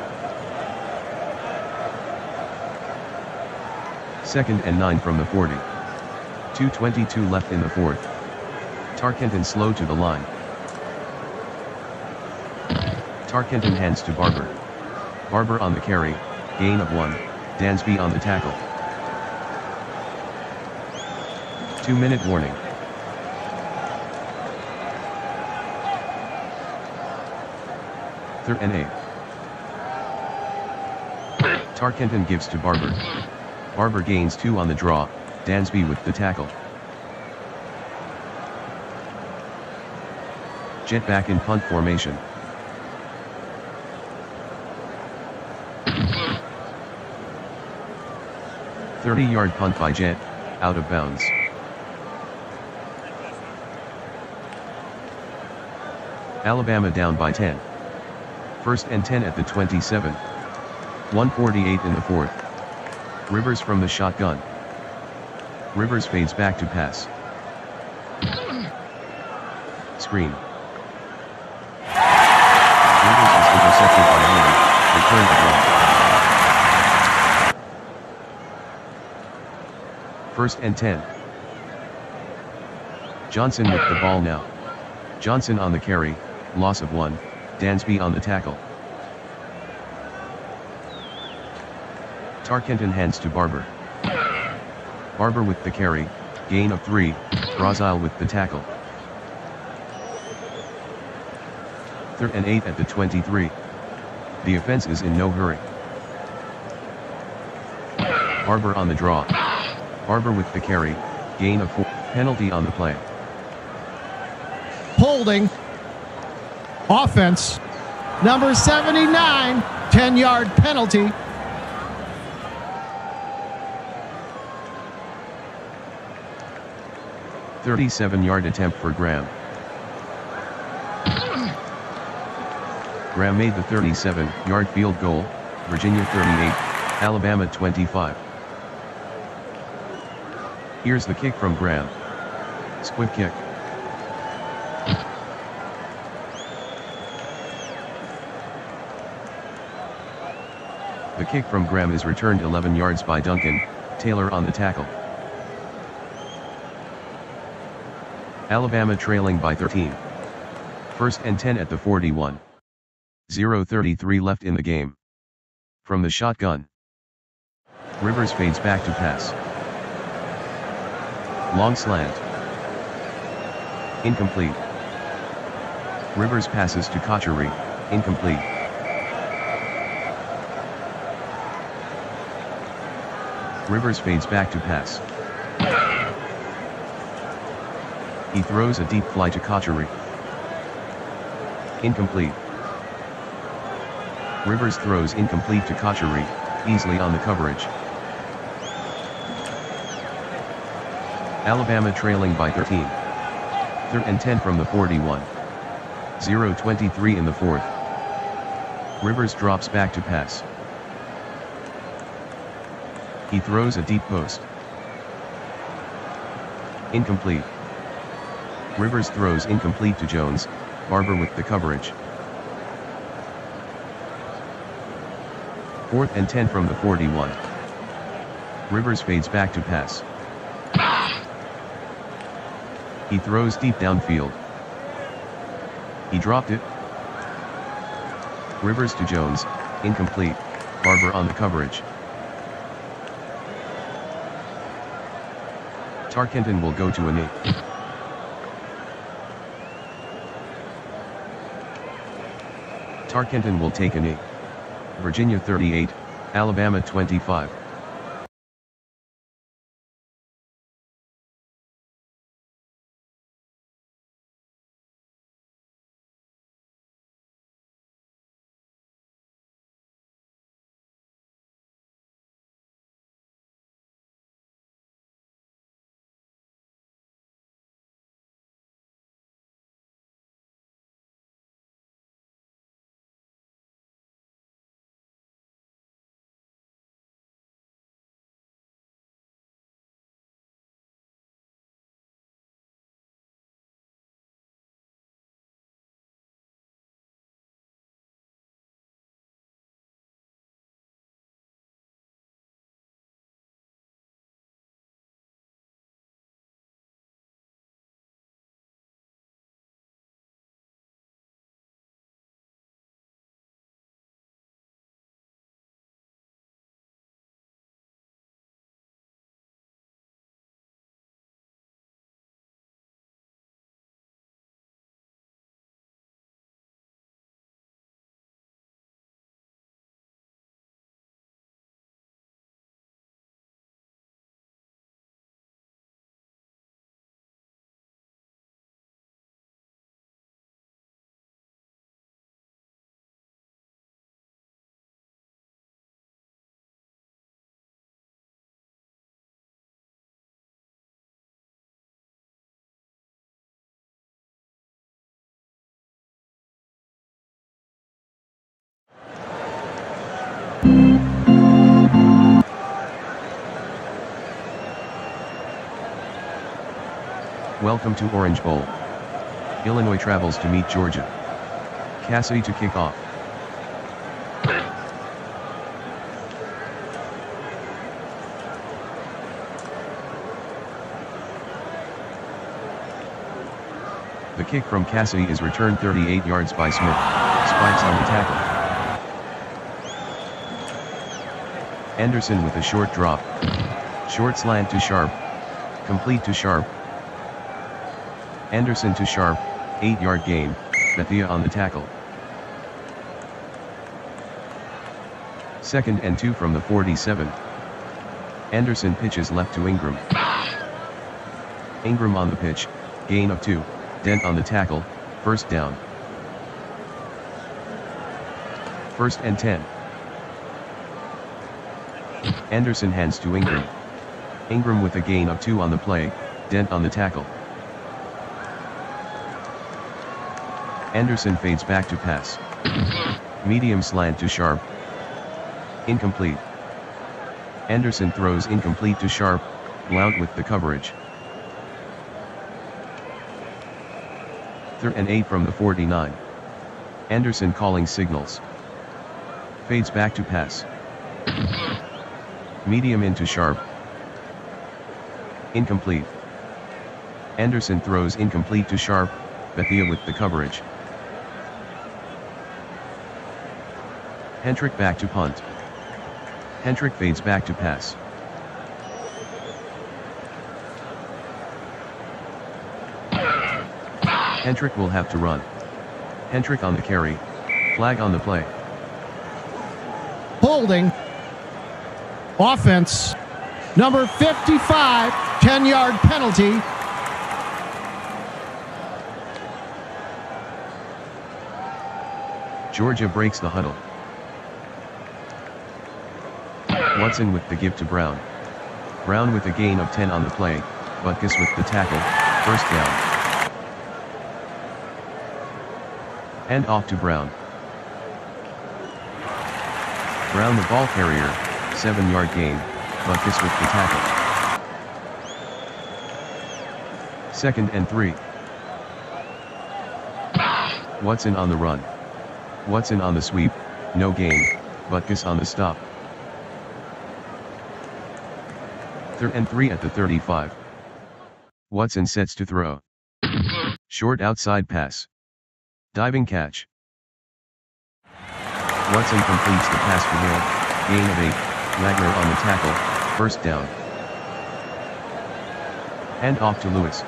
2nd and 9 from the 40. 2:22 left in the 4th. Tarkenton slow to the line. Tarkenton hands to Barber. Barber on the carry, gain of 1, Dansby on the tackle. 2-minute warning. Third and 8. Tarkenton gives to Barber. Barber gains 2 on the draw, Dansby with the tackle. Jet back in punt formation. "30-yard punt by Jet, out of bounds. Alabama down by 10. 1st and 10 at the 27. 1:48 in the 4th. Rivers from the shotgun. Rivers fades back to pass. Screen. Rivers is intercepted by Horn, returned to block. 1st and 10. Johnson with the ball now. Johnson on the carry, loss of 1, Dansby on the tackle. Tarkenton hands to Barber. Barber with the carry, gain of 3, Brazile with the tackle. 3rd and 8 at the 23. The offense is in no hurry. Barber on the draw. Barber with the carry, gain of 4, penalty on the play. Holding. Offense. Number 79, 10-yard penalty. "37-yard attempt for Graham. Graham made the 37-yard field goal, Virginia 38, Alabama 25. Here's the kick from Graham. Squib kick. The kick from Graham is returned 11 yards by Duncan, Taylor on the tackle. Alabama trailing by 13. First and 10 at the 41. 0:33 left in the game. From the shotgun. Rivers fades back to pass. Long slant. Incomplete. Rivers passes to Kochari, incomplete. Rivers fades back to pass. He throws a deep fly to Kochari. Incomplete. Rivers throws incomplete to Kochari, easily on the coverage. Alabama trailing by 13. Third and 10 from the 41. 0:23 in the fourth. Rivers drops back to pass. He throws a deep post. Incomplete. Rivers throws incomplete to Jones, Barber with the coverage. Fourth and 10 from the 41. Rivers fades back to pass. He throws deep downfield. He dropped it. Rivers to Jones, incomplete, Barber on the coverage. Tarkenton will go to a knee. Tarkenton will take a knee. Virginia 38, Alabama 25. Welcome to Orange Bowl. Illinois travels to meet Georgia. Cassidy to kick off. The kick from Cassidy is returned 38 yards by Smith, spikes on the tackle. Anderson with a short drop. Short slant to Sharp. Complete to Sharp. Anderson to Sharp, 8-yard gain, Bethia on the tackle. Second and 2 from the 47. Anderson pitches left to Ingram. Ingram on the pitch, gain of 2, dent on the tackle, first down. First and 10. Anderson hands to Ingram. Ingram with a gain of 2 on the play, dent on the tackle. Anderson fades back to pass. Medium slant to Sharp. Incomplete. Anderson throws incomplete to Sharp, Blount with the coverage. Third and 8 from the 49. Anderson calling signals. Fades back to pass. Medium into Sharp. Incomplete. Anderson throws incomplete to Sharp, Bethia with the coverage. Hentrick back to punt. Hentrick fades back to pass. Hentrick will have to run. Hentrick on the carry. Flag on the play. Holding. Offense. Number 55, 10-yard penalty. Georgia breaks the huddle. Watson with the give to Brown. Brown with a gain of 10 on the play, Butkus with the tackle, first down. Hand off to Brown. Brown the ball carrier, 7-yard gain, Butkus with the tackle. 2nd and 3. Watson on the run. Watson on the sweep, no gain, Butkus on the stop. 3rd and 3 at the 35. Watson sets to throw. Short outside pass. Diving catch. Watson completes the pass to Hill, gain of 8, Wagner on the tackle, first down. Hand off to Lewis.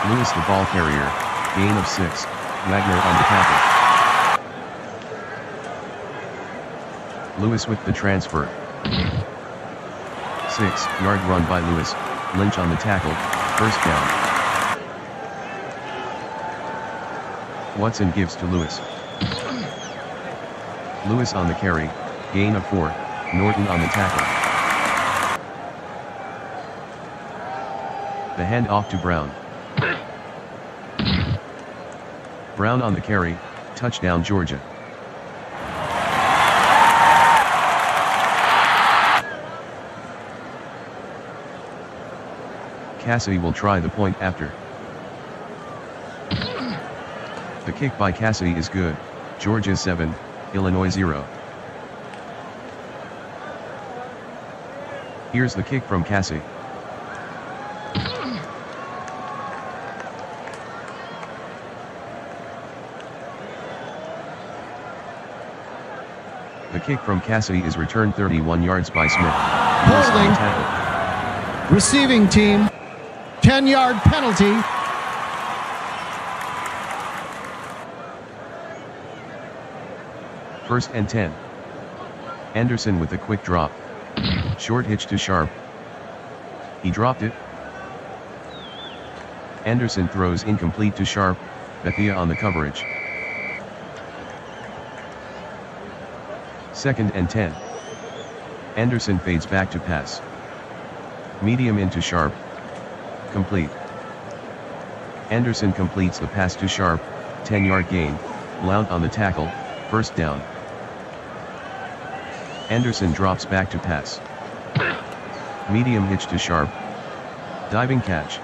Lewis the ball carrier, gain of 6, Wagner on the tackle. Lewis with the transfer. 6-yard run by Lewis, Lynch on the tackle, first down. Watson gives to Lewis. Lewis on the carry, gain of 4, Norton on the tackle. The hand off to Brown. Brown on the carry, touchdown Georgia. Cassidy will try the point after. The kick by Cassidy is good, Georgia 7, Illinois 0. Here's the kick from Cassidy. The kick from Cassidy is returned 31 yards by Smith. Holding. Receiving team, 10-yard penalty. First and 10. Anderson with a quick drop. Short hitch to Sharp. He dropped it. Anderson throws incomplete to Sharp, Bethia on the coverage. 2nd and 10. Anderson fades back to pass. Medium into Sharp. Complete. Anderson completes the pass to Sharp, 10-yard gain, Blount on the tackle, first down. Anderson drops back to pass. Medium hitch to Sharp. Diving catch.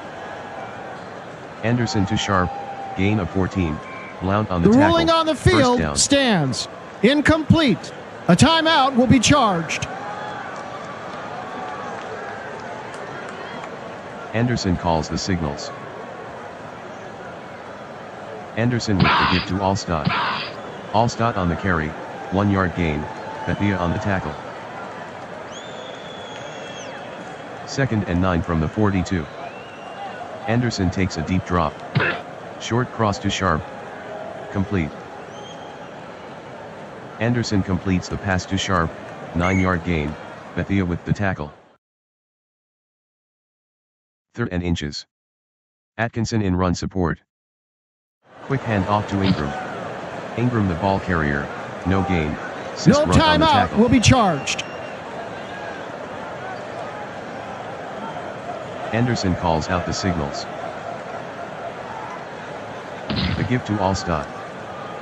Anderson to Sharp, gain of 14, Blount on the tackle, ruling on the field stands. Incomplete. A timeout will be charged. Anderson calls the signals. Anderson with the give to Allstott. Allstott on the carry, 1-yard gain, Bethia on the tackle. 2nd and 9 from the 42. Anderson takes a deep drop. Short cross to Sharp. Complete. Anderson completes the pass to Sharp, 9-yard gain, Bethia with the tackle. 3rd and inches. Atkinson in run support. Quick hand off to Ingram. Ingram the ball carrier, no gain. No timeout will be charged. Anderson calls out the signals. The give to Allstott.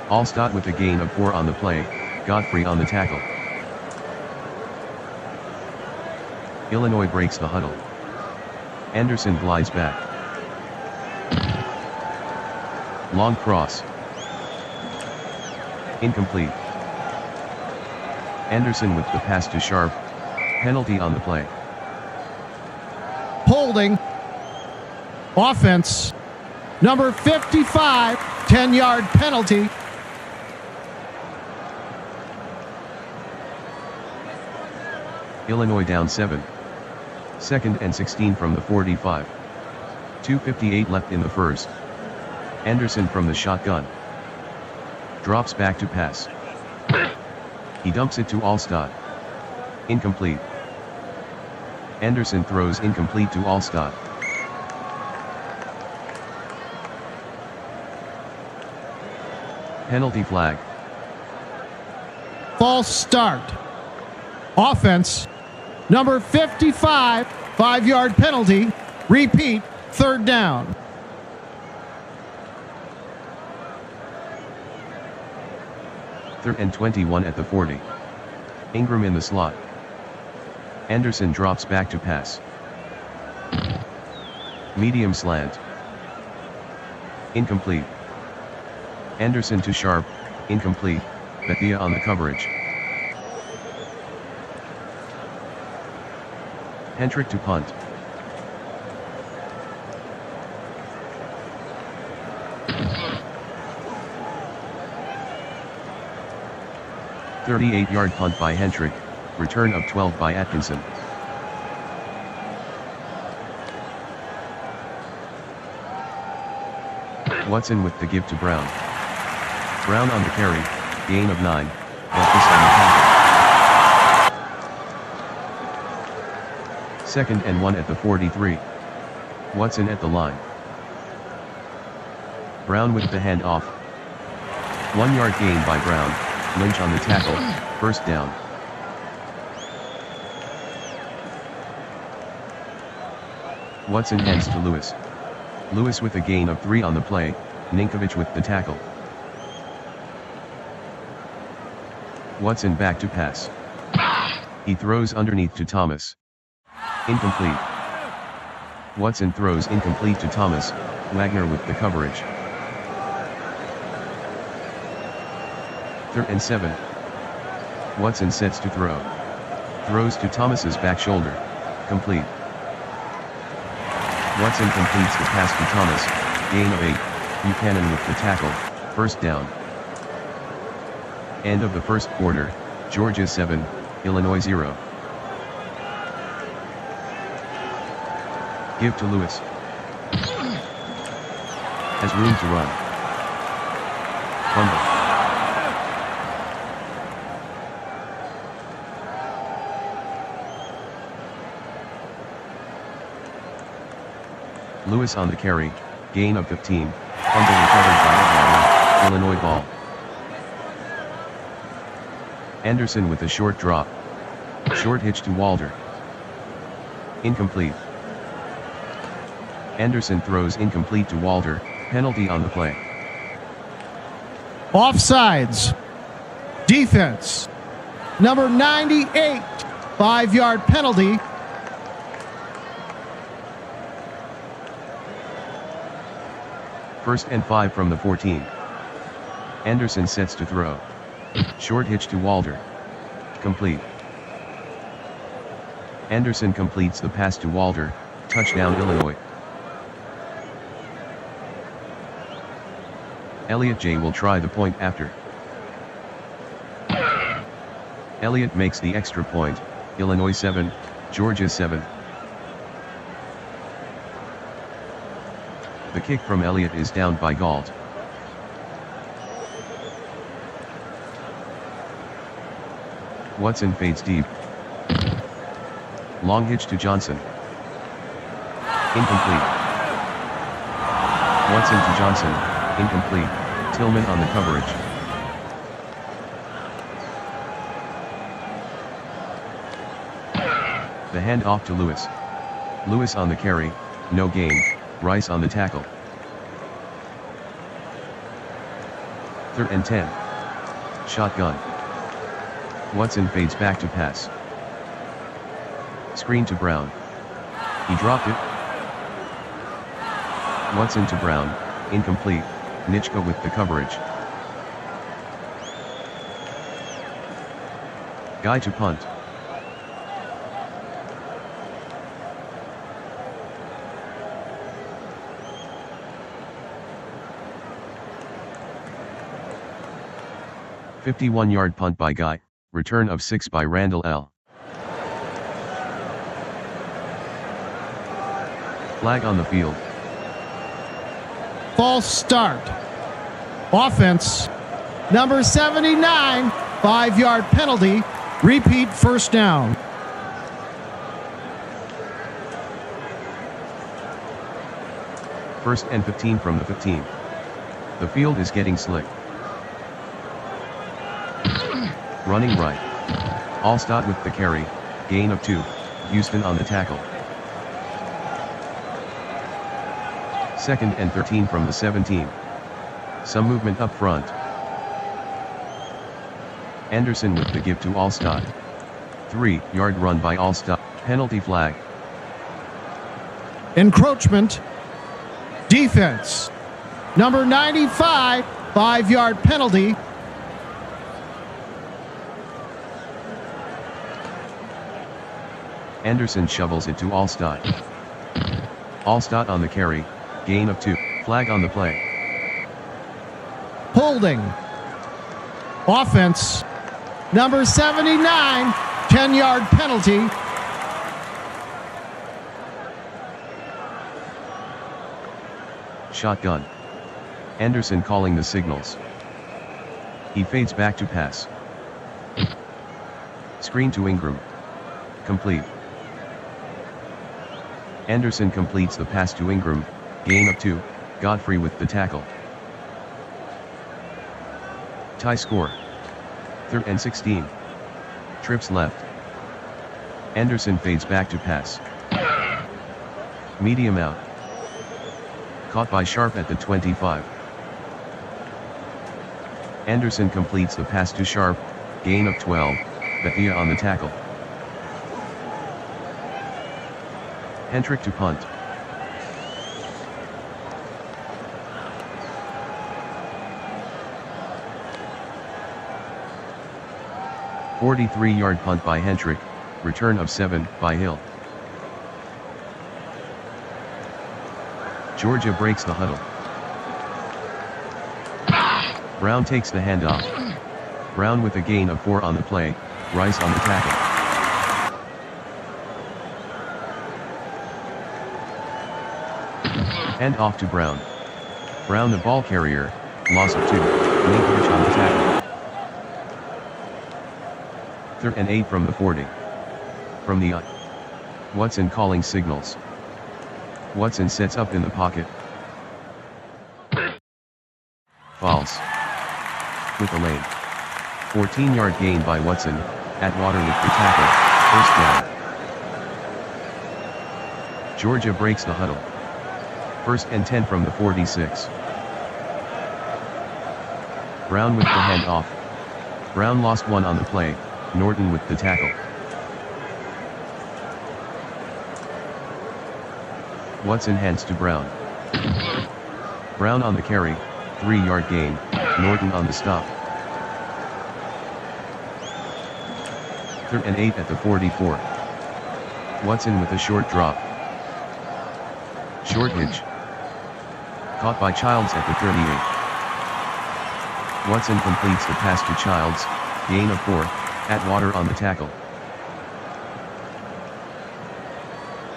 Allstott with a gain of 4 on the play, Godfrey on the tackle. Illinois breaks the huddle. Anderson glides back. Long cross. Incomplete. Anderson with the pass to Sharp. Penalty on the play. holding. Offense. Number 55, 10-yard penalty. Illinois down 7. 2nd and 16 from the 45. 2:58 left in the first. Anderson from the shotgun. Drops back to pass. He dumps it to Allstott. Incomplete. Anderson throws incomplete to Allstott. Penalty flag. False start. Offense. Number 55, 5-yard penalty. Repeat, 3rd down. Third and 21 at the 40. Ingram in the slot. Anderson drops back to pass. Medium slant. Incomplete. Anderson to Sharp. Incomplete. Bethia on the coverage. Hentrick to punt. "38-yard punt by Hentrick, return of 12 by Atkinson." Watson with the give to Brown. Brown on the carry, gain of 9, Memphis on the tackle. 2nd and 1 at the 43. Watson at the line. Brown with the handoff. 1-yard gain by Brown, Lynch on the tackle, 1st down. Watson hands to Lewis. Lewis with a gain of 3 on the play, Ninkovich with the tackle. Watson back to pass. He throws underneath to Thomas. Incomplete. Watson throws incomplete to Thomas, Wagner with the coverage. 3rd and 7. Watson sets to throw. Throws to Thomas's back shoulder. Complete. Watson completes the pass to Thomas, gain of 8, Buchanan with the tackle, 1st down. End of the first quarter, Georgia 7, Illinois 0. Give to Lewis. Has room to run. Fumble. Lewis on the carry, gain of 15, fumble recovered by Ohio, Illinois ball. Anderson with a short drop. Short hitch to Walter. Incomplete. Anderson throws incomplete to Walter, penalty on the play. Offsides. Defense. Number 98, 5-yard penalty. First and 5 from the 14. Anderson sets to throw. Short hitch to Walter. Complete. Anderson completes the pass to Walter, touchdown Illinois. Elliott J. will try the point after. Elliott makes the extra point, Illinois 7, Georgia 7. The kick from Elliott is down by Galt. Watson fades deep. Long hitch to Johnson. Incomplete. Watson to Johnson, incomplete, Tillman on the coverage. The handoff to Lewis. Lewis on the carry, no gain, Rice on the tackle. 3rd and 10. Shotgun. Watson fades back to pass. Screen to Brown. He dropped it. Watson to Brown, incomplete, Nitschke with the coverage. Guy to punt. 51-yard punt by Guy, return of 6 by Randall L. Flag on the field. False start. Offense. Number 79, 5-yard penalty. Repeat first down. First and 15 from the 15. The field is getting slick. Running right. Allstott with the carry, gain of 2, Houston on the tackle. Second and 13 from the 17. Some movement up front. Anderson with the give to Allstott. 3-yard run by Allstott, penalty flag. Encroachment. Defense. Number 95, 5-yard penalty. Anderson shovels it to Allstott. Allstott on the carry, gain of 2, flag on the play. Holding. Offense. Number 79, 10-yard penalty. Shotgun. Anderson calling the signals. He fades back to pass. Screen to Ingram. Complete. Anderson completes the pass to Ingram, gain of 2, Godfrey with the tackle. Tie score. 3rd and 16. Trips left. Anderson fades back to pass. Medium out. Caught by Sharp at the 25. Anderson completes the pass to Sharp, gain of 12, Bethia on the tackle. Hendrick to punt. "43-yard punt by Hendrick, return of 7 by Hill. Georgia breaks the huddle. Brown takes the handoff. Brown with a gain of 4 on the play, Rice on the tackle. Hand off to Brown. Brown the ball carrier, loss of 2, Linkage on the tackle. 3rd and 8 from the 40. From the Watson calling signals. Watson sets up in the pocket. False. With a lane. 14-yard gain by Watson, Atwater with the tackle, first down. Georgia breaks the huddle. 1st and 10 from the 46. Brown with the handoff. Brown lost 1 on the play, Norton with the tackle. Watson hands to Brown. Brown on the carry, 3-yard gain, Norton on the stop. 3rd and 8 at the 44. Watson with a short drop. Short hitch. Caught by Childs at the 38. Watson completes the pass to Childs, gain of 4, Atwater on the tackle.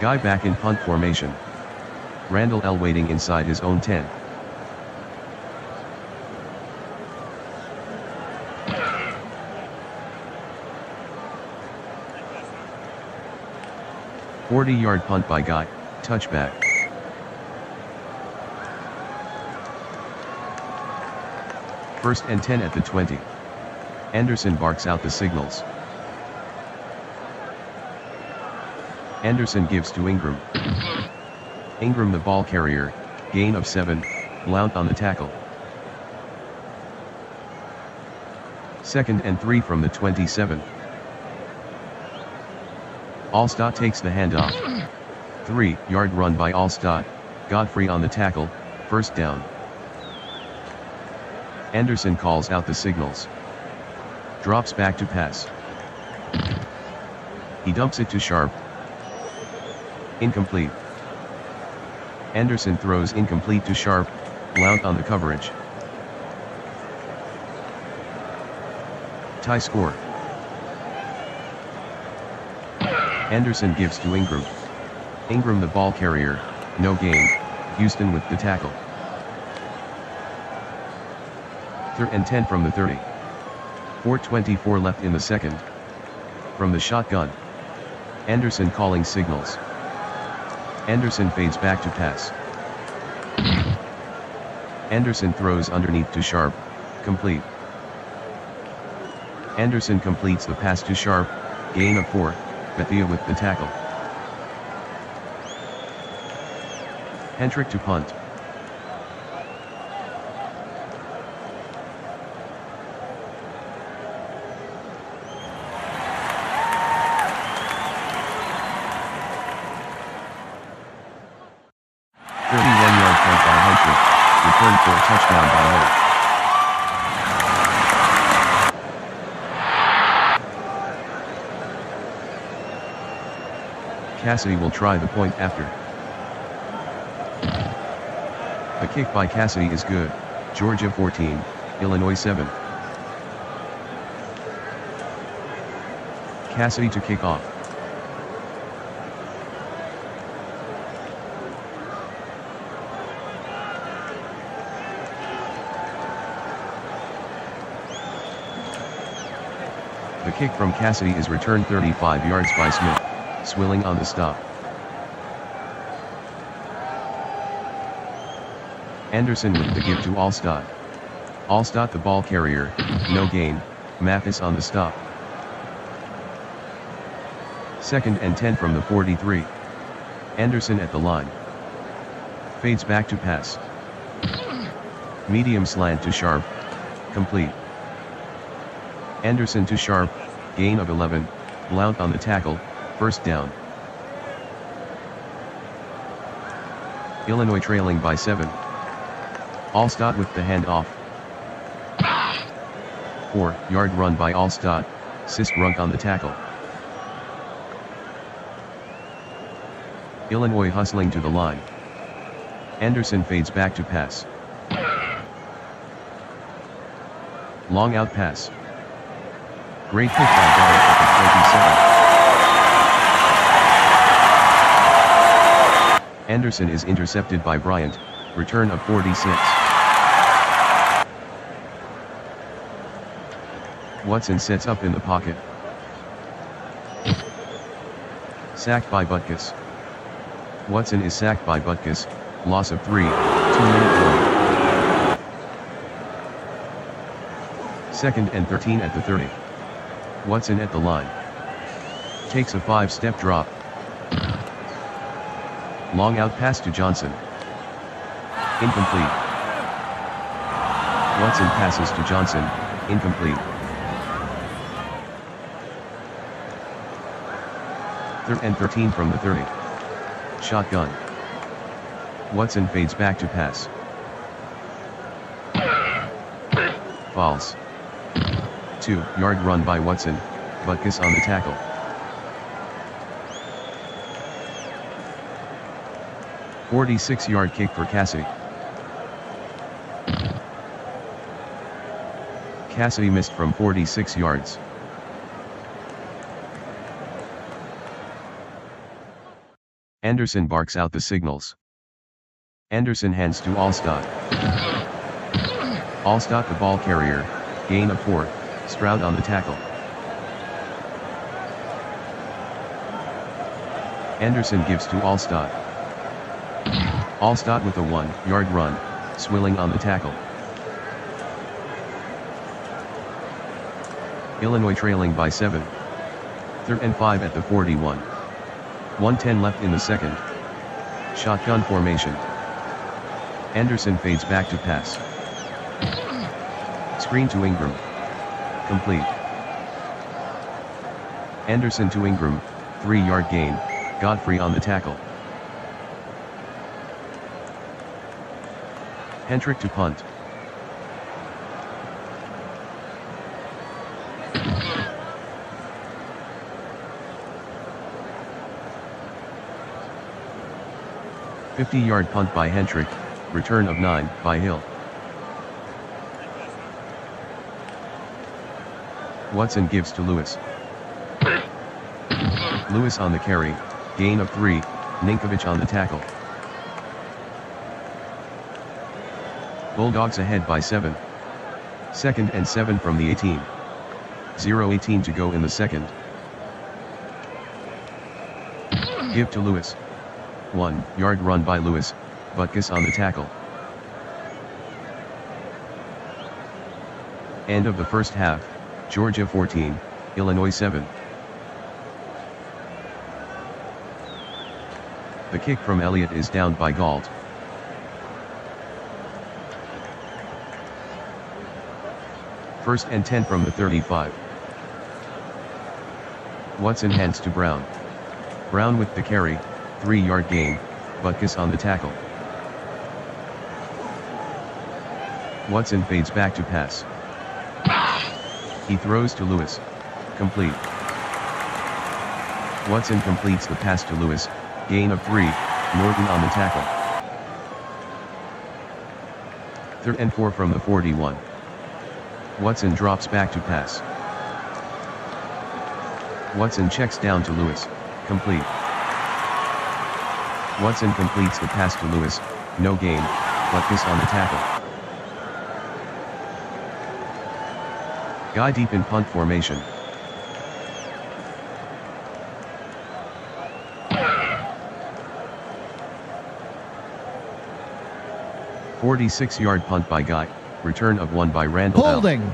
Guy back in punt formation. Randall L waiting inside his own 10. "40-yard punt by Guy, touchback. First and 10 at the 20. Anderson barks out the signals. Anderson gives to Ingram. Ingram the ball carrier, gain of 7, Blount on the tackle. 2nd and 3 from the 27. Allstott takes the handoff. 3-yard run by Allstott, Godfrey on the tackle, first down. Anderson calls out the signals. Drops back to pass. He dumps it to Sharp. Incomplete. Anderson throws incomplete to Sharp, Blount on the coverage. Tie score. Anderson gives to Ingram. Ingram the ball carrier, no gain, Houston with the tackle. 3rd and 10 from the 30. 4:24 left in the second. From the shotgun. Anderson calling signals. Anderson fades back to pass. Anderson throws underneath to Sharp, complete. Anderson completes the pass to Sharp, gain of 4, Bethia with the tackle. Hendrick to punt. Return for a touchdown by Hill. Cassidy will try the point after. The kick by Cassidy is good. Georgia 14, Illinois 7. Cassidy to kick off. The kick from Cassidy is returned 35 yards by Smith, Swilling on the stop. Anderson with the give to Allstott. Allstott the ball carrier, no gain, Mathis on the stop. 2nd and 10 from the 43. Anderson at the line. Fades back to pass. Medium slant to Sharp, complete. Anderson to Sharp, gain of 11, Blount on the tackle, 1st down. Illinois trailing by 7. Allstott with the handoff. 4-yard run by Allstott, Sistrunk on the tackle. Illinois hustling to the line. Anderson fades back to pass. Long out pass. Great pick by Bryant at the 27. Anderson is intercepted by Bryant, return of 46. Watson sets up in the pocket. Sacked by Butkus. Watson is sacked by Butkus, loss of 3, 2-minute warning. 2nd and 13 at the 30. Watson at the line. Takes a 5-step drop. Long out pass to Johnson. Incomplete. Watson passes to Johnson, incomplete. 3rd and 13 from the 30. Shotgun. Watson fades back to pass. False. 2-yard run by Watson, Butkus on the tackle. A 46-yard kick for Cassidy. Cassidy missed from 46 yards. Anderson barks out the signals. Anderson hands to Allstott. Allstott the ball carrier, gain of 4, Stroud on the tackle. Anderson gives to Allstott. Allstott with a 1-yard run, Swilling on the tackle. Illinois trailing by 7. 3rd and 5 at the 41. 1:10 left in the second. Shotgun formation. Anderson fades back to pass. Screen to Ingram. Complete. Anderson to Ingram, 3-yard gain, Godfrey on the tackle. Hendrick to punt. A 50-yard punt by Hendrick, return of 9 by Hill. Watson gives to Lewis. Lewis on the carry, gain of 3, Ninkovic on the tackle. Bulldogs ahead by 7. 2nd and 7 from the 18. 0:18 to go in the second. Give to Lewis. 1-yard run by Lewis, Butkus on the tackle. End of the first half, Georgia 14, Illinois 7. The kick from Elliott is down by Galt. First and 10 from the 35. Watson hands to Brown. Brown with the carry, 3-yard gain, Butkus on the tackle. Watson fades back to pass. He throws to Lewis. Complete. Watson completes the pass to Lewis, gain of 3, Norton on the tackle. 3rd and 4 from the 41. Watson drops back to pass. Watson checks down to Lewis, complete. Watson completes the pass to Lewis, no gain, Butkus on the tackle. Guy deep in punt formation. "46-yard punt by Guy, return of 1 by Randall L. Holding.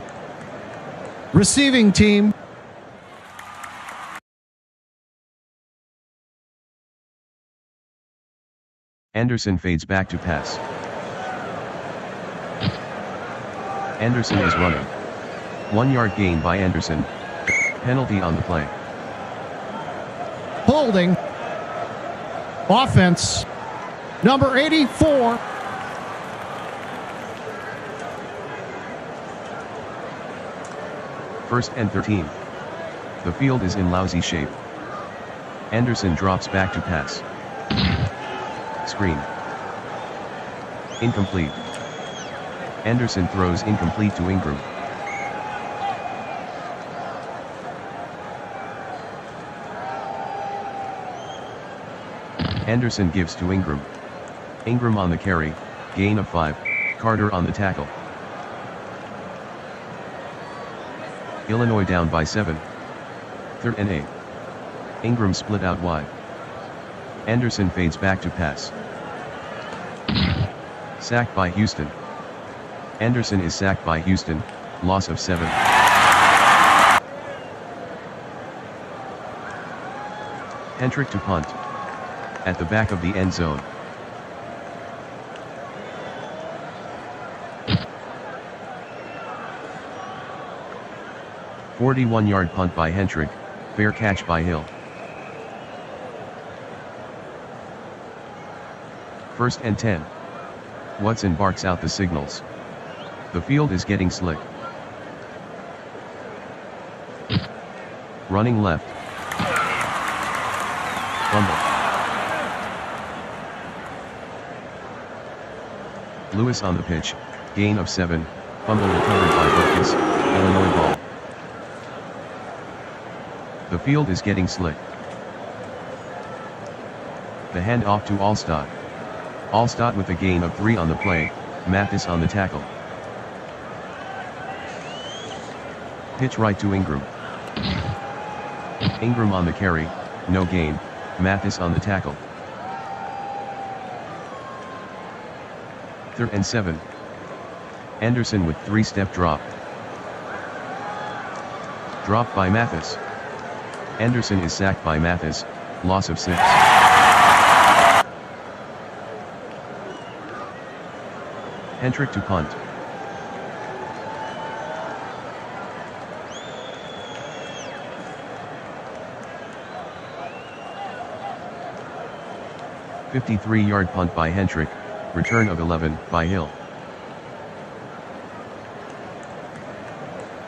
Receiving team. Anderson fades back to pass. Anderson is running. 1-yard gain by Anderson. Penalty on the play. Holding. Offense. Number 84. First and 13. The field is in lousy shape. Anderson drops back to pass. Screen. Incomplete. Anderson throws incomplete to Ingram. Anderson gives to Ingram. Ingram on the carry, gain of 5, Carter on the tackle. Illinois down by 7. 3rd and 8. Ingram split out wide. Anderson fades back to pass. Sacked by Houston. Anderson is sacked by Houston, loss of 7. Hentrick to punt. At the back of the end zone. "41-yard punt by Hentrick, fair catch by Hill. First and 10. Watson barks out the signals. The field is getting slick. Running left. Fumble. Lewis on the pitch, gain of 7, fumble recovered by Butkus, Illinois ball. The field is getting slick. The handoff to Allstott. Allstott with a gain of 3 on the play, Mathis on the tackle. Pitch right to Ingram. Ingram on the carry, no gain, Mathis on the tackle. 3rd and 7. Anderson with 3-step drop. Drop by Mathis. Anderson is sacked by Mathis, loss of 6. Hentrick to punt. "53-yard punt by Hentrick, return of 11 by Hill.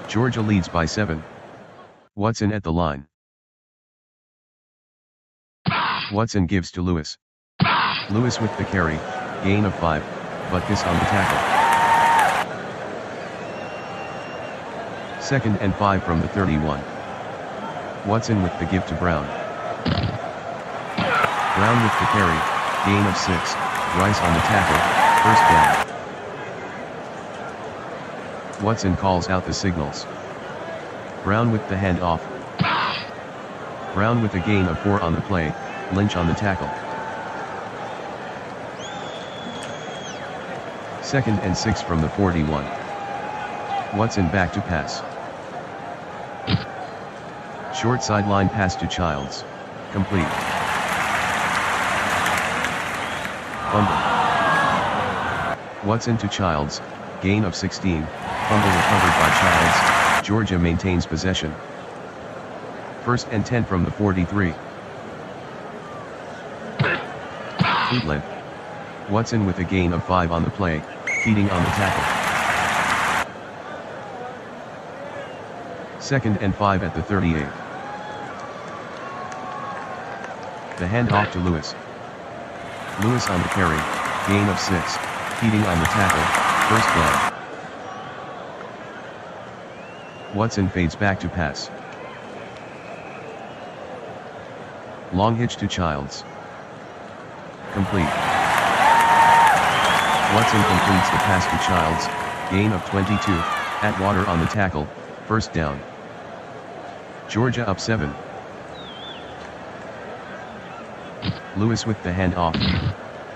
Georgia leads by 7. Watson at the line. Watson gives to Lewis. Lewis with the carry, gain of 5, Butkus on the tackle. 2nd and 5 from the 31. Watson with the give to Brown. Brown with the carry, gain of 6, Rice on the tackle, first down. Watson calls out the signals. Brown with the handoff. Brown with a gain of 4 on the play, Lynch on the tackle. 2nd and 6 from the 41. Watson back to pass. Short sideline pass to Childs. Complete. Fumble. Watson to Childs, gain of 16, fumble recovered by Childs, Georgia maintains possession. 1st and 10 from the 43. Fleetland. Watson with a gain of 5 on the play, feeding on the tackle. 2nd and 5 at the 38. The handoff to Lewis. Lewis on the carry, gain of 6, feeding on the tackle, first down. Watson fades back to pass. Long hitch to Childs. Complete. Watson completes the pass to Childs, gain of 22, Atwater on the tackle, first down. Georgia up 7. Lewis with the handoff.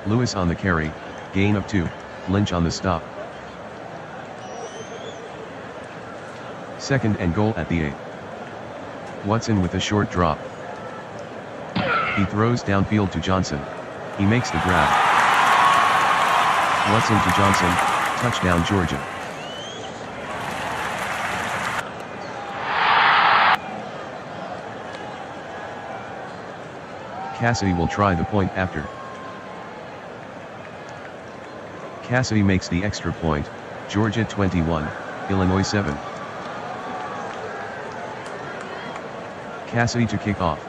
Lewis on the carry, gain of 2, Lynch on the stop. 2nd and goal at the 8. Watson with a short drop. He throws downfield to Johnson. He makes the grab. Watson to Johnson, touchdown Georgia. Cassidy will try the point after. Cassidy makes the extra point, Georgia 21, Illinois 7. Cassidy to kick off.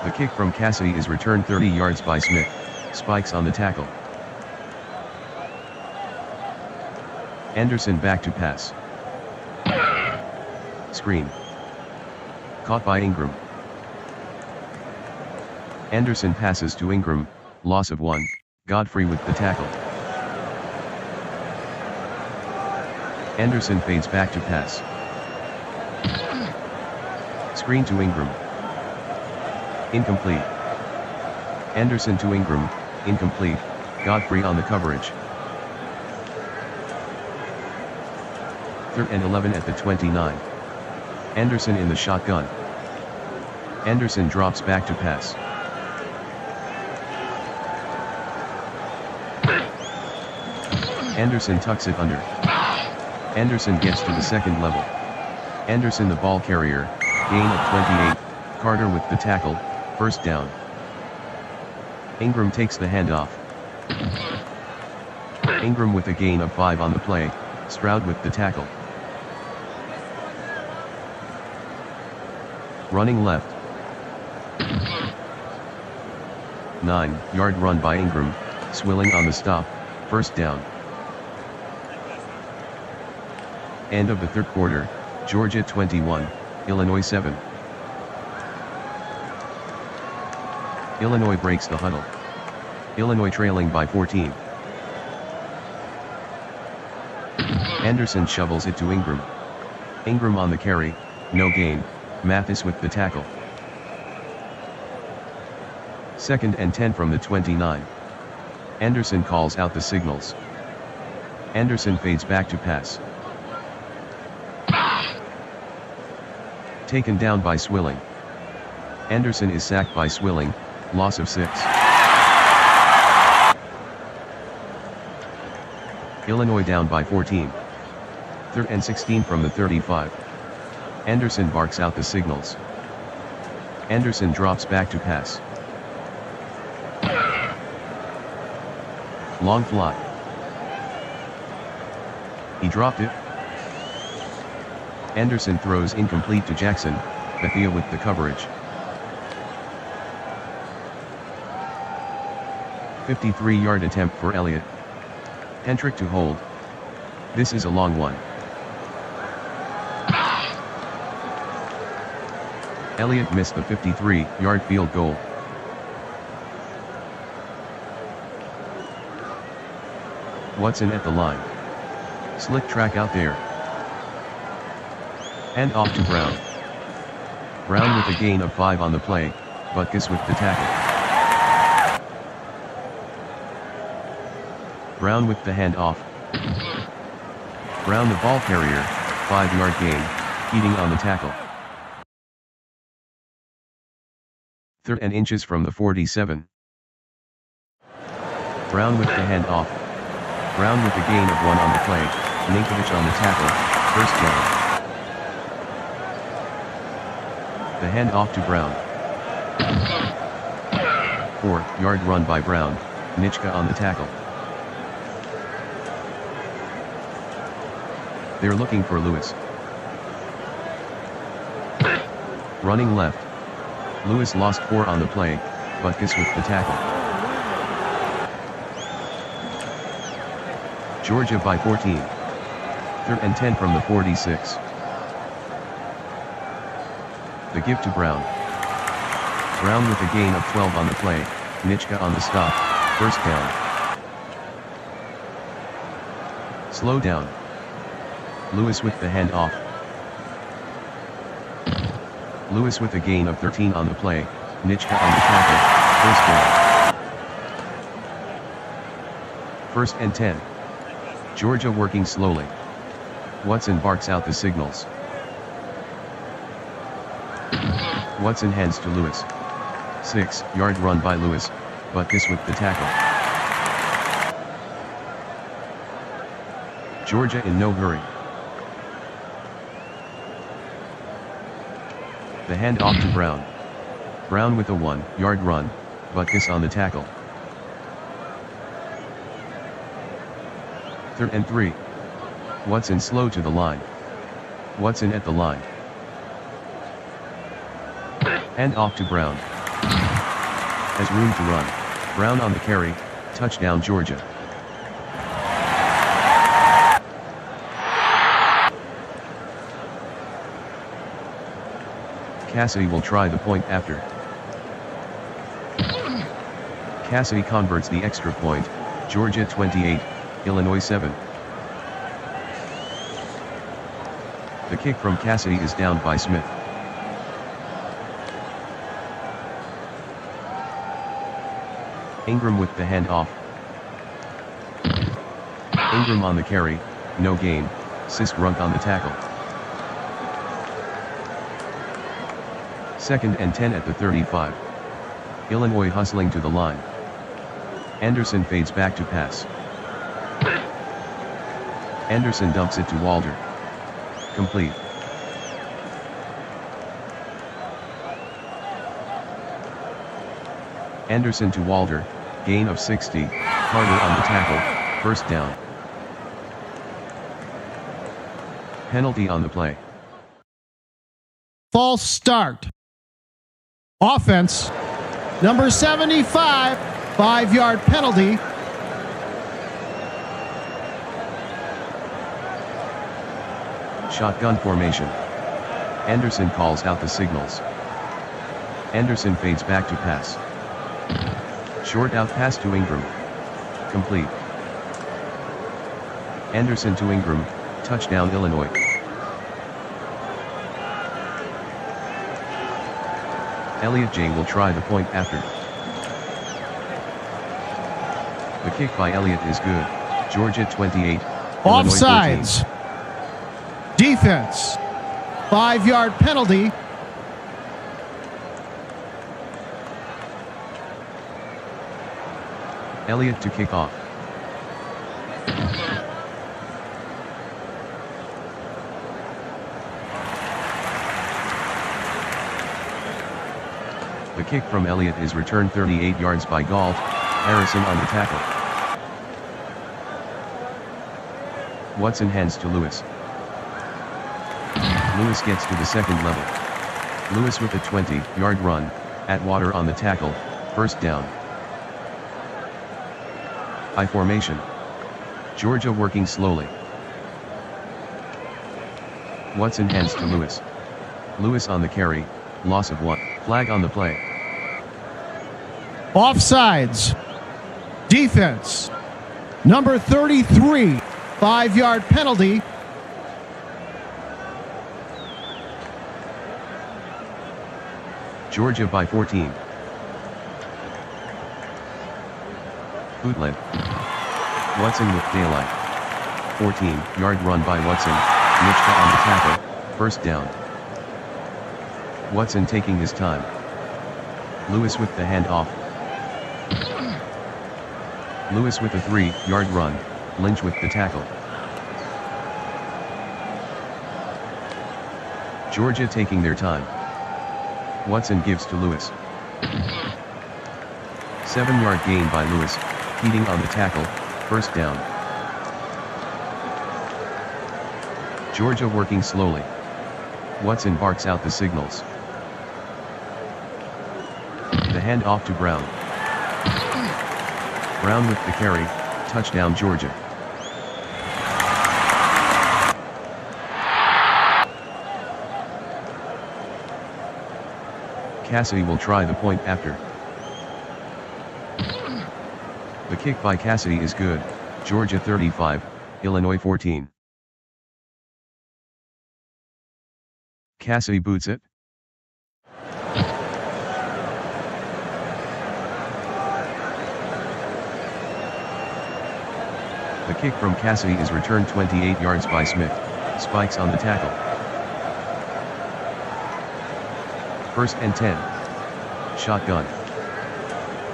The kick from Cassidy is returned 30 yards by Smith, spikes on the tackle. Anderson back to pass. Screen. Caught by Ingram. Anderson passes to Ingram, loss of 1, Godfrey with the tackle. Anderson fades back to pass. Screen to Ingram. Incomplete. Anderson to Ingram, incomplete, Godfrey on the coverage. 3rd and 11 at the 29. Anderson in the shotgun. Anderson drops back to pass. Anderson tucks it under. Anderson gets to the 2nd level. Anderson the ball carrier, gain of 28, Carter with the tackle, first down. Ingram takes the handoff. Ingram with a gain of 5 on the play, Stroud with the tackle. Running left. 9-yard run by Ingram, Swilling on the stop, first down. End of the 3rd quarter, Georgia 21, Illinois 7. Illinois breaks the huddle. Illinois trailing by 14. Anderson shovels it to Ingram. Ingram on the carry, no gain, Mathis with the tackle. 2nd and 10 from the 29. Anderson calls out the signals. Anderson fades back to pass. Taken down by Swilling. Anderson is sacked by Swilling, loss of 6. Illinois down by 14. 3rd and 16 from the 35. Anderson barks out the signals. Anderson drops back to pass. Long fly. He dropped it. Anderson throws incomplete to Jackson, Bethia with the coverage. 53-yard attempt for Elliott. Hendrick to hold. This is a long one. Elliott missed the 53-yard field goal. Watson at the line. Slick track out there. And off to Brown. Brown with a gain of 5 on the play, Butkus with the tackle. Brown with the handoff. Brown the ball carrier, 5-yard gain, Keating on the tackle. 3rd and inches from the 47. Brown with the handoff. Brown with a gain of 1 on the play, Ninkovich on the tackle, 1st down. The handoff to Brown. 4-yard run by Brown, Nichka on the tackle. They're looking for Lewis. Running left. Lewis lost 4 on the play, Butkus with the tackle. Georgia by 14. 3rd and 10 from the 46. The give to Brown. Brown with a gain of 12 on the play, Nichka on the stop, 1st down. Slow down. Lewis with the handoff. Lewis with a gain of 13 on the play, Nichka on the tackle, 1st down. 1st and 10. Georgia working slowly. Watson barks out the signals. Watson hands to Lewis. 6-yard run by Lewis, Butkus with the tackle. Georgia in no hurry. The handoff to Brown. Brown with a 1-yard run, Butkus on the tackle. 3rd and 3. Watson slow to the line. Watson at the line. And off to Brown. Has room to run. Brown on the carry, touchdown Georgia. Cassidy will try the point after. Cassidy converts the extra point, Georgia 28, Illinois 7. The kick from Cassidy is down by Smith. Ingram with the handoff. Ingram on the carry, no gain, Sisk-Runk on the tackle. 2nd and 10 at the 35. Illinois hustling to the line. Anderson fades back to pass. Anderson dumps it to Walder. Complete. Anderson to Walder, gain of 60, Carter on the tackle, 1st down. Penalty on the play. False start. Offense, number 75, 5-yard penalty. Shotgun formation. Anderson calls out the signals. Anderson fades back to pass. Short out pass to Ingram. Complete. Anderson to Ingram, touchdown Illinois. Elliott J. will try the point after. The kick by Elliott is good. Georgia 28. Offsides. Defense. 5-yard penalty. Elliott to kick off. The kick from Elliott is returned 38 yards by Galt, Harrison on the tackle. Watson hands to Lewis. Lewis gets to the 2nd level. Lewis with a 20-yard run, Atwater on the tackle, 1st down. I formation. Georgia working slowly. Watson hands to Lewis. Lewis on the carry, loss of 1. Flag on the play. Offsides. Defense. Number 33, 5-yard penalty. Georgia by 14. Bootleg. Watson with daylight. 14-yard run by Watson. Michka on the tackle, first down. Watson taking his time. Lewis with the handoff. Lewis with a 3-yard run, Lynch with the tackle. Georgia taking their time. Watson gives to Lewis. 7-yard gain by Lewis, Keating on the tackle, first down. Georgia working slowly. Watson barks out the signals. The handoff to Brown. Brown with the carry, touchdown Georgia. Cassidy will try the point after. The kick by Cassidy is good, Georgia 35, Illinois 14. Cassidy boots it. The kick from Cassidy is returned 28 yards by Smith, spikes on the tackle. First and 10. Shotgun.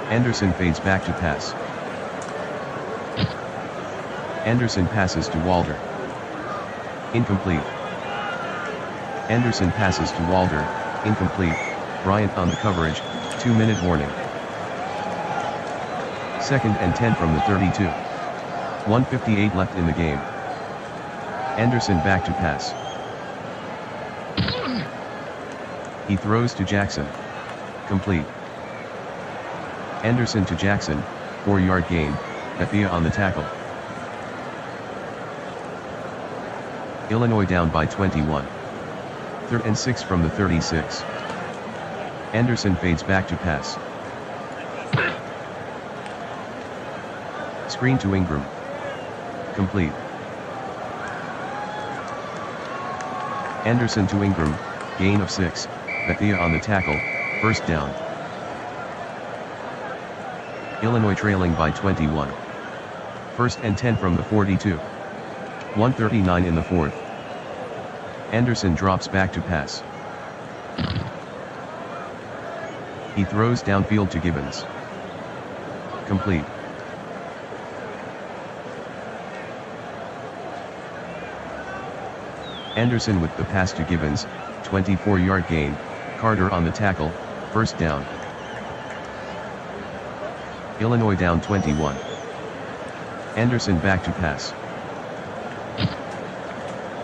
Anderson fades back to pass. Anderson passes to Walter. Incomplete. Anderson passes to Walter, incomplete. Bryant on the coverage, 2-minute warning. Second and 10 from the 32. 1:58 left in the game. Anderson back to pass. He throws to Jackson. Complete. Anderson to Jackson, 4-yard gain, Bethia on the tackle. Illinois down by 21. 3rd and 6 from the 36. Anderson fades back to pass. Screen to Ingram. Complete. Anderson to Ingram, gain of 6, Bethia on the tackle, first down. Illinois trailing by 21. First and 10 from the 42. 1:39 in the fourth. Anderson drops back to pass. He throws downfield to Gibbons. Complete. Anderson with the pass to Gibbons, 24-yard gain, Carter on the tackle, first down. Illinois down 21. Anderson back to pass.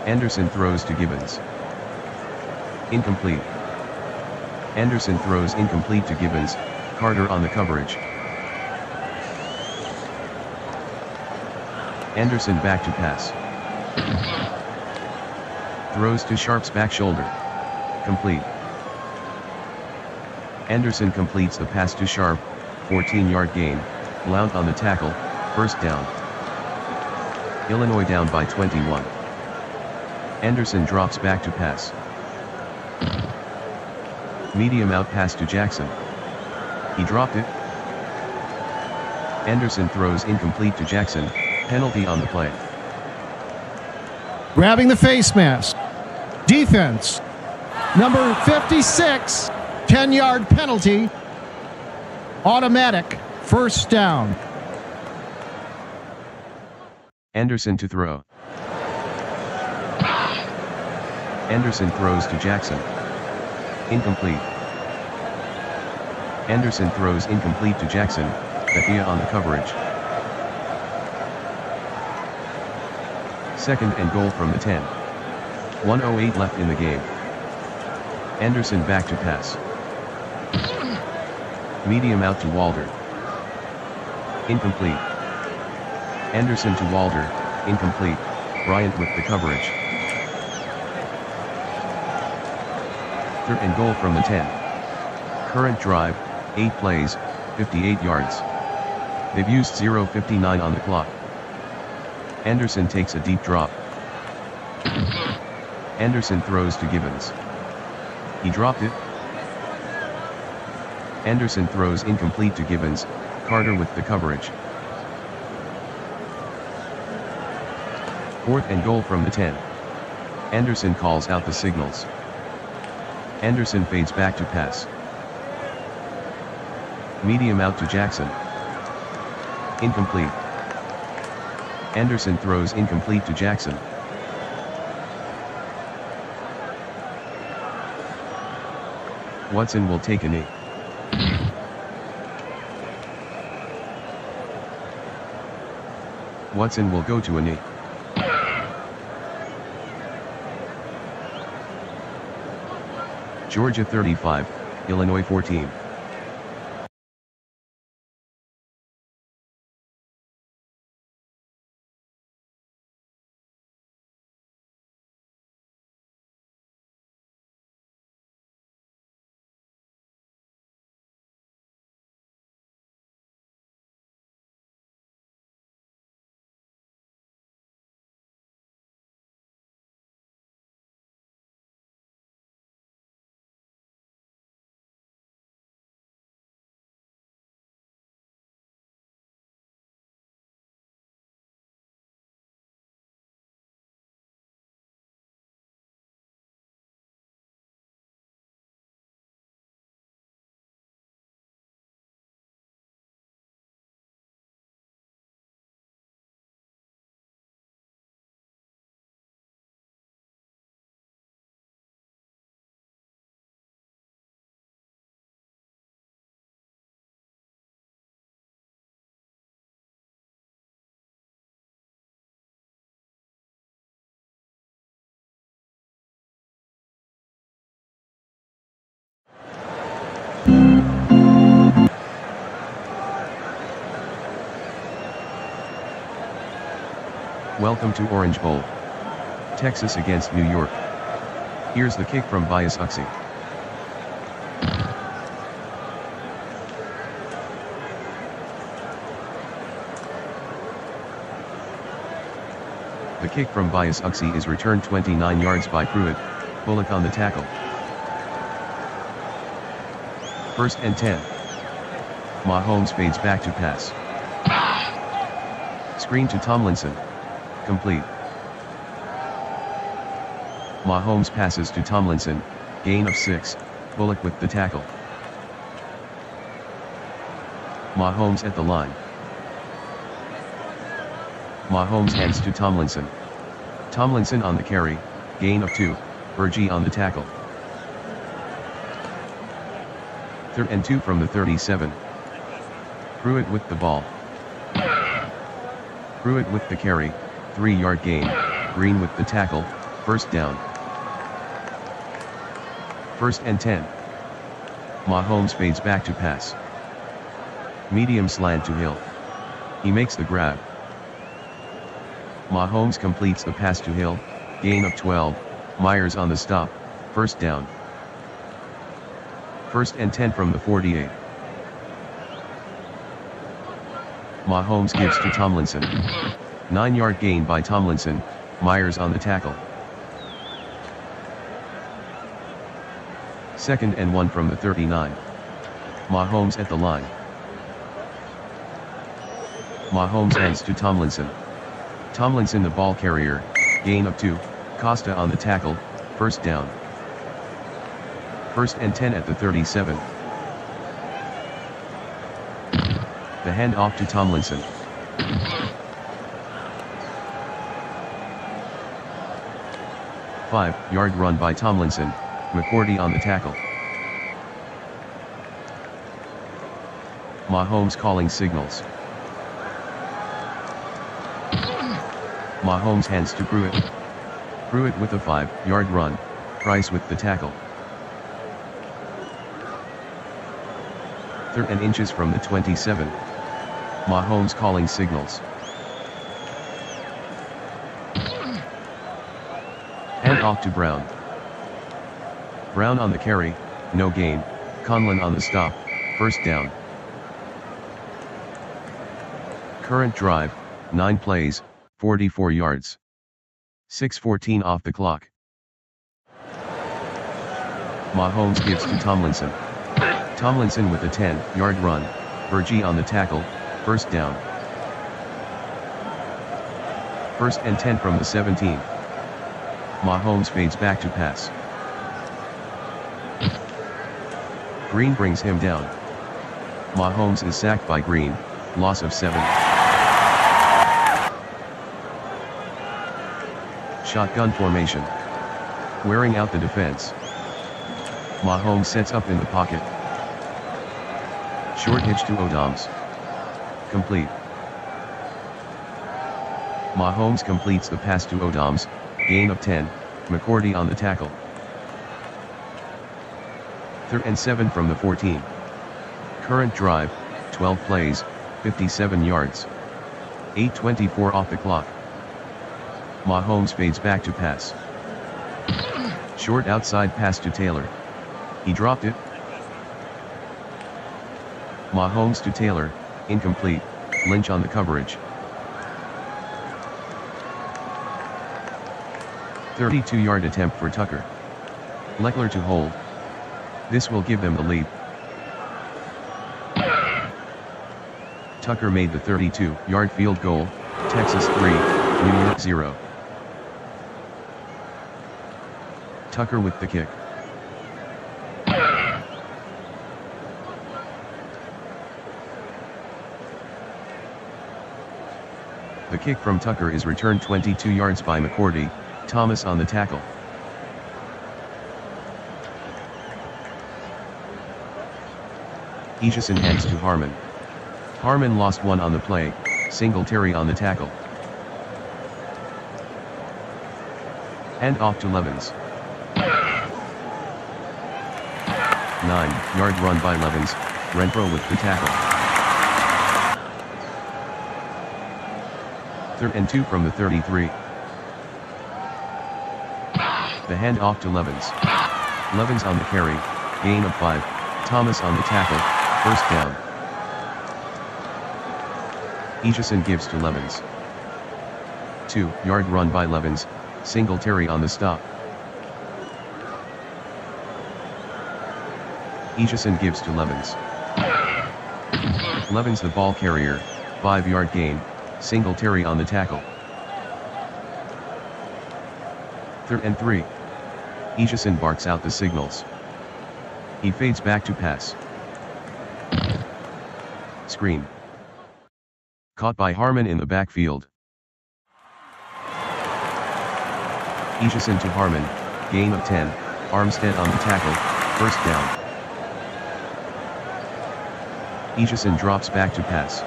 Anderson throws to Gibbons. Incomplete. Anderson throws incomplete to Gibbons, Carter on the coverage. Anderson back to pass. Throws to Sharp's back shoulder. Complete. Anderson completes the pass to Sharp, 14-yard gain, Blount on the tackle, first down. Illinois down by 21. Anderson drops back to pass. Medium out pass to Jackson. He dropped it. Anderson throws incomplete to Jackson, penalty on the play. Grabbing the face mask. Defense. Number 56, 10-yard penalty. Automatic, first down. Anderson to throw. Anderson throws to Jackson. Incomplete. Anderson throws incomplete to Jackson, Bethia on the coverage. Second and goal from the 10. 1:08 left in the game. Anderson back to pass. Medium out to Walter. Incomplete. Anderson to Walder, incomplete, Bryant with the coverage. 3rd and goal from the 10. Current drive, 8 plays, 58 yards. They've used 0:59 on the clock. Anderson takes a deep drop. Anderson throws to Gibbons. He dropped it. Anderson throws incomplete to Gibbons, Carter with the coverage. 4th and goal from the 10. Anderson calls out the signals. Anderson fades back to pass. Medium out to Jackson. Incomplete. Anderson throws incomplete to Jackson. Watson will take a knee. Watson will go to a knee. Georgia 35, Illinois 14. Welcome to Orange Bowl. Texas against New York. Here's the kick from Bias Uxie. The kick from Bias Uxie is returned 29 yards by Pruitt, Bullock on the tackle. 1st and 10. Mahomes fades back to pass. Screen to Tomlinson. Complete. Mahomes passes to Tomlinson, gain of 6, Bullock with the tackle. Mahomes at the line. Mahomes hands to Tomlinson. Tomlinson on the carry, gain of 2, Burgee on the tackle. 3rd and 2 from the 37. Pruitt with the ball. Pruitt with the carry, 3-yard gain, Green with the tackle, 1st down. 1st and 10. Mahomes fades back to pass. Medium slant to Hill. He makes the grab. Mahomes completes the pass to Hill, gain of 12, Myers on the stop, 1st down. 1st and 10 from the 48. Mahomes gives to Tomlinson. 9-yard gain by Tomlinson, Myers on the tackle. 2nd and 1 from the 39. Mahomes at the line. Mahomes hands to Tomlinson. Tomlinson the ball carrier, gain of 2, Costa on the tackle, 1st down. 1st and 10 at the 37. The handoff to Tomlinson. Five-yard run by Tomlinson, McCourty on the tackle. Mahomes calling signals. Mahomes hands to Pruitt. Pruitt with a 5-yard run, Price with the tackle. 3rd and inches from the 27. Mahomes calling signals. off to Brown. Brown on the carry, no gain. Conlon on the stop, first down. Current drive, 9 plays, 44 yards. 6:14 off the clock. Mahomes gives to Tomlinson. Tomlinson with a 10-yard run, Burgee on the tackle, first down. 1st and 10 from the 17. Mahomes fades back to pass. Green brings him down. Mahomes is sacked by Green, loss of 7. Shotgun formation. Wearing out the defense. Mahomes sets up in the pocket. Short hitch to Adams. Complete. Mahomes completes the pass to Adams, gain of 10, McCourty on the tackle. 3rd and 7 from the 14. Current drive, 12 plays, 57 yards. 8:24 off the clock. Mahomes fades back to pass. Short outside pass to Taylor. He dropped it. Mahomes to Taylor, incomplete, Lynch on the coverage. 32-yard attempt for Tucker. Leckler to hold. This will give them the lead. Tucker made the 32-yard field goal, Texas 3, New York 0. Tucker with the kick. The kick from Tucker is returned 22 yards by McCourty, Thomas on the tackle. Aitchison hands to Harmon. Harmon lost 1 on the play, Singletary on the tackle. Hand off to Levens. 9-yard run by Levens, Renfro with the tackle. 3rd and 2 from the 33. The hand off to Levens. Levens on the carry, gain of 5, Thomas on the tackle, first down. Aitchison gives to Levens. 2-yard run by Levens, Singletary on the stop. Aitchison gives to Levens. Levens the ball carrier, 5-yard gain, Singletary on the tackle. 3rd and 3. Aitchison barks out the signals. He fades back to pass. Screen. Caught by Harmon in the backfield. Aitchison to Harmon, gain of 10, Armstead on the tackle, first down. Aitchison drops back to pass.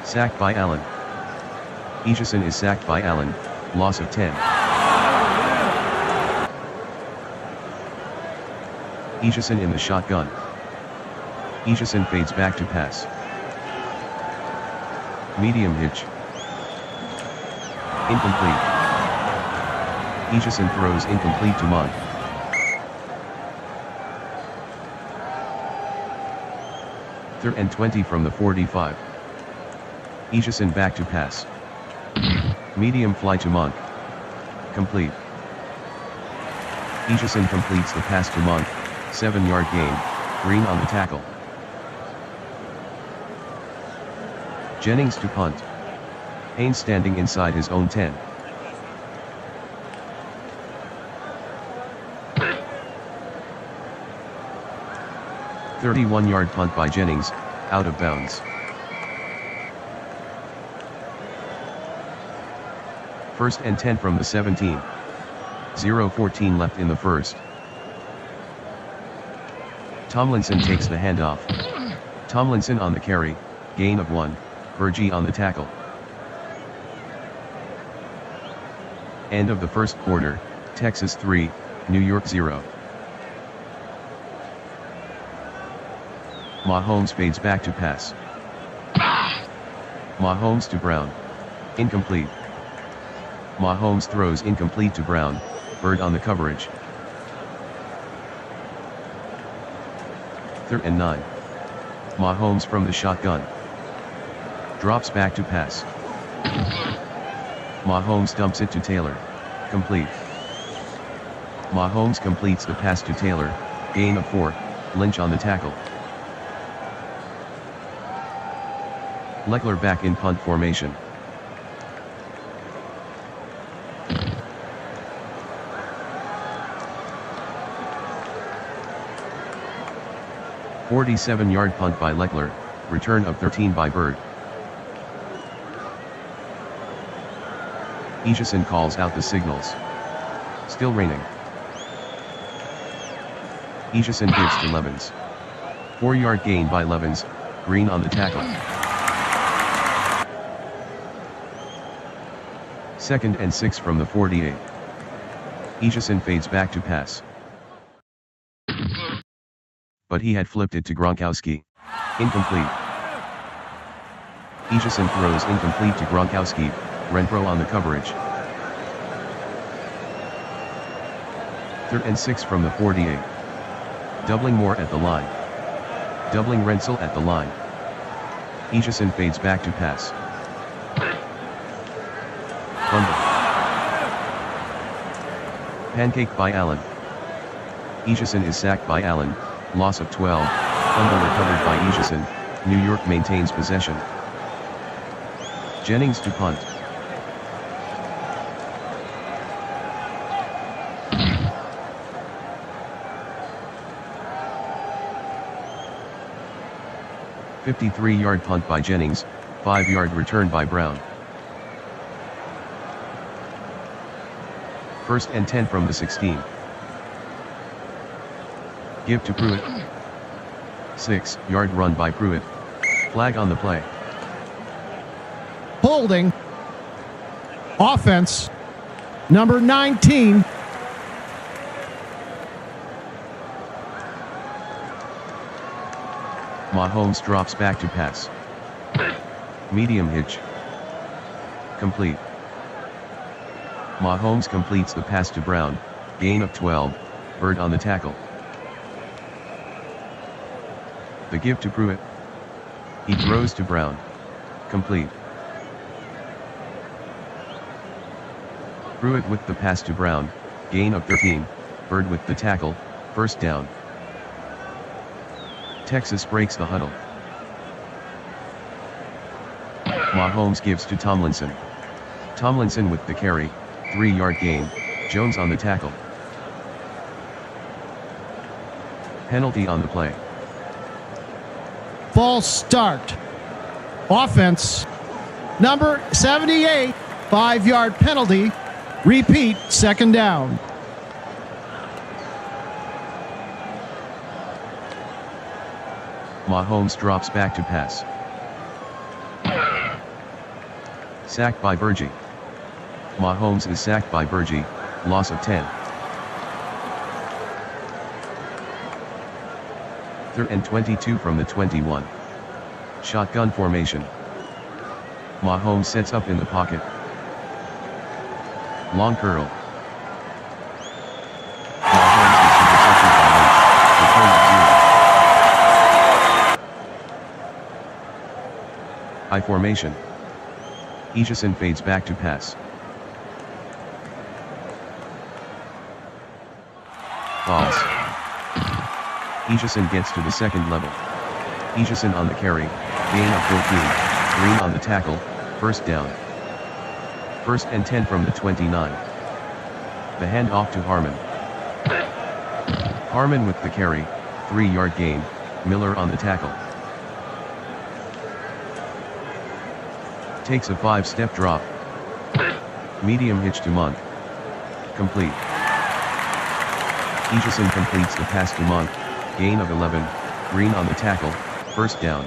Sacked by Allen. Aitchison is sacked by Allen, loss of 10. Aitchison in the shotgun. Aitchison fades back to pass. Medium hitch. Incomplete. Aitchison throws incomplete to Monk. 3rd and 20 from the 45. Aitchison back to pass. Medium fly to Monk. Complete. Aitchison completes the pass to Monk, 7-yard gain, Green on the tackle. Jennings to punt. Haynes standing inside his own 10. "31-yard punt by Jennings, out of bounds. First and 10 from the 17. 0:14 left in the first. Tomlinson takes the handoff. Tomlinson on the carry, gain of 1, Burgee on the tackle. End of the first quarter, Texas 3, New York 0. Mahomes fades back to pass. Mahomes to Brown. Incomplete. Mahomes throws incomplete to Brown, Bird on the coverage. 3rd and 9. Mahomes from the shotgun. Drops back to pass. Mahomes dumps it to Taylor. Complete. Mahomes completes the pass to Taylor, gain of 4, Lynch on the tackle. Leckler back in punt formation. "47-yard punt by Leckler, return of 13 by Bird. Eason calls out the signals. Still raining. Eason gives to Levens. 4-yard gain by Levens, Green on the tackle. 2nd and 6 from the 48. Eason fades back to pass. But he had flipped it to Gronkowski. Incomplete. Eason throws incomplete to Gronkowski, Renfro on the coverage. 3rd and 6 from the 48. Doubling Moore at the line. Doubling Renzel at the line. Eason fades back to pass. Fumble. Pancake by Allen. Eason is sacked by Allen, loss of 12, fumble recovered by Eason, New York maintains possession. Jennings to punt. "53-yard punt by Jennings, 5-yard return by Brown. 1st and 10 from the 16. Give to Pruitt. 6-yard run by Pruitt. Flag on the play. Holding. Offense. Number 19. Mahomes drops back to pass. Medium hitch. Complete. Mahomes completes the pass to Brown, gain of 12, Bird on the tackle. The give to Pruitt. He throws to Brown. Complete. Pruitt with the pass to Brown, gain of 13, Bird with the tackle, 1st down. Texas breaks the huddle. Mahomes gives to Tomlinson. Tomlinson with the carry, 3-yard gain, Jones on the tackle. Penalty on the play. False start. Offense. Number 78. 5-yard penalty. Repeat, 2nd down. Mahomes drops back to pass. Sacked by Burgee. Mahomes is sacked by Burgee, loss of 10. 3rd and 22 from the 21. Shotgun formation. Mahomes sets up in the pocket. Long curl. Mahomes is intercepted by Lynch. Return of 0. I formation. Eason fades back to pass. False. Eason gets to the 2nd level. Eason on the carry, gain of 14, Green on the tackle, 1st down. 1st and 10 from the 29. The handoff to Harmon. Harmon with the carry, 3-yard gain, Miller on the tackle. Takes a 5-step drop. Medium hitch to Monk. Complete. Eason completes the pass to Monk, gain of 11, Green on the tackle, 1st down.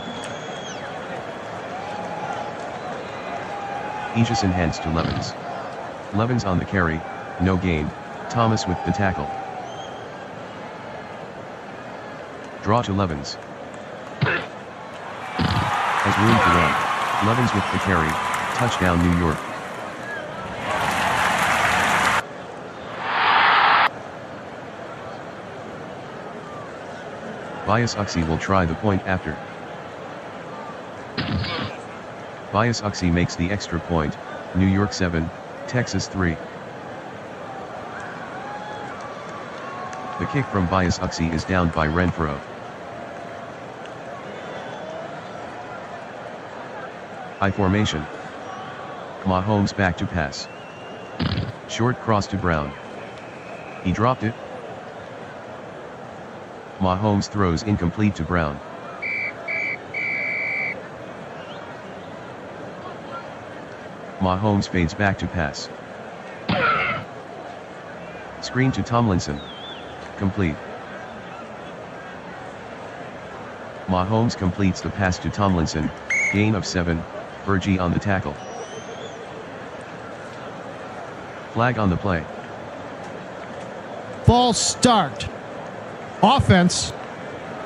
Eason hands to Levens. Levens on the carry, no gain, Thomas with the tackle. Draw to Levens. Has room to run. Levens with the carry, touchdown New York. Bias Uxie will try the point after. Bias Uxie makes the extra point, New York 7, Texas 3. The kick from Bias Uxie is downed by Renfro. I formation. Mahomes back to pass. Short cross to Brown. He dropped it. Mahomes throws incomplete to Brown. Mahomes fades back to pass. Screen to Tomlinson. Complete. Mahomes completes the pass to Tomlinson, gain of 7, Fergie on the tackle. Flag on the play. False start. Offense.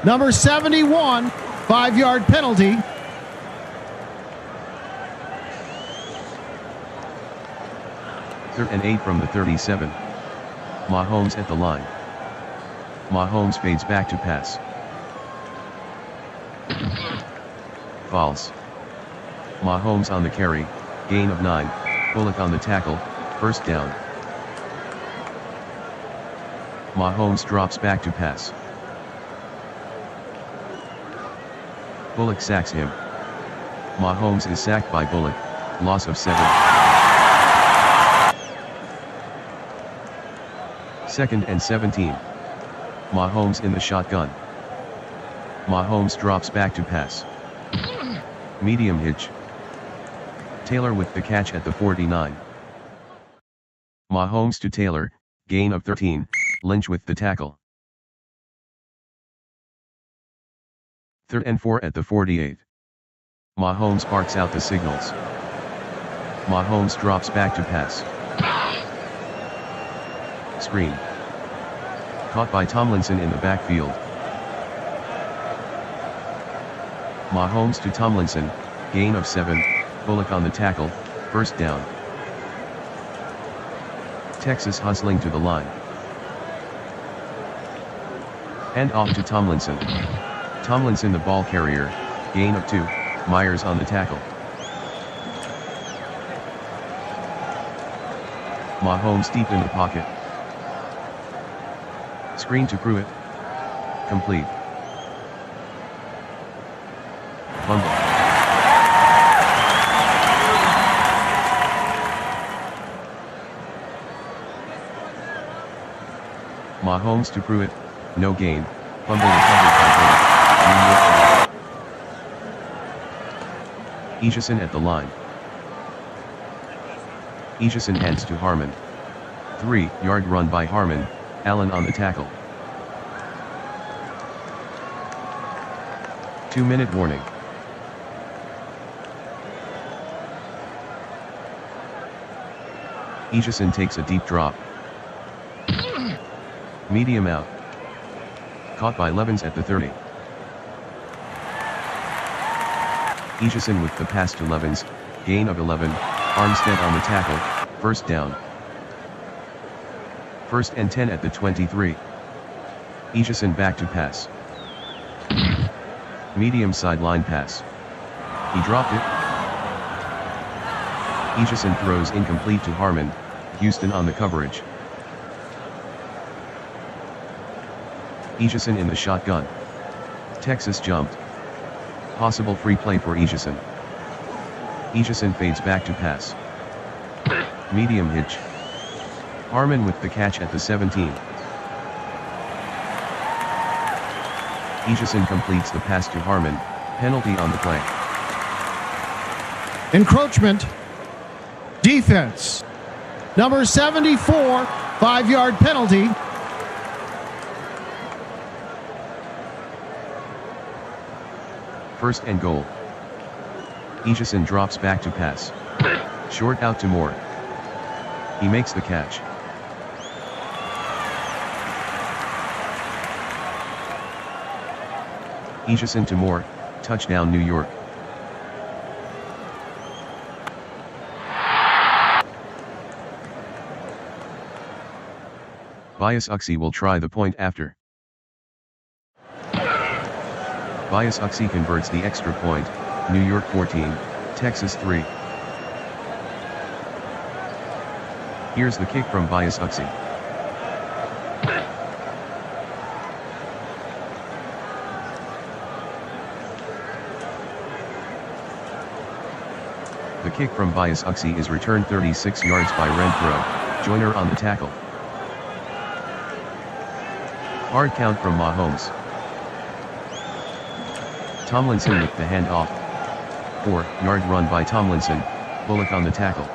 Number 71, 5-yard penalty. Third and 8 from the 37. Mahomes at the line. Mahomes fades back to pass. False. Mahomes on the carry, gain of 9, Bullock on the tackle, first down. Mahomes drops back to pass. Bullock sacks him. Mahomes is sacked by Bullock, loss of 7. Second and 17. Mahomes in the shotgun. Mahomes drops back to pass. Medium hitch. Taylor with the catch at the 49. Mahomes to Taylor, gain of 13, Lynch with the tackle. Third and 4 at the 48. Mahomes barks out the signals. Mahomes drops back to pass. Screen. Caught by Tomlinson in the backfield. Mahomes to Tomlinson, gain of 7, Bullock on the tackle, first down. Texas hustling to the line. Hand off to Tomlinson. Tomlinson the ball carrier, gain of 2, Myers on the tackle. Mahomes deep in the pocket. Screen to Pruitt. Complete. Fumble. Mahomes to Pruitt, no gain, fumble recovered by Bullock. Ejison at the line. Ejison hands to Harmon. 3-yard run by Harmon, Allen on the tackle. 2-minute warning. Ejison takes a deep drop. Medium out. Caught by Levens at the 30. Ejison with the pass to Levens, gain of 11, Armstead on the tackle, first down. First and 10 at the 23. Ejison back to pass. Medium sideline pass. He dropped it. Ejison throws incomplete to Harmon, Houston on the coverage. Ejison in the shotgun. Texas jumped. Possible free play for Ejison. Ejison fades back to pass. Medium hitch. Harmon with the catch at the 17. Ejison completes the pass to Harmon, penalty on the play. Encroachment. Defense. Number 74, 5-yard penalty. First and goal. Ejison drops back to pass. Short out to Moore. He makes the catch. Ejison to Moore, touchdown New York. Bias Uxie will try the point after. Bias Uxie converts the extra point, New York 14, Texas 3. Here's the kick from Bias Uxie. The kick from Bias Uxie is returned 36 yards by Renfro, Joyner on the tackle. Hard count from Mahomes. Tomlinson with the handoff. 4-yard run by Tomlinson, Bullock on the tackle.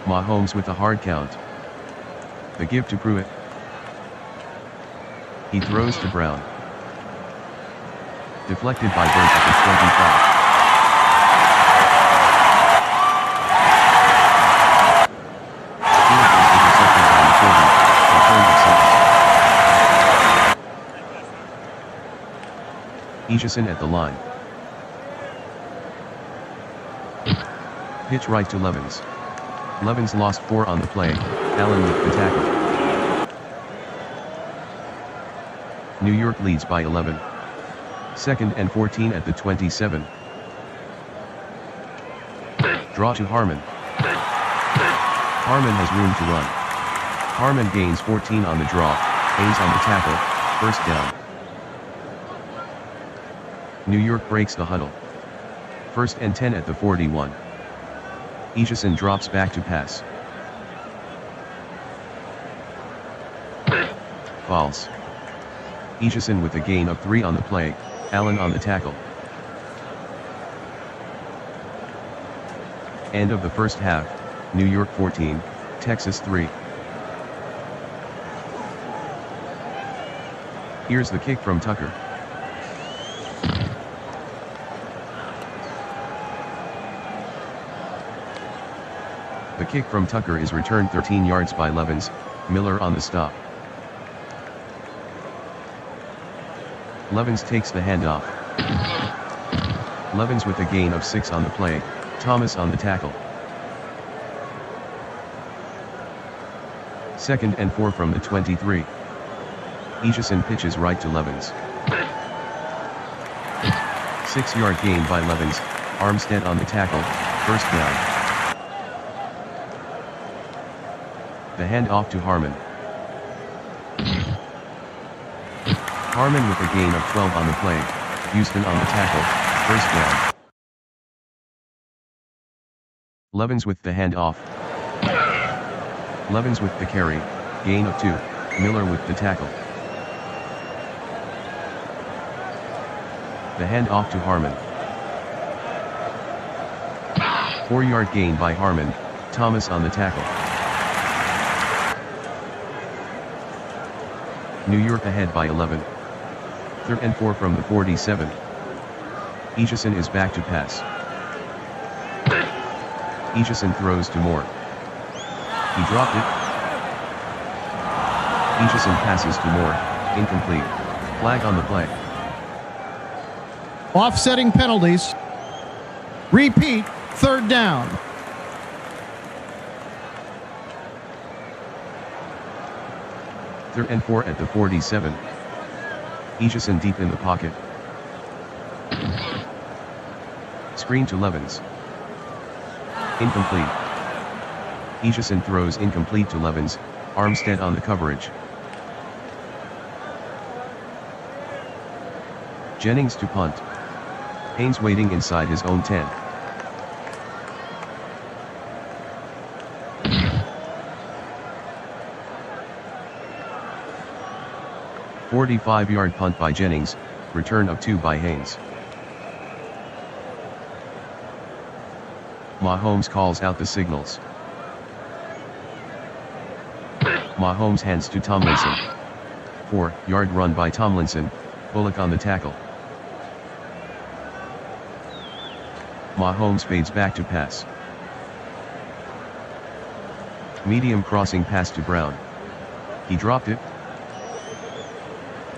Mahomes with the hard count. The give to Pruitt. He throws to Brown. Deflected by Burke at the 25. Stewart was intercepted by McCorvey, return to Sims. Eason at the line. Pitch right to Levens. Levens lost 4 on the play, Allen with the tackle. New York leads by 11. 2nd and 14 at the 27. Draw to Harmon. Harmon has room to run. Harmon gains 14 on the draw, Haynes on the tackle, first down. New York breaks the huddle. 1st and 10 at the 41. Eason drops back to pass. False. Eason with a gain of 3 on the play, Allen on the tackle. End of the first half, New York 14, Texas 3. Here's the kick from Tucker. The kick from Tucker is returned 13 yards by Levens, Miller on the stop. Levens takes the handoff. Levens with a gain of 6 on the play, Thomas on the tackle. 2nd and 4 from the 23. Eason pitches right to Levens. 6-yard gain by Levens, Armstead on the tackle, first down. The handoff to Harmon. Harmon with a gain of 12 on the play, Houston on the tackle, first down. Levens with the handoff. Levens with the carry, gain of 2, Miller with the tackle. The handoff to Harmon. 4-yard gain by Harmon, Thomas on the tackle. New York ahead by 11. 3rd and 4 from the 47. Eason is back to pass. Eason throws to Moore. He dropped it. Eason passes to Moore, incomplete. Flag on the play. Offsetting penalties. Repeat, 3rd down. 3rd and 4 at the 47. Eason deep in the pocket. Screen to Levens. Incomplete. Eason throws incomplete to Levens, Armstead on the coverage. Jennings to punt. Haynes waiting inside his own 10. A 45-yard punt by Jennings, return of 2 by Haynes. Mahomes calls out the signals. Mahomes hands to Tomlinson. 4-yard run by Tomlinson, Bullock on the tackle. Mahomes fades back to pass. Medium crossing pass to Brown. He dropped it.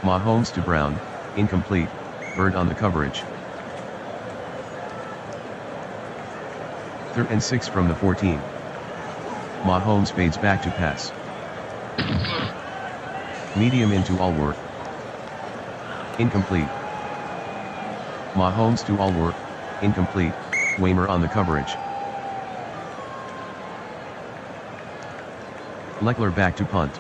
Mahomes to Brown, incomplete, Bird on the coverage. 3rd and 6 from the 14. Mahomes fades back to pass. Medium into Allworth. Incomplete. Mahomes to Allworth. Incomplete. Weimer on the coverage. Leckler back to punt.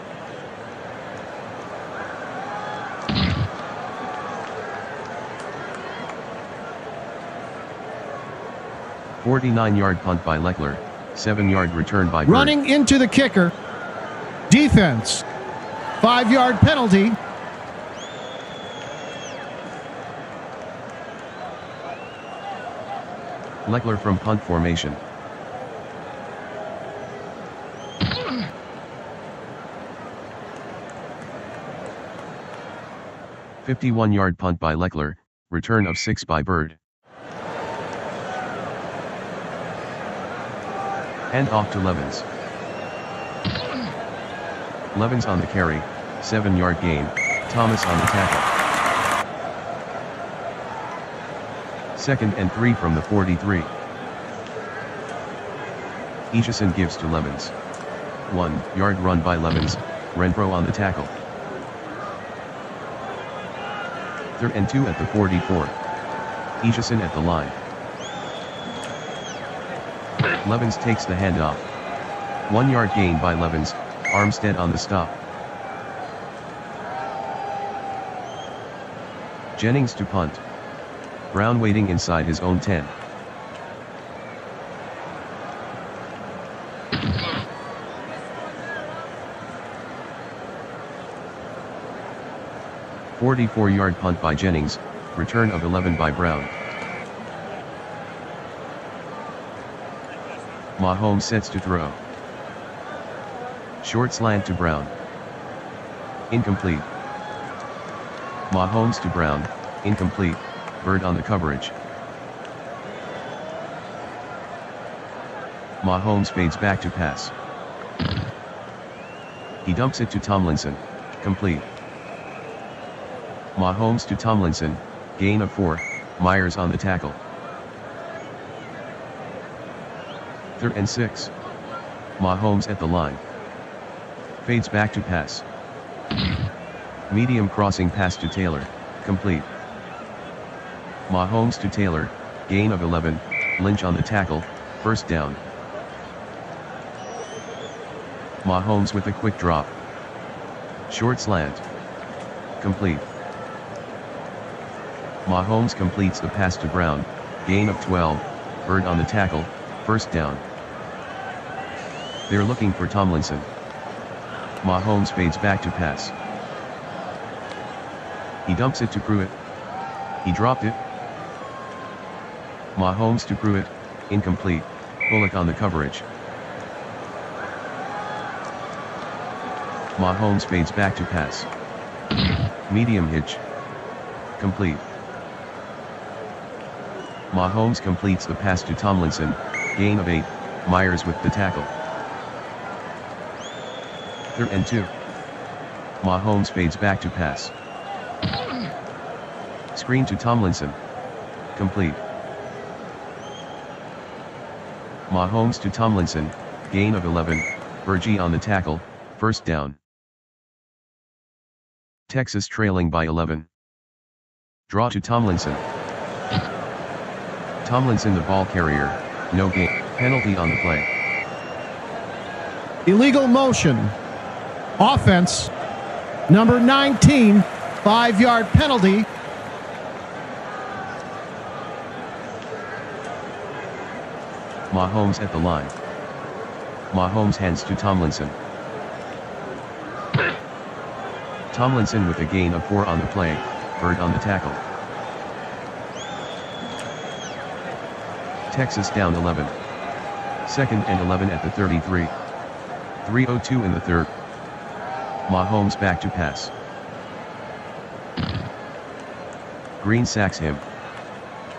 "49-yard punt by Leckler, 7-yard return by Bird." Running into the kicker. Defense. 5-yard penalty. Leckler from punt formation. "51-yard punt by Leckler, return of 6 by Bird." Hand off to Levens. Levens on the carry, 7-yard gain, Thomas on the tackle. 2nd and 3 from the 43. Ishison gives to Levens. 1-yard run by Levens, Renfro on the tackle. 3rd and 2 at the 44. Ishison at the line. Levens takes the handoff. 1-yard gain by Levens, Armstead on the stop. Jennings to punt. Brown waiting inside his own 10. "44-yard punt by Jennings, return of 11 by Brown." Mahomes sets to throw. Short slant to Brown. Incomplete. Mahomes to Brown, incomplete, Bird on the coverage. Mahomes fades back to pass. He dumps it to Tomlinson, complete. Mahomes to Tomlinson, gain of 4, Myers on the tackle. 3rd and 6. Mahomes at the line. Fades back to pass. Medium crossing pass to Taylor, complete. Mahomes to Taylor, gain of 11, Lynch on the tackle, 1st down. Mahomes with a quick drop. Short slant. Complete. Mahomes completes the pass to Brown, gain of 12, Bird on the tackle, 1st down. They're looking for Tomlinson. Mahomes fades back to pass. He dumps it to Pruitt. He dropped it. Mahomes to Pruitt, incomplete, Bullock on the coverage. Mahomes fades back to pass. Medium hitch. Complete. Mahomes completes the pass to Tomlinson, gain of 8, Myers with the tackle. 3rd and 2. Mahomes fades back to pass. Screen to Tomlinson. Complete. Mahomes to Tomlinson, gain of 11, Burgee on the tackle, 1st down. Texas trailing by 11. Draw to Tomlinson. Tomlinson the ball carrier, no gain, penalty on the play. Illegal motion. Offense. Number 19, 5-yard penalty. Mahomes at the line. Mahomes hands to Tomlinson. Tomlinson with a gain of 4 on the play, Bird on the tackle. Texas down 11. 2nd and 11 at the 33. 3:02 in the 3rd. Mahomes back to pass. Green sacks him.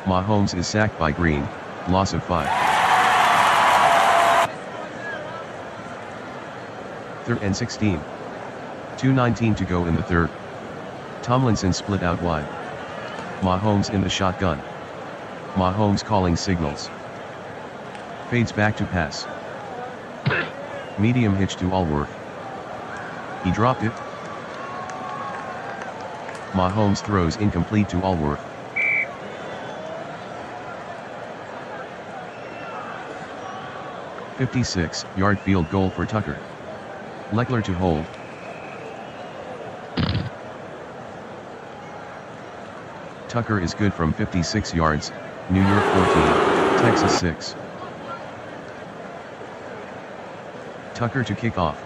Mahomes is sacked by Green, loss of 5. 3rd and 16. 2:19 to go in the 3rd. Tomlinson split out wide. Mahomes in the shotgun. Mahomes calling signals. Fades back to pass. Medium hitch to Allworth. He dropped it. Mahomes throws incomplete to Allworth. "56-yard field goal for Tucker. Leckler to hold. Tucker is good from 56 yards, New York 14, Texas 6. Tucker to kick off.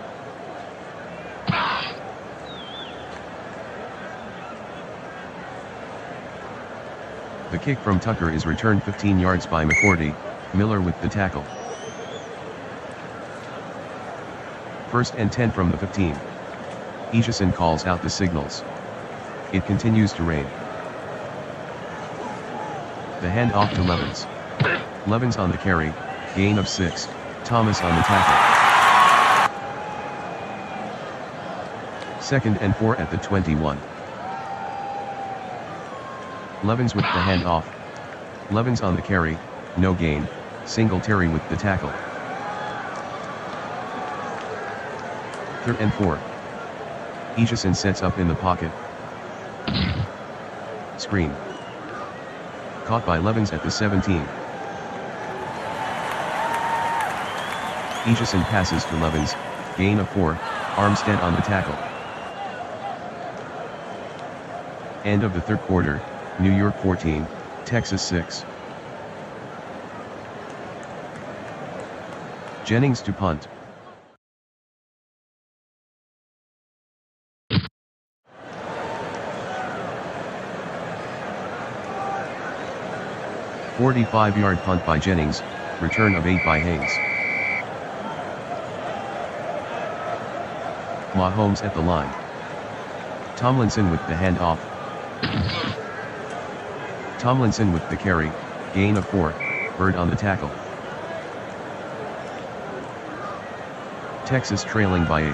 The kick from Tucker is returned 15 yards by McCourty, Miller with the tackle. 1st and 10 from the 15. Egeson calls out the signals. It continues to rain. The handoff to Levens. Levens on the carry, gain of 6, Thomas on the tackle. 2nd and 4 at the 21. Levens with the handoff. Levens on the carry, no gain, Singletary with the tackle. 3rd and 4. Egeson sets up in the pocket. Screen. Caught by Levens at the 17. Egeson passes to Levens, gain of 4, Armstead on the tackle. End of the 3rd quarter, New York 14, Texas 6. Jennings to punt. "45-yard punt by Jennings, return of 8 by Haynes. Mahomes at the line. Tomlinson with the handoff. Tomlinson with the carry, gain of 4, Bird on the tackle. Texas trailing by 8.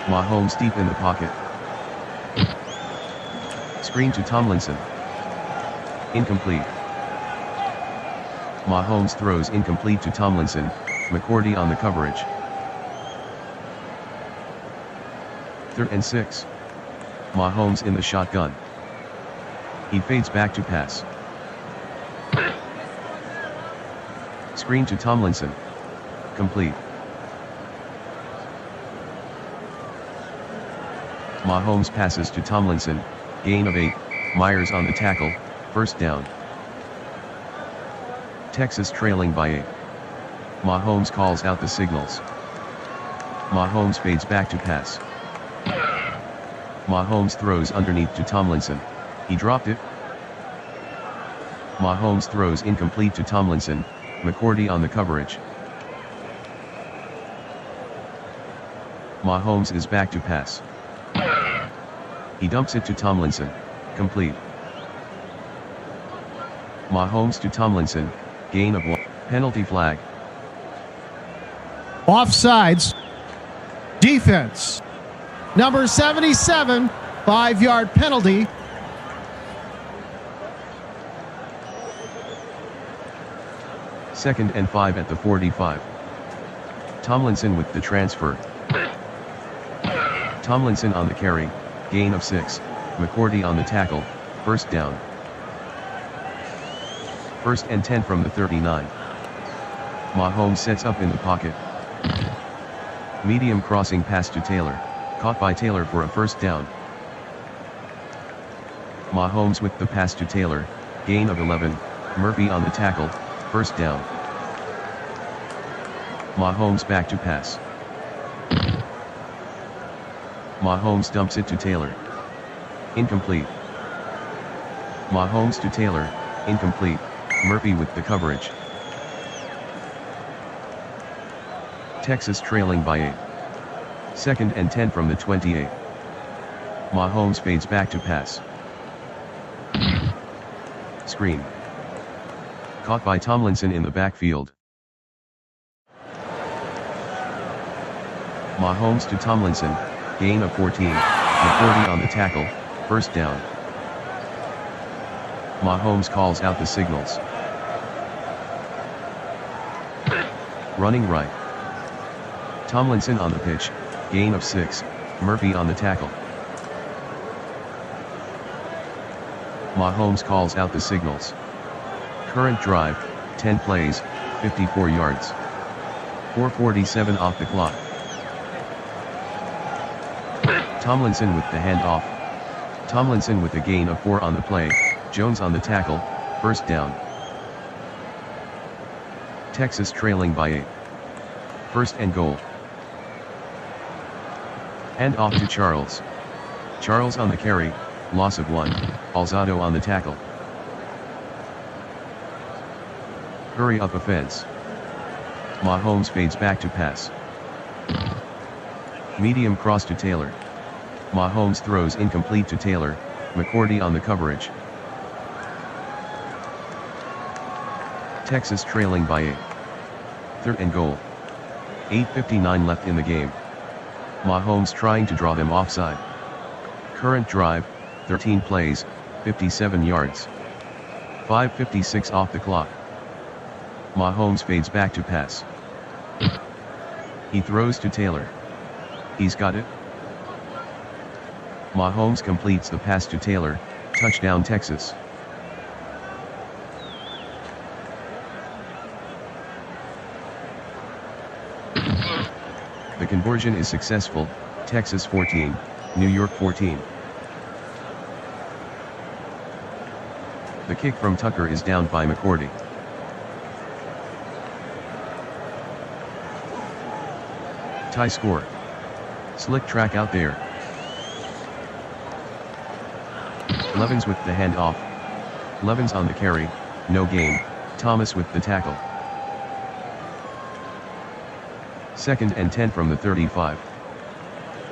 Mahomes deep in the pocket. Screen to Tomlinson. Incomplete. Mahomes throws incomplete to Tomlinson, McCourty on the coverage. 3rd and 6. Mahomes in the shotgun. He fades back to pass. Screen to Tomlinson. Complete. Mahomes passes to Tomlinson, gain of 8, Myers on the tackle, 1st down. Texas trailing by 8. Mahomes calls out the signals. Mahomes fades back to pass. Mahomes throws underneath to Tomlinson. He dropped it. Mahomes throws incomplete to Tomlinson, McCourty on the coverage. Mahomes is back to pass. He dumps it to Tomlinson, complete. Mahomes to Tomlinson, gain of 1, penalty flag. Offsides. Defense. Number 77, 5-yard penalty. Second and 5 at the 45. Tomlinson with the transfer. Tomlinson on the carry, gain of 6, McCourty on the tackle, 1st down. 1st and 10 from the 39. Mahomes sets up in the pocket. Medium crossing pass to Taylor, caught by Taylor for a 1st down. Mahomes with the pass to Taylor, gain of 11, Murphy on the tackle, 1st down. Mahomes back to pass. Mahomes dumps it to Taylor. Incomplete. Mahomes to Taylor, incomplete, Murphy with the coverage. Texas trailing by 8. 2nd and 10 from the 28. Mahomes fades back to pass. Screen. Caught by Tomlinson in the backfield. Mahomes to Tomlinson, gain of 14, McCourty on the tackle, 1st down. Mahomes calls out the signals. Running right. Tomlinson on the pitch, gain of 6, Murphy on the tackle. Mahomes calls out the signals. Current drive, 10 plays, 54 yards. 4:47 off the clock. Tomlinson with the handoff. Tomlinson with a gain of 4 on the play, Jones on the tackle, first down. Texas trailing by 8. First and goal. Hand off to Charles. Charles on the carry, loss of 1, Alzado on the tackle. Hurry up offense. Mahomes fades back to pass. Medium cross to Taylor. Mahomes throws incomplete to Taylor, McCourty on the coverage. Texas trailing by 8. Third and goal. 8:59 left in the game. Mahomes trying to draw them offside. Current drive, 13 plays, 57 yards. 5:56 off the clock. Mahomes fades back to pass. He throws to Taylor. He's got it. Mahomes completes the pass to Taylor, touchdown Texas. The conversion is successful, Texas 14, New York 14. The kick from Tucker is downed by McCourty. Tie score. Slick track out there. Levens with the handoff. Levens on the carry, no gain, Thomas with the tackle. Second and 10 from the 35.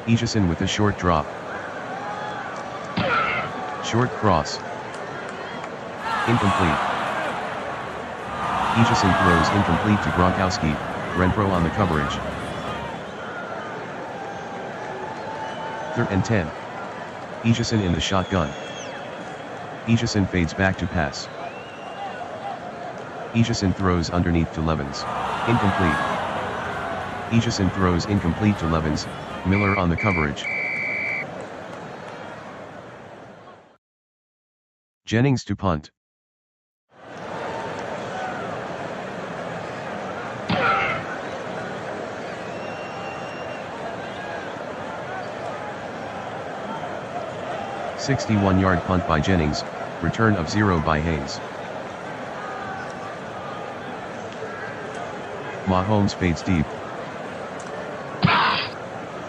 Egeson with a short drop. Short cross. Incomplete. Egeson throws incomplete to Gronkowski, Renfro on the coverage. Third and 10. Egeson in the shotgun. Egeson fades back to pass. Egeson throws underneath to Levens. Incomplete. Egeson throws incomplete to Levens, Miller on the coverage. Jennings to punt. "61-yard punt by Jennings, return of 0 by Haynes." Mahomes fades deep.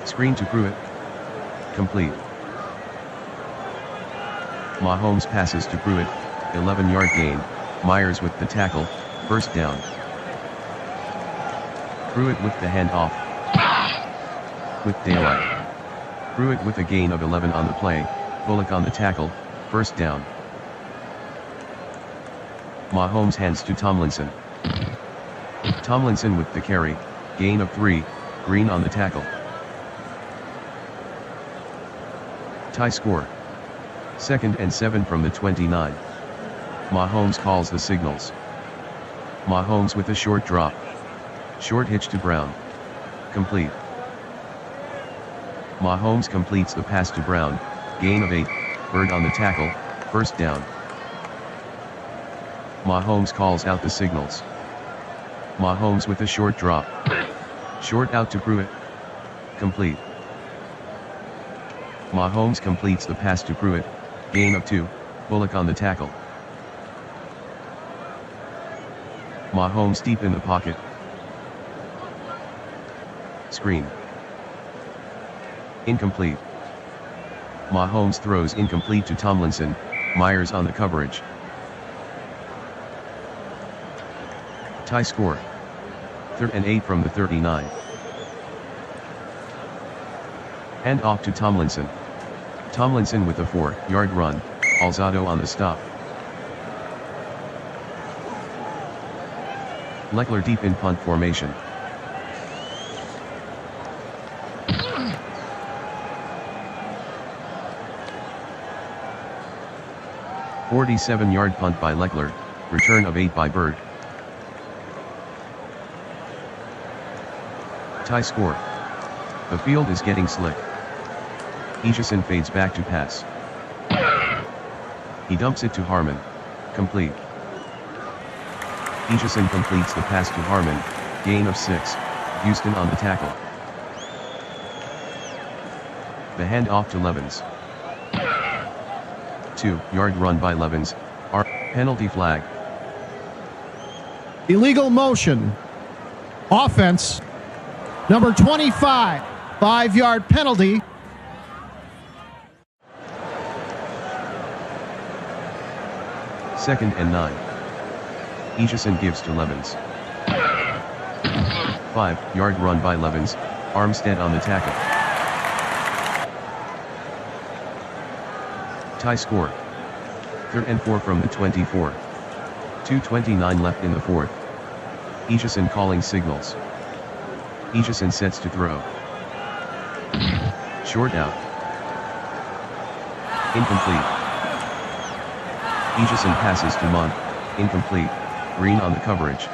Screen to Pruitt. Complete. Mahomes passes to Pruitt, 11-yard gain, Myers with the tackle, first down. Pruitt with the handoff. With daylight. Pruitt with a gain of 11 on the play, Bullock on the tackle, first down. Mahomes hands to Tomlinson. Tomlinson with the carry, gain of 3, Green on the tackle. Tie score. Second and 7 from the 29. Mahomes calls the signals. Mahomes with a short drop. Short hitch to Brown. Complete. Mahomes completes the pass to Brown, gain of 8, Bird on the tackle, first down. Mahomes calls out the signals. Mahomes with a short drop. Short out to Pruitt. Complete. Mahomes completes the pass to Pruitt, gain of 2, Bullock on the tackle. Mahomes deep in the pocket. Screen. Incomplete. Mahomes throws incomplete to Tomlinson, Myers on the coverage. Tie score. Third and 8 from the 39. Hand off to Tomlinson. Tomlinson with a 4-yard run, Alzado on the stop. Leckler deep in punt formation. "47-yard punt by Leckler, return of 8 by Bird." Tie score. The field is getting slick. Egeson fades back to pass. He dumps it to Harmon. Complete. Aitchison completes the pass to Harmon, gain of 6, Houston on the tackle. The handoff to Levens. 2-yard run by Levens, penalty flag. Illegal motion. Offense. Number 25, 5-yard penalty. Second and 9. Aitchison gives to Levens. 5-yard run by Levens, Armstead on the tackle. Tie score. 3rd and 4 from the 24. 2:29 left in the fourth. Aitchison calling signals. Aitchison sets to throw. Short out. Incomplete. Aitchison passes to Monk, incomplete, Green on the coverage.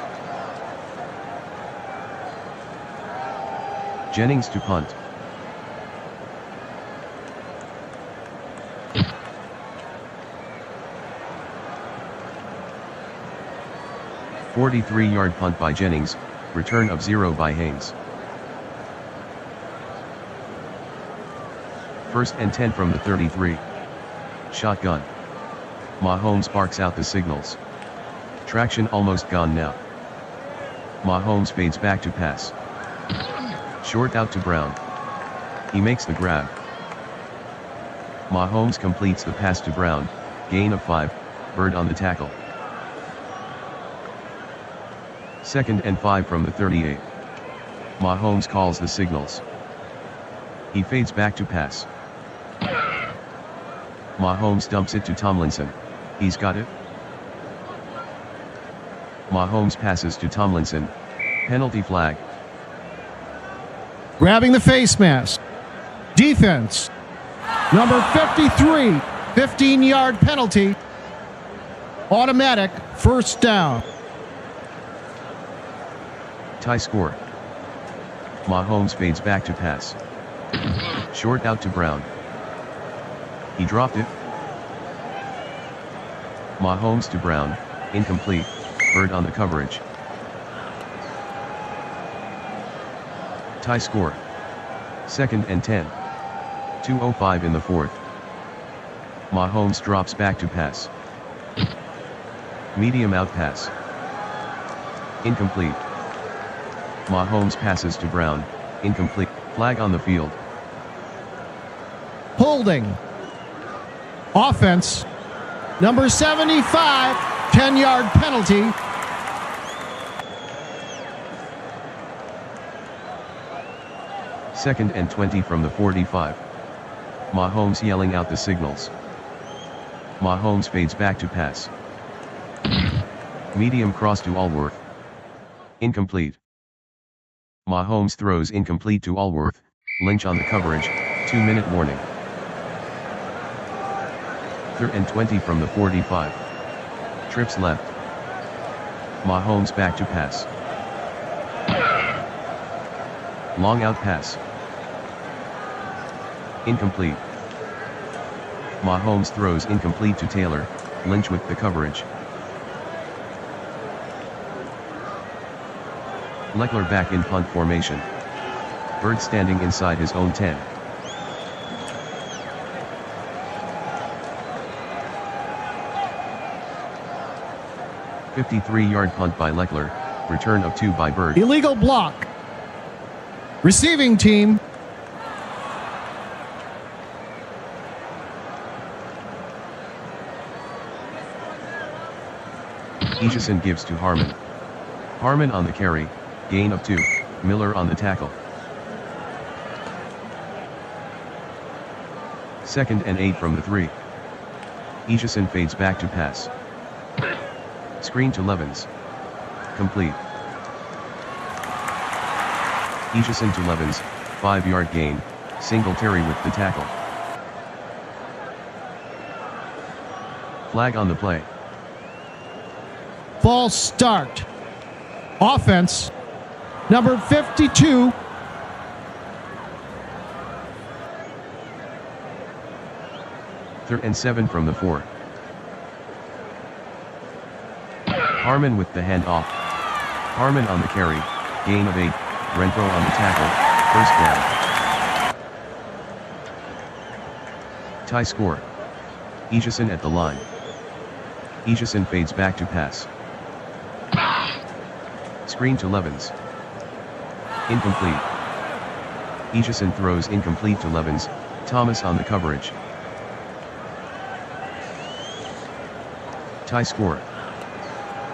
Jennings to punt. "43-yard punt by Jennings, return of 0 by Haynes. 1st and 10 from the 33. Shotgun. Mahomes barks out the signals. Traction almost gone now. Mahomes fades back to pass. Short out to Brown. He makes the grab. Mahomes completes the pass to Brown, gain of 5, Bird on the tackle. 2nd and 5 from the 38. Mahomes calls the signals. He fades back to pass. Mahomes dumps it to Tomlinson. He's got it. Mahomes passes to Tomlinson. Penalty flag. Grabbing the face mask. Defense. Number 53, 15-yard penalty. Automatic first down. Tie score. Mahomes fades back to pass. Short out to Brown. He dropped it. Mahomes to Brown, incomplete, Bird on the coverage. Tie score. 2nd and 10. 2:05 in the fourth. Mahomes drops back to pass. Medium out pass. Incomplete. Mahomes passes to Brown, incomplete, flag on the field. Holding. Offense. Number 75, 10-yard penalty. Second and 20 from the 45. Mahomes yelling out the signals. Mahomes fades back to pass. Medium cross to Allworth. Incomplete. Mahomes throws incomplete to Allworth, Lynch on the coverage, 2-minute warning. 3rd and 20 from the 45. Trips left. Mahomes back to pass. Long out pass. Incomplete. Mahomes throws incomplete to Taylor, Lynch with the coverage. Leckler back in punt formation. Bird standing inside his own 10. "53-yard punt by Leckler, return of 2 by Bird." Illegal block. Receiving team. Aitchison gives to Harmon. Harmon on the carry, gain of 2, Miller on the tackle. 2nd and 8 from the 3. Aitchison fades back to pass. Screen to Levens. Complete. Aitchison to Levens, 5-yard gain, Singletary with the tackle. Flag on the play. False start. Offense. Number 52. Third and 7 from the 4. Harmon with the handoff. Harmon on the carry, gain of 8, Renfro on the tackle, first down. Tie score. Egeson at the line. Egeson fades back to pass. Screen to Levens. Incomplete. Egeson throws incomplete to Levens, Thomas on the coverage. Tie score.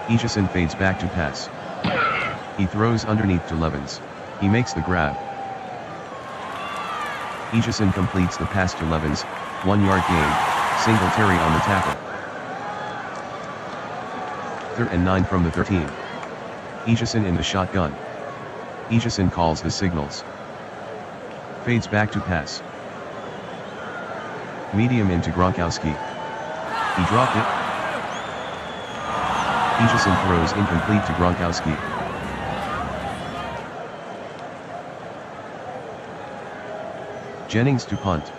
Egeson fades back to pass. He throws underneath to Levens. He makes the grab. Egeson completes the pass to Levens, 1-yard gain, Singletary on the tackle. 3rd and 9 from the 13. Egeson in the shotgun. Egeson calls the signals. Fades back to pass. Medium into Gronkowski. He dropped it. Egeson throws incomplete to Gronkowski. Jennings to punt.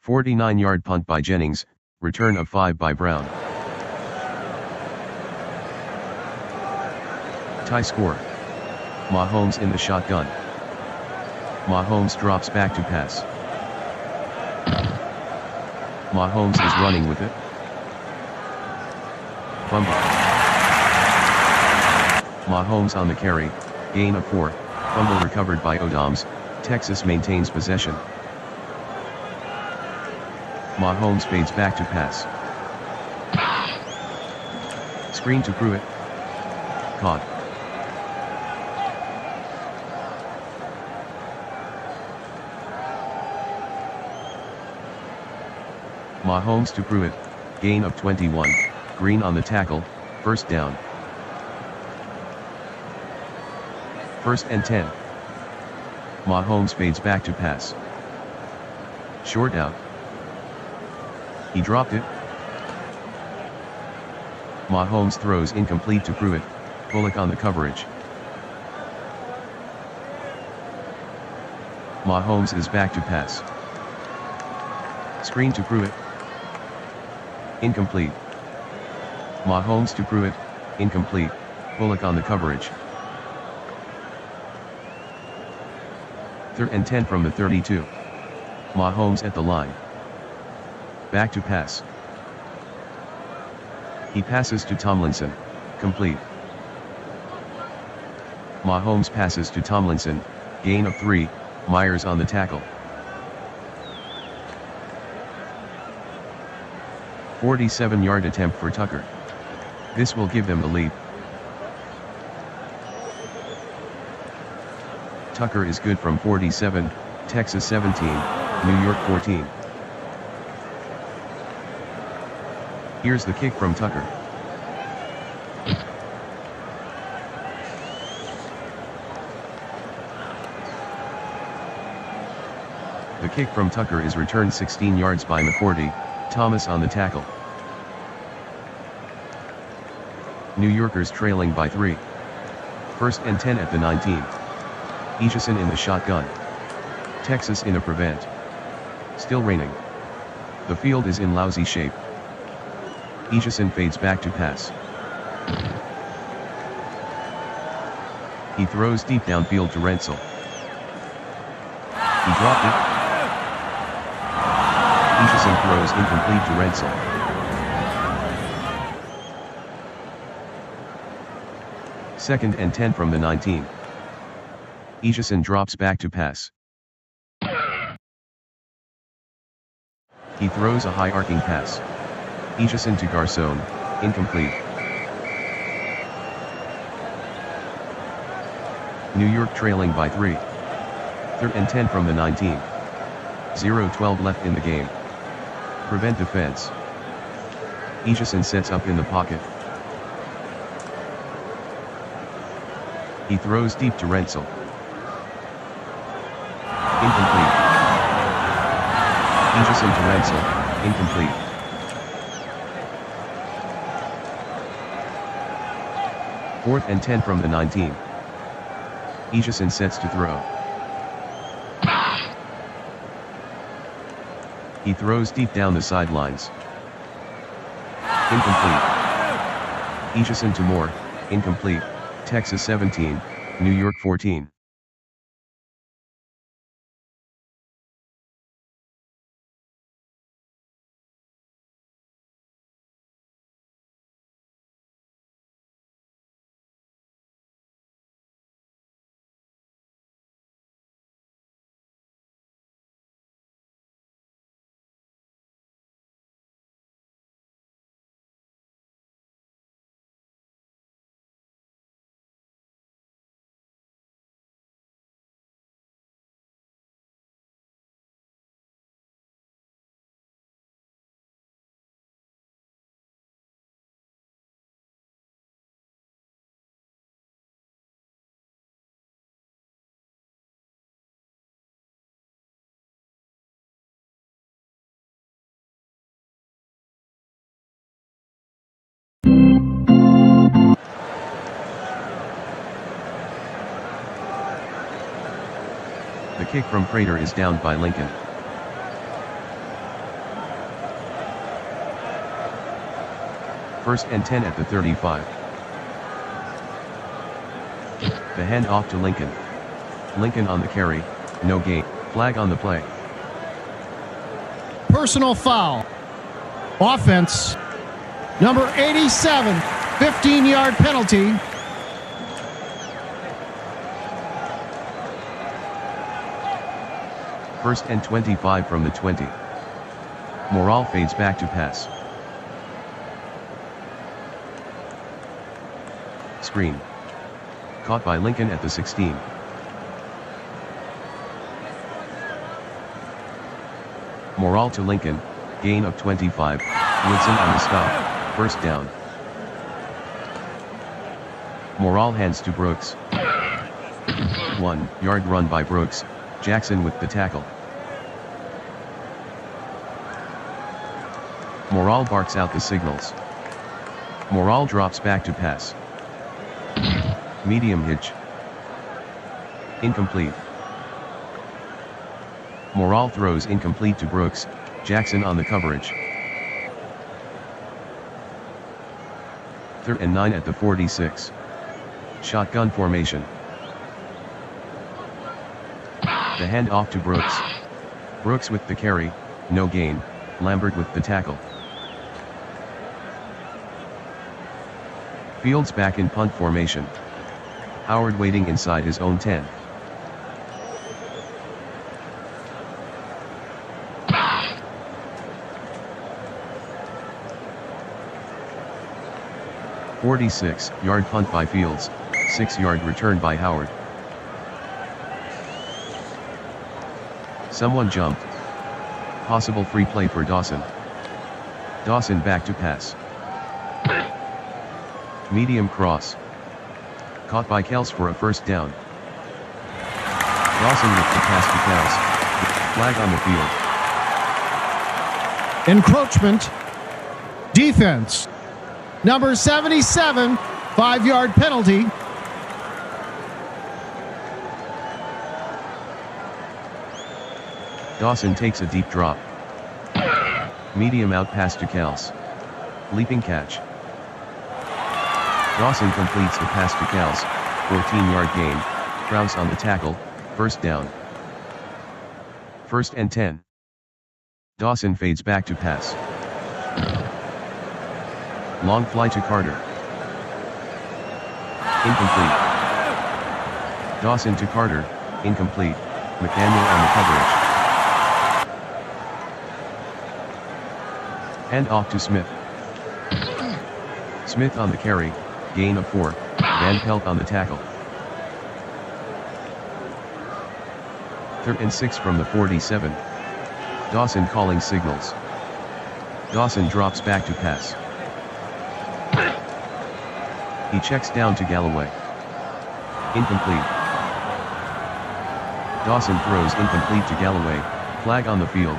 "49-yard punt by Jennings, return of 5 by Brown." Tie score. Mahomes in the shotgun. Mahomes drops back to pass. Mahomes is running with it. Fumble. Mahomes on the carry, gain of 4, fumble recovered by Odoms, Texas maintains possession. Mahomes fades back to pass. Screen to Pruitt. Caught. Mahomes to Pruitt, gain of 21, Green on the tackle, first down. 1st and 10. Mahomes fades back to pass. Short out. He dropped it. Mahomes throws incomplete to Pruitt, Bullock on the coverage. Mahomes is back to pass. Screen to Pruitt. Incomplete. Mahomes to Pruitt, incomplete, Bullock on the coverage. 3rd and 10 from the 32. Mahomes at the line. Back to pass. He passes to Tomlinson, complete. Mahomes passes to Tomlinson, gain of 3, Myers on the tackle. 47-yard attempt for Tucker. This will give them the lead. Tucker is good from 47, Texas 17, New York 14. Here's the kick from Tucker. The kick from Tucker is returned 16 yards by McCourty, Thomas on the tackle. New Yorkers trailing by 3. 1st and 10 at the 19. Egeson in the shotgun. Texas in a prevent. Still raining. The field is in lousy shape. Egeson fades back to pass. He throws deep downfield to Rensel. He dropped it. Egeson throws incomplete to Rensel. Second and 10 from the 19. Egeson drops back to pass. He throws a high arcing pass. Egeson to Garcon, incomplete. New York trailing by 3. 3rd and 10 from the 19. 0-12 left in the game. Prevent defense. Egeson sets up in the pocket. He throws deep to Rensel. Incomplete. Egeson to Rensel, incomplete. Fourth and 10 from the 19. Egeson sets to throw. He throws deep down the sidelines. Incomplete. Echeson to Moore, incomplete. Texas 17, New York 14. The kick from Prater is downed by Lincoln. First and 10 at the 35. The hand off to Lincoln. Lincoln on the carry, no gain. Flag on the play. Personal foul. Offense. Number 87, 15-yard penalty. First and 25 from the 20. Morale fades back to pass. Screen. Caught by Lincoln at the 16. Morale to Lincoln, gain of 25, Woodson on the stop, first down. Morale hands to Brooks. 1-yard run by Brooks, Jackson with the tackle. Morale barks out the signals. Morale drops back to pass. Medium hitch. Incomplete. Morale throws incomplete to Brooks, Jackson on the coverage. 3rd and 9 at the 46. Shotgun formation. The hand off to Brooks. Brooks with the carry, no gain, Lambert with the tackle. Fields back in punt formation. Howard waiting inside his own 10. "46-yard punt by Fields, 6-yard return by Howard. Someone jumped. Possible free play for Dawson. Dawson back to pass. Medium cross. Caught by Kels for a first down. Dawson with the pass to Kels. Flag on the field. Encroachment. Defense. Number 77, 5-yard penalty. Dawson takes a deep drop. Medium out pass to Kels. Leaping catch. Dawson completes the pass to Kels, 14-yard gain, Krause on the tackle, first down. 1st and 10. Dawson fades back to pass. Long fly to Carter. Incomplete. Dawson to Carter, incomplete, McDaniel on the coverage. Hand off to Smith. Smith on the carry, gain of 4, Van Pelt on the tackle. 3rd and 6 from the 47. Dawson calling signals. Dawson drops back to pass. He checks down to Galloway. Incomplete. Dawson throws incomplete to Galloway, flag on the field.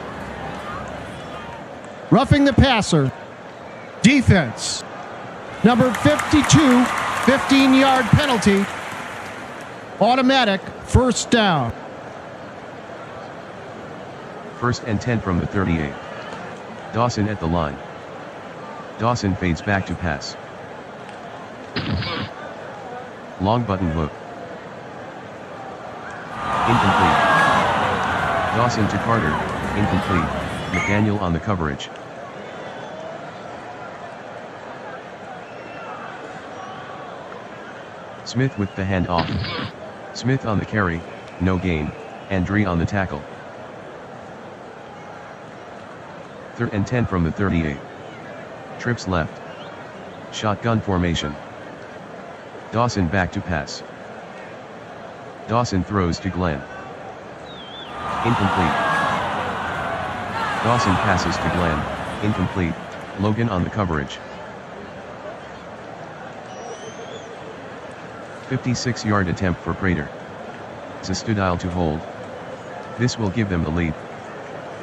Roughing the passer. Defense. Number 52, 15-yard penalty. Automatic first down. First and 10 from the 38. Dawson at the line. Dawson fades back to pass. Long button hook. Incomplete. Dawson to Carter, incomplete. McDaniel on the coverage. Smith with the handoff. Smith on the carry, no gain, Andre on the tackle. Third and 10 from the 38. Trips left. Shotgun formation. Dawson back to pass. Dawson throws to Glenn. Incomplete. Dawson passes to Glenn, incomplete. Logan on the coverage. 56-yard attempt for Prater. Zastudile to hold. This will give them the lead.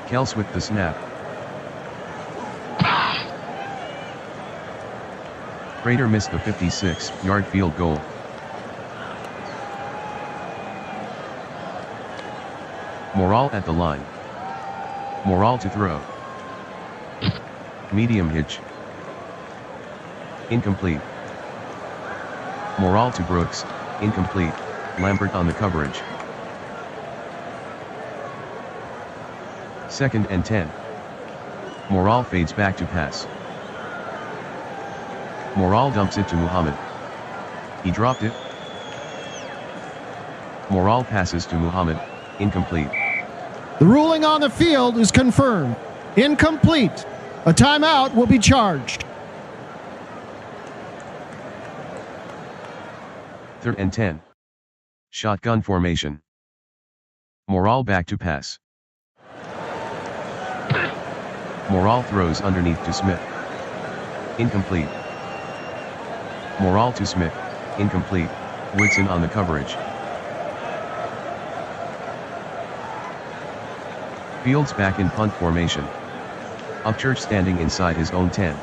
Kels with the snap. Prater missed the 56-yard field goal. Morale at the line. Morale to throw. Medium hitch. Incomplete. Morale to Brooks, incomplete. Lambert on the coverage. Second and 10. Morale fades back to pass. Morale dumps it to Muhammad. He dropped it. Morale passes to Muhammad, incomplete. The ruling on the field is confirmed. Incomplete. A timeout will be charged. Third and 10. Shotgun formation. Morale back to pass. Morale throws underneath to Smith. Incomplete. Morale to Smith, incomplete. Woodson on the coverage. Fields back in punt formation. Upchurch standing inside his own 10.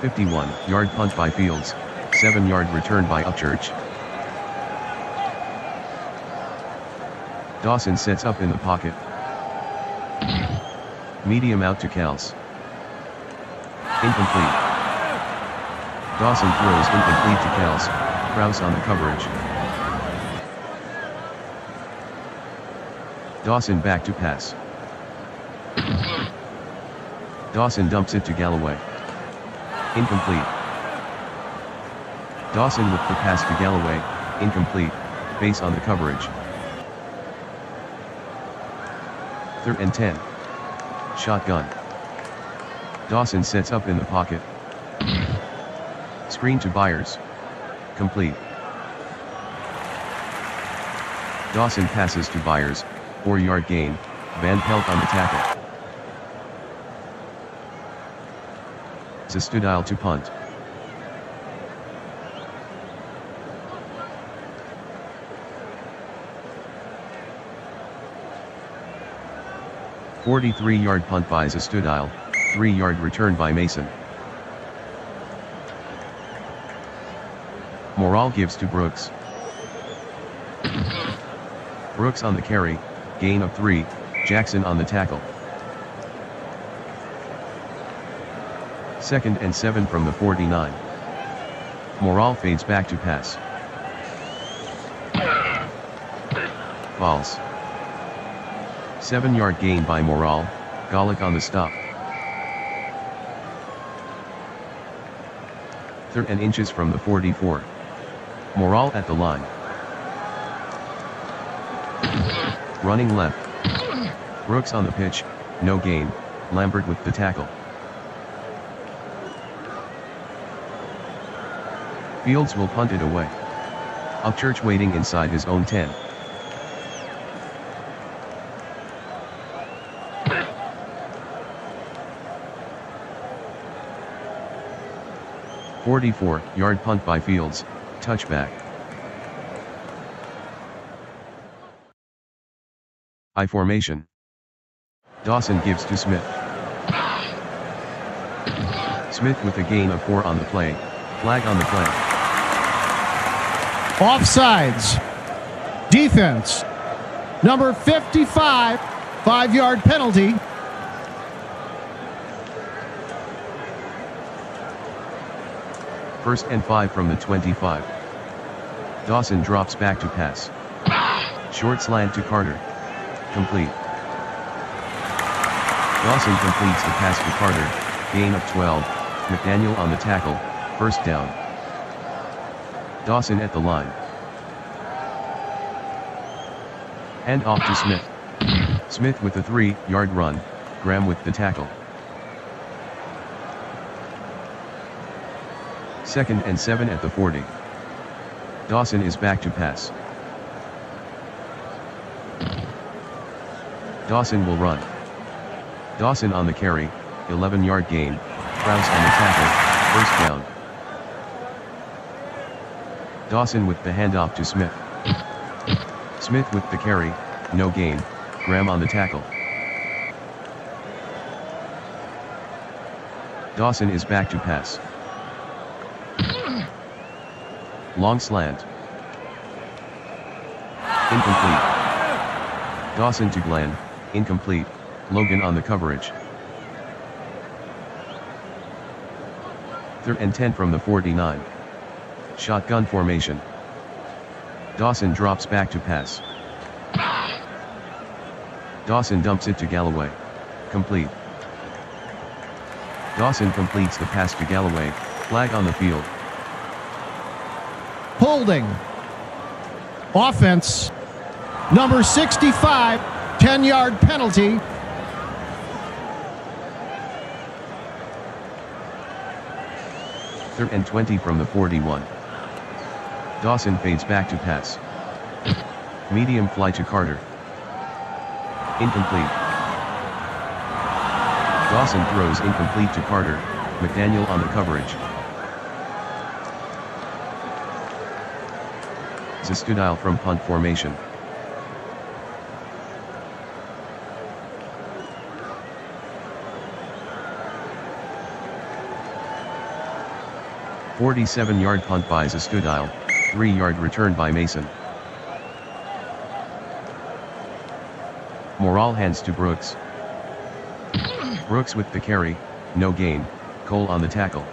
"51-yard punt by Fields, 7-yard return by Upchurch. Dawson sets up in the pocket. Medium out to Kels. Incomplete. Dawson throws incomplete to Kels. Krause on the coverage. Dawson back to pass. Dawson dumps it to Galloway. Incomplete. Dawson with the pass to Galloway, incomplete. Base on the coverage. Third and 10. Shotgun. Dawson sets up in the pocket. Screen to Byers. Complete. Dawson passes to Byers, 4-yard gain, Van Pelt on the tackle. Zastudile to punt. "43-yard punt by Zastudile, 3-yard return by Mason. Morale gives to Brooks. Brooks on the carry, gain of 3, Jackson on the tackle. Second and 7 from the 49. Morale fades back to pass. False. 7-yard gain by Morale, Golick on the stop. Third and inches from the 44. Morale at the line. Running left. Brooks on the pitch, no gain, Lambert with the tackle. Fields will punt it away. Upchurch waiting inside his own 10. "44-yard punt by Fields, touchback. I formation. Dawson gives to Smith. Smith with a gain of 4 on the play. Flag on the play. Offsides. Defense. Number 55, 5-yard penalty. First and 5 from the 25. Dawson drops back to pass. Short slant to Carter. Complete. Dawson completes the pass to Carter. Gain of 12. McDaniel on the tackle. First down. Dawson at the line. Hand off to Smith. Smith with a 3-yard run. Graham with the tackle. Second and 7 at the 40. Dawson is back to pass. Dawson will run. Dawson on the carry, 11-yard gain. Krause on the tackle, first down. Dawson with the handoff to Smith. Smith with the carry, no gain. Graham on the tackle. Dawson is back to pass. Long slant. Incomplete. Dawson to Glenn, incomplete. Logan on the coverage. 3rd and 10 from the 49. Shotgun formation. Dawson drops back to pass. Dawson dumps it to Galloway. Complete. Dawson completes the pass to Galloway. Flag on the field. Holding. Offense. Number 65, 10-yard penalty. Third and 20 from the 41. Dawson fades back to pass. Medium fly to Carter. Incomplete. Dawson throws incomplete to Carter. McDaniel on the coverage. Zastudile from punt formation. "47-yard punt by Zastudile, 3-yard return by Mason. Morale hands to Brooks. Brooks with the carry, no gain. Cole on the tackle.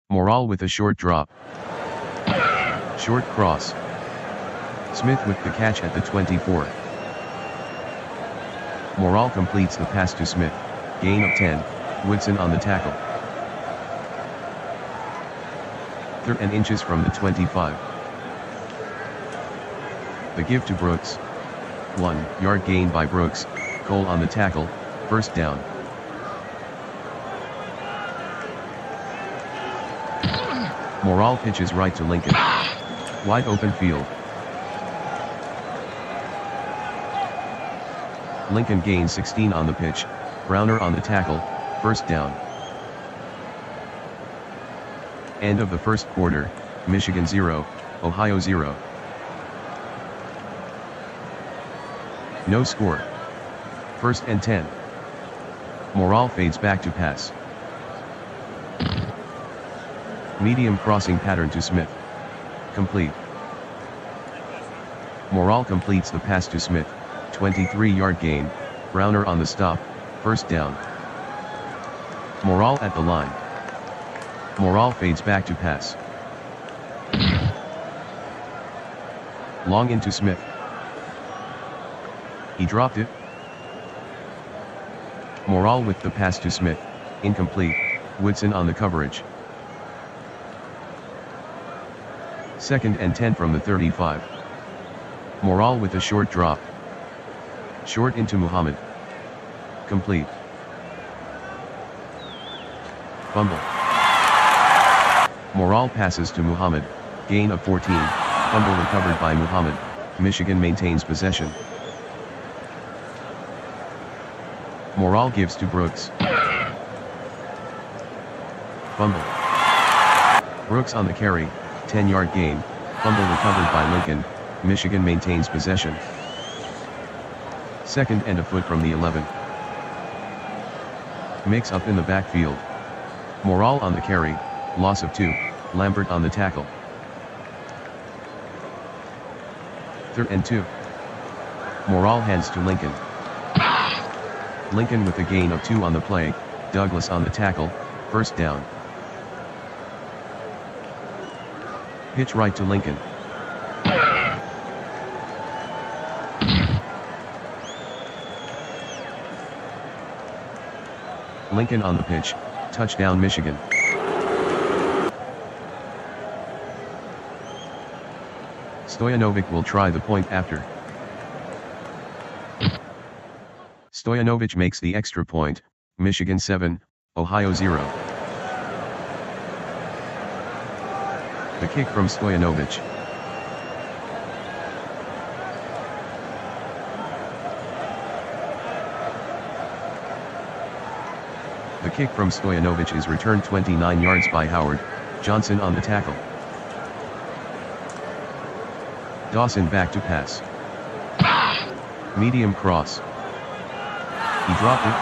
Morale with a short drop. Short cross. Smith with the catch at the 24. Morale completes the pass to Smith. Gain of 10. Woodson on the tackle. 3rd and inches from the 25. The give to Brooks. 1-yard gain by Brooks. Cole on the tackle. First down. Morale pitches right to Lincoln. Wide open field. Lincoln gains 16 on the pitch. Browner on the tackle. First down. End of the first quarter. Michigan 0, Ohio 0. No score. 1st and 10. Morale fades back to pass. Medium crossing pattern to Smith. Complete. Morale completes the pass to Smith. 23-yard gain. Browner on the stop. First down. Morale at the line. Morale fades back to pass. Long into Smith. He dropped it. Morale with the pass to Smith. Incomplete. Woodson on the coverage. 2nd and 10 from the 35. Morale with a short drop. Short into Muhammad. Complete. Fumble. Morale passes to Muhammad. Gain of 14. Fumble recovered by Muhammad. Michigan maintains possession. Morale gives to Brooks. Fumble. Brooks on the carry. 10-yard gain. Fumble recovered by Lincoln. Michigan maintains possession. 2nd and a foot from the 11. Mix up in the backfield. Morale on the carry, loss of 2, Lambert on the tackle. 3rd and 2. Morale hands to Lincoln. Lincoln with a gain of 2 on the play, Douglas on the tackle, 1st down. Pitch right to Lincoln. Lincoln on the pitch, touchdown Michigan. Stojanovic will try the point after. Stojanovic makes the extra point, Michigan 7, Ohio 0. The kick from Stojanovic. The kick from Stojanovic is returned 29 yards by Howard, Johnson on the tackle. Dawson back to pass. Medium cross. He dropped it.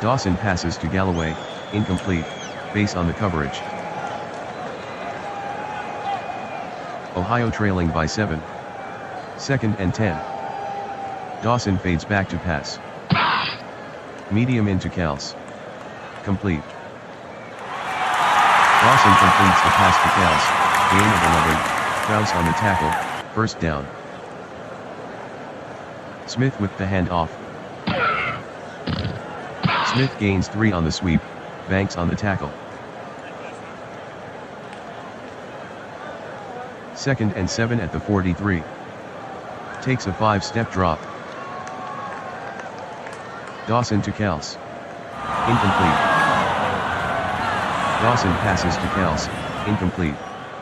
Dawson passes to Galloway, incomplete, base on the coverage. Ohio trailing by 7. 2nd and 10. Dawson fades back to pass. Medium into Kels. Complete. Dawson completes the pass to Kels, gain of 11, Krause on the tackle, 1st down. Smith with the handoff. Smith gains 3 on the sweep, Banks on the tackle. 2nd and 7 at the 43. Takes a 5-step drop. Dawson to Kels. Incomplete. Dawson passes to Kels, incomplete.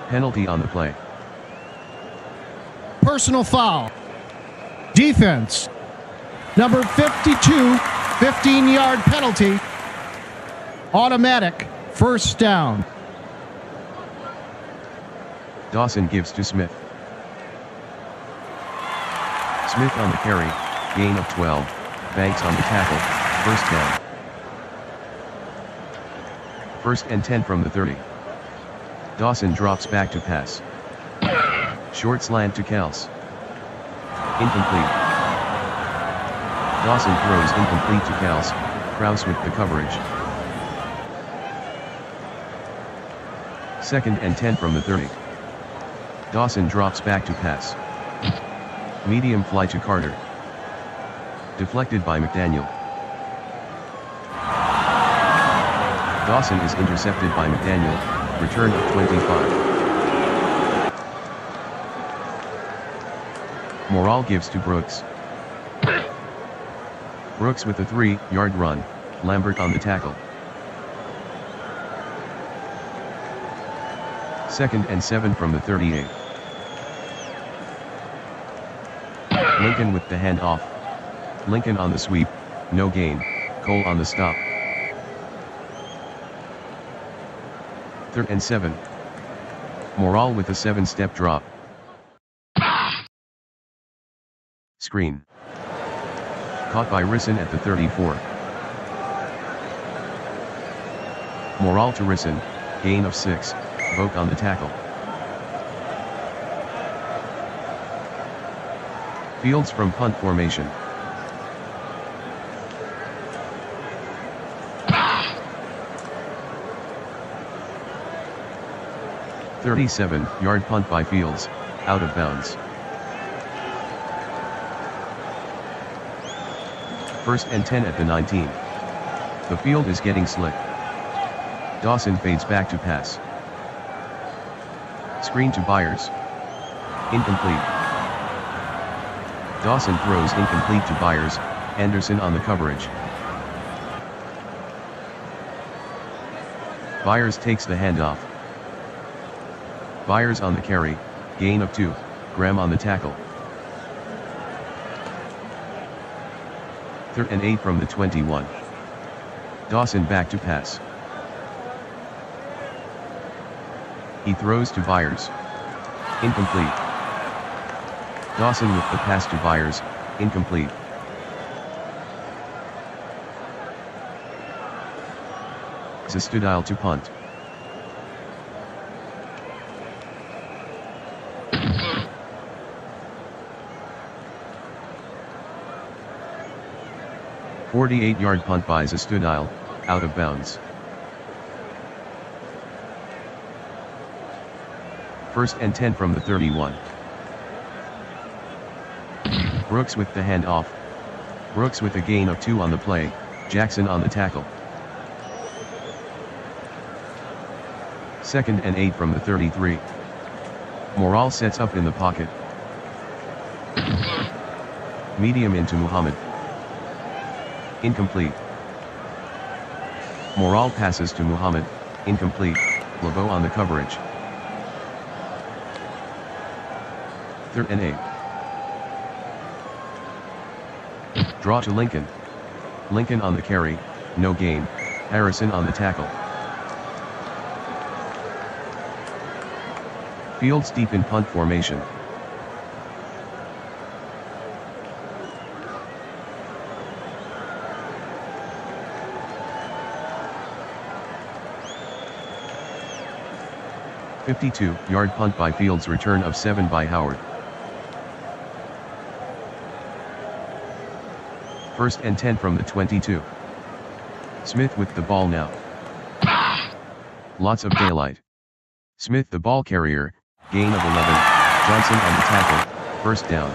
Penalty on the play. Personal foul. Defense. Number 52, 15-yard penalty. Automatic, 1st down. Dawson gives to Smith. Smith on the carry, gain of 12, Banks on the tackle, 1st down. 1st and 10 from the 30. Dawson drops back to pass. Short slant to Kels. Incomplete. Dawson throws incomplete to Kels, Krause with the coverage. 2nd and 10 from the 30. Dawson drops back to pass. Medium fly to Carter. Deflected by McDaniel. Dawson is intercepted by McDaniel, return of 25. Morale gives to Brooks. Brooks with a 3-yard run, Lambert on the tackle. 2nd and 7 from the 38. Lincoln with the handoff. Lincoln on the sweep, no gain, Cole on the stop. 3rd and 7. Morale with a 7-step drop. Screen. Caught by Risson at the 34. Morale to Risson, gain of 6, Vogt on the tackle. Fields from punt formation. A 37-yard punt by Fields, out of bounds. 1st and 10 at the 19. The field is getting slick. Dawson fades back to pass. Screen to Byers. Incomplete. Dawson throws incomplete to Byers, Anderson on the coverage. Byers takes the handoff. Byers on the carry, gain of 2, Graham on the tackle. 3rd and 8 from the 21. Dawson back to pass. He throws to Byers. Incomplete. Dawson with the pass to Byers, incomplete. Zastudile to punt. "48-yard punt by Zastudile, out of bounds. First and 10 from the 31. Brooks with the handoff. Brooks with a gain of 2 on the play, Jackson on the tackle. Second and 8 from the 33. Morale sets up in the pocket. Medium into Muhammad. Incomplete. Morale passes to Muhammad, incomplete, LeBeau on the coverage. Third and 8. Draw to Lincoln. Lincoln on the carry, no gain, Harrison on the tackle. Fields deep in punt formation. "52-yard punt by Fields, return of 7 by Howard. First and 10 from the 22. Smith with the ball now. Lots of daylight. Smith the ball carrier, gain of 11, Johnson on the tackle, first down.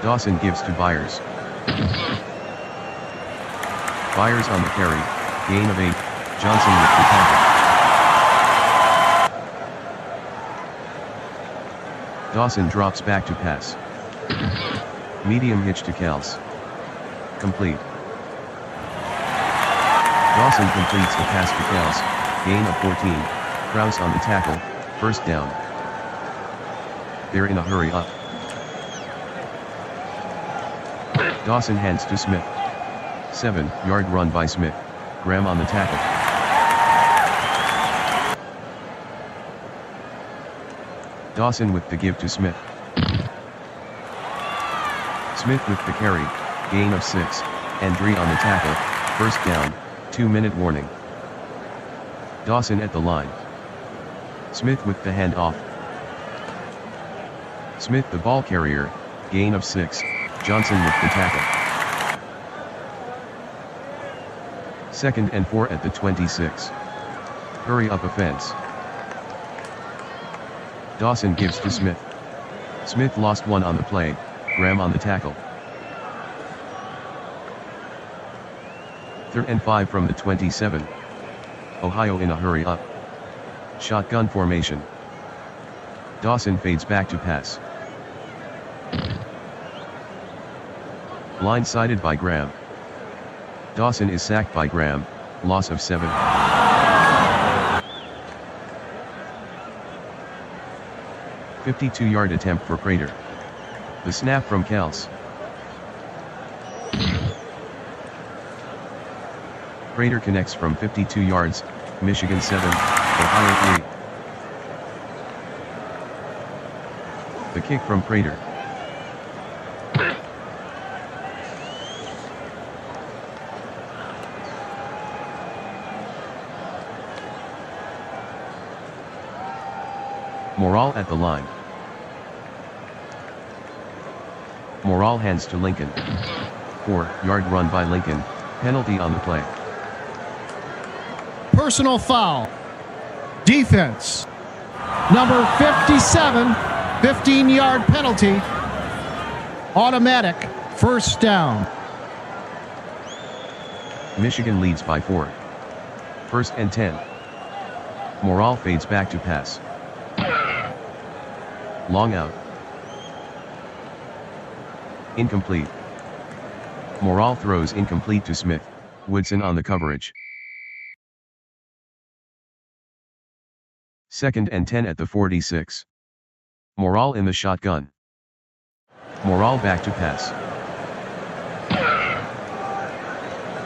Dawson gives to Byers. Byers on the carry, gain of 8, Johnson with the tackle. Dawson drops back to pass. Medium hitch to Kels. Complete. Dawson completes the pass to Kels, gain of 14, Krause on the tackle, first down. They're in a hurry up. Dawson hands to Smith. 7-yard run by Smith, Graham on the tackle. Dawson with the give to Smith. Smith with the carry, gain of 6, Andre on the tackle, first down, 2-minute warning. Dawson at the line. Smith with the handoff. Smith the ball carrier, gain of 6, Johnson with the tackle. Second and 4 at the 26. Hurry up offense. Dawson gives to Smith. Smith lost 1 on the play, Graham on the tackle. Third and 5 from the 27. Ohio in a hurry up. Shotgun formation. Dawson fades back to pass. Blindsided by Graham. Dawson is sacked by Graham, loss of 7. 52-yard attempt for Prater. The snap from Kels. Prater connects from 52 yards, Michigan 7, Ohio 3. The kick from Prater. Morale at the line. Morale hands to Lincoln. 4-yard run by Lincoln, penalty on the play. Personal foul. Defense. Number 57, 15-yard penalty. Automatic, first down. Michigan leads by 4. First and 10. Morale fades back to pass. Long out. Incomplete. Morale throws incomplete to Smith, Woodson on the coverage. Second and 10 at the 46. Morale in the shotgun. Morale back to pass.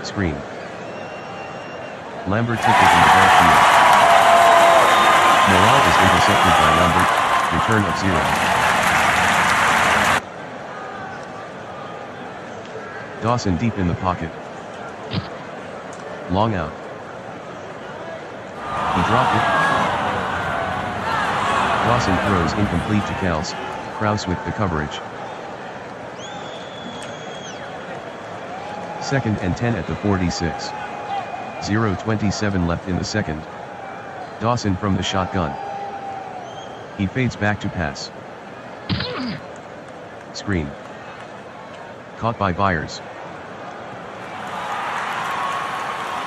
Screen. Lambert took it in the backfield. Morale is intercepted by Lambert, return of 0. Dawson deep in the pocket. Long out. He dropped it. Dawson throws incomplete to Kels. Kraus with the coverage. 2nd and 10 at the 46. 0:27 left in the second. Dawson from the shotgun. He fades back to pass. Screen. Caught by Byers.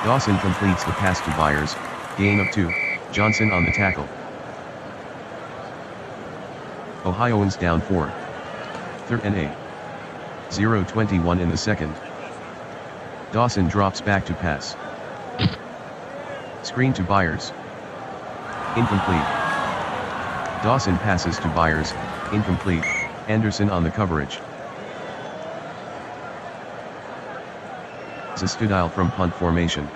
Dawson completes the pass to Byers, gain of 2, Johnson on the tackle. Ohioans down 4. 3rd and 8. 0:21 in the second. Dawson drops back to pass. Screen to Byers. Incomplete. Dawson passes to Byers, incomplete, Anderson on the coverage. Zastudile from punt formation.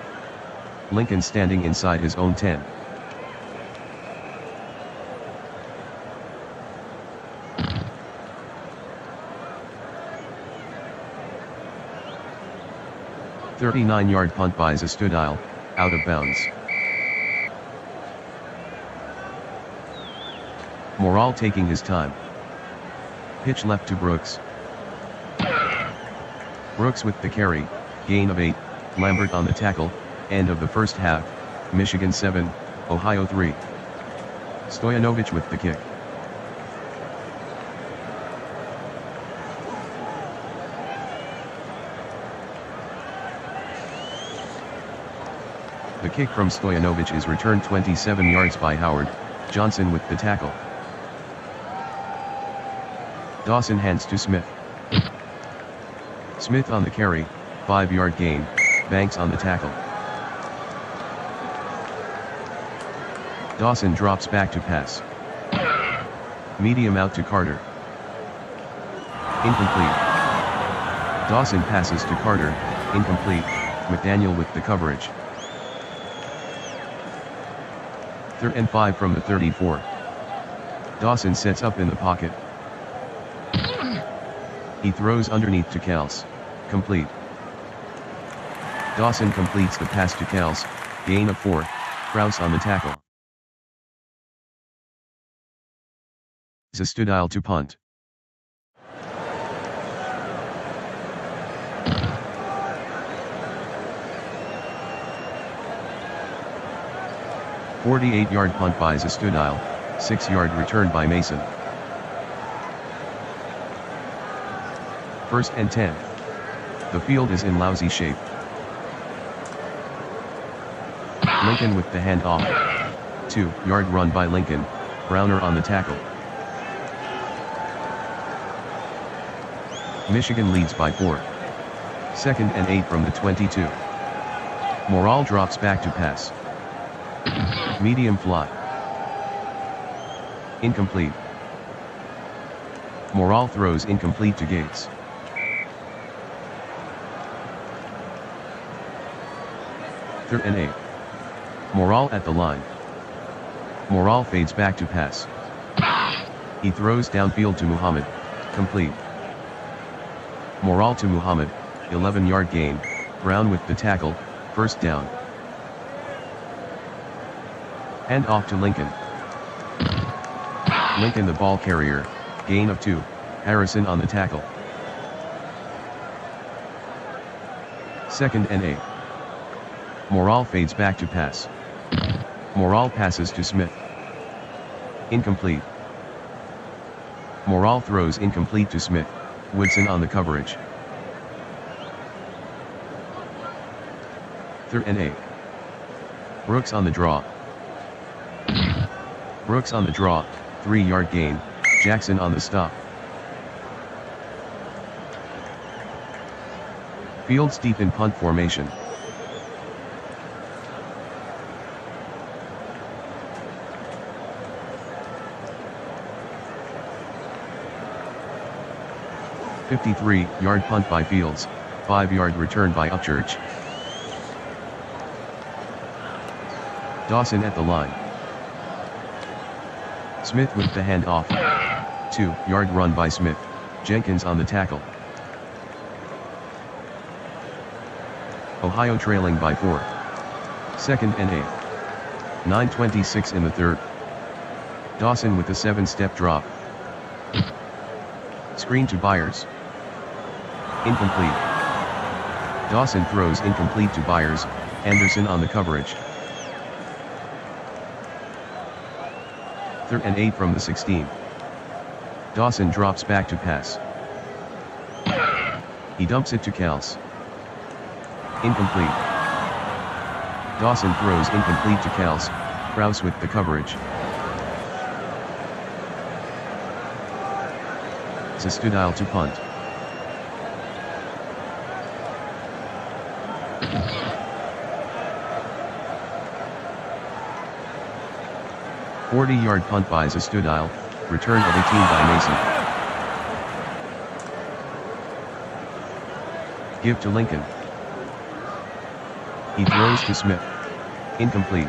Lincoln standing inside his own 10. A 39-yard punt by Zastudile, out of bounds. Morale taking his time. Pitch left to Brooks. Brooks with the carry, gain of 8, Lambert on the tackle, end of the first half, Michigan 7, Ohio 3. Stoyanovich with the kick. The kick from Stoyanovich is returned 27 yards by Howard, Johnson with the tackle. Dawson hands to Smith. Smith on the carry, 5-yard gain, Banks on the tackle. Dawson drops back to pass. Medium out to Carter. Incomplete. Dawson passes to Carter, incomplete, McDaniel with the coverage. 3rd and 5 from the 34. Dawson sets up in the pocket. He throws underneath to Kels, complete. Dawson completes the pass to Kels, gain of 4, Kraus on the tackle. Zastudile to punt. A 48-yard punt by Zastudile, 6-yard return by Mason. 1st and 10. The field is in lousy shape. Lincoln with the handoff. 2-yard run by Lincoln, Browner on the tackle. Michigan leads by 4. 2nd and 8 from the 22. Morale drops back to pass. Medium fly. Incomplete. Morale throws incomplete to Gates. 3rd and 8. Morale at the line. Morale fades back to pass. He throws downfield to Muhammad, complete. Morale to Muhammad, 11-yard gain, Brown with the tackle, 1st down. Hand off to Lincoln. Lincoln the ball carrier, gain of 2, Harrison on the tackle. 2nd and 8. Morale fades back to pass. Morale passes to Smith. Incomplete. Morale throws incomplete to Smith, Woodson on the coverage. 3rd and 8. Brooks on the draw. Brooks on the draw, 3-yard gain, Jackson on the stop. Fields deep in punt formation. A 53-yard punt by Fields, 5-yard return by Upchurch. Dawson at the line. Smith with the handoff. 2-yard run by Smith, Jenkins on the tackle. Ohio trailing by 4. Second and 8. 9:26 in the third. Dawson with the 7-step drop. Screen to Byers. Incomplete. Dawson throws incomplete to Byers, Anderson on the coverage. Third and 8 from the 16. Dawson drops back to pass. He dumps it to Kels. Incomplete. Dawson throws incomplete to Kels, Kraus with the coverage. Zastudile to punt. "40-yard punt by Zastudile, return of 18 by Mason. Give to Lincoln. He throws to Smith. Incomplete.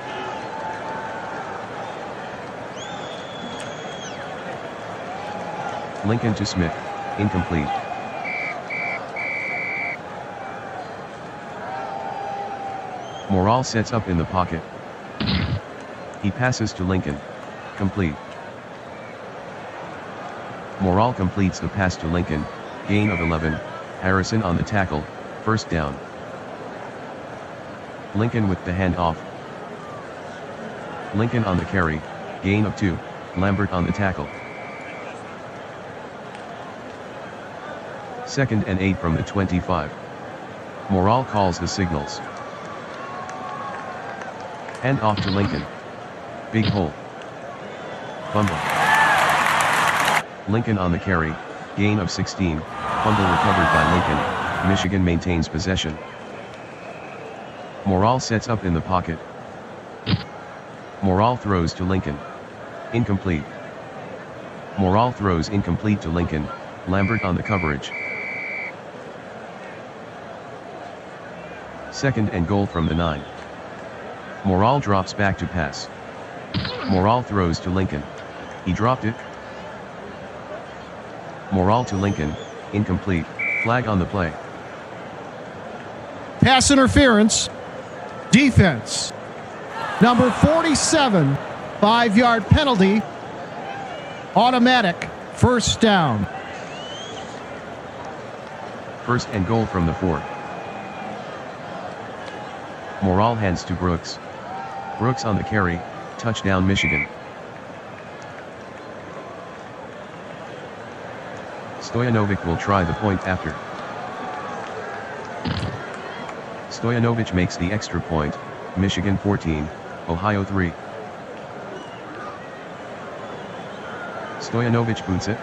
Lincoln to Smith. Incomplete. Morale sets up in the pocket. He passes to Lincoln. Complete. Morale completes the pass to Lincoln, gain of 11, Harrison on the tackle, first down. Lincoln with the handoff. Lincoln on the carry, gain of 2, Lambert on the tackle. Second and 8 from the 25. Morale calls the signals. Hand off to Lincoln. Big hole. Fumble. Lincoln on the carry, gain of 16, fumble recovered by Lincoln, Michigan maintains possession. Morale sets up in the pocket. Morale throws to Lincoln. Incomplete. Morale throws incomplete to Lincoln, Lambert on the coverage. Second and goal from the 9. Morale drops back to pass. Morale throws to Lincoln. He dropped it. Morale to Lincoln, incomplete, flag on the play. Pass interference. Defense. Number 47, 5-yard penalty. Automatic, first down. First and goal from the 4. Morale hands to Brooks. Brooks on the carry, touchdown Michigan. Stojanovic will try the point after. Stojanovic makes the extra point, Michigan 14, Ohio 3. Stojanovic boots it.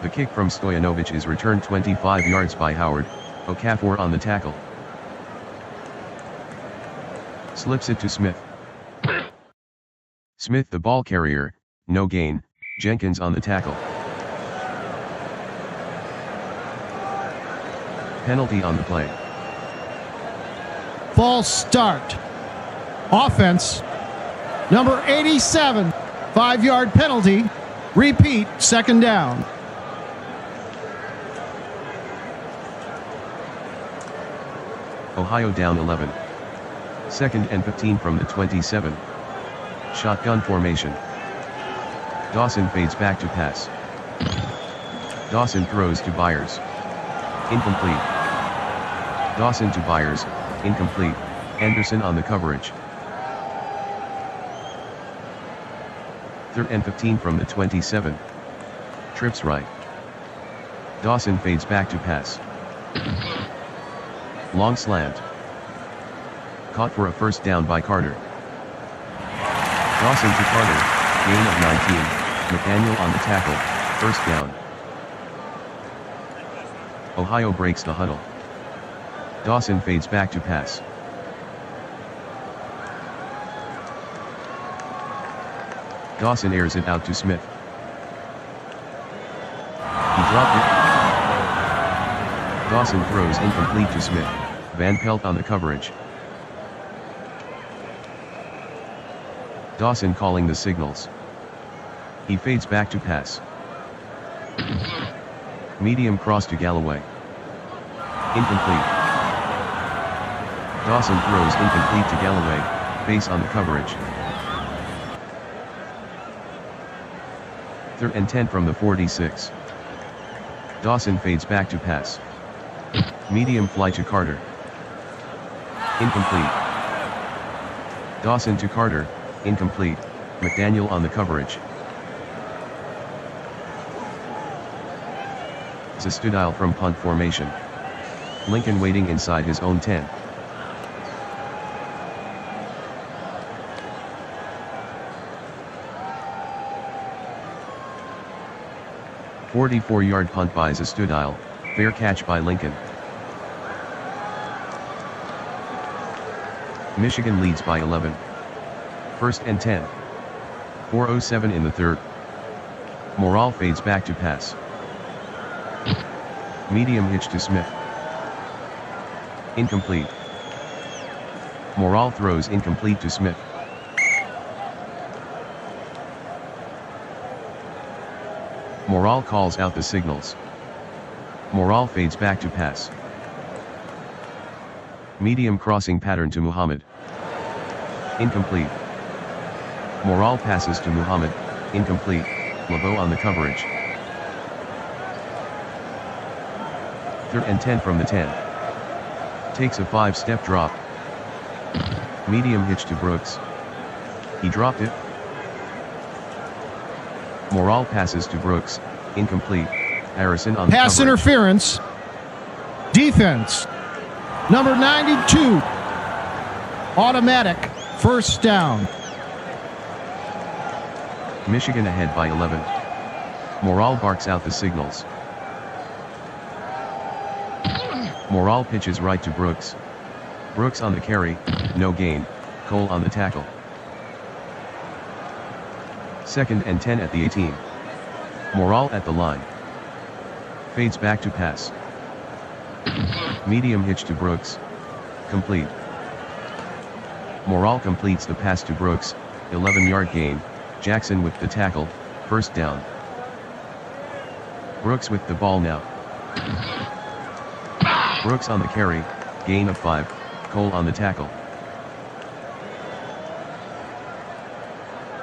The kick from Stojanovic is returned 25 yards by Howard, Okafor on the tackle. Slips it to Smith. Smith the ball carrier, no gain, Jenkins on the tackle. Penalty on the play. False start. Offense. Number 87, 5-yard penalty. Repeat, second down. Ohio down 11. Second and 15 from the 27. Shotgun formation. Dawson fades back to pass. Dawson throws to Byers. Incomplete. Dawson to Byers, incomplete, Anderson on the coverage. Third and 15 from the 27. Trips right. Dawson fades back to pass. Long slant. Caught for a first down by Carter. Dawson to Carter, gain of 19, McDaniel on the tackle, first down. Ohio breaks the huddle. Dawson fades back to pass. Dawson airs it out to Smith. He dropped it. Dawson throws incomplete to Smith, Van Pelt on the coverage. Dawson calling the signals. He fades back to pass. Medium cross to Galloway. Incomplete. Dawson throws incomplete to Galloway, base on the coverage. 3rd and 10 from the 46. Dawson fades back to pass. Medium fly to Carter. Incomplete. Dawson to Carter, incomplete. McDaniel on the coverage. Zastudile from punt formation. Lincoln waiting inside his own 10. "44-yard punt by Zastudile, fair catch by Lincoln." Michigan leads by 11. 1st and 10. 4:07 in the 3rd. Morale fades back to pass. Medium hitch to Smith. Incomplete. Morale throws incomplete to Smith. Morale calls out the signals. Morale fades back to pass. Medium crossing pattern to Muhammad. Incomplete. Morale passes to Muhammad, incomplete. LeBeau on the coverage. 3rd and 10 from the 10. Takes a 5-step drop. Medium hitch to Brooks. He dropped it. Morale passes to Brooks, incomplete. Harrison on the Pass coverage. interference. Defense. Number 92. Automatic. 1st down. Michigan ahead by 11. Morale barks out the signals. Morale pitches right to Brooks. Brooks on the carry, no gain. Cole on the tackle. 2nd and 10 at the 18. Morale at the line. Fades back to pass. Medium hitch to Brooks. Complete. Morale completes the pass to Brooks, 11-yard gain. Jackson with the tackle, 1st down. Brooks with the ball now. Brooks on the carry, gain of 5, Cole on the tackle.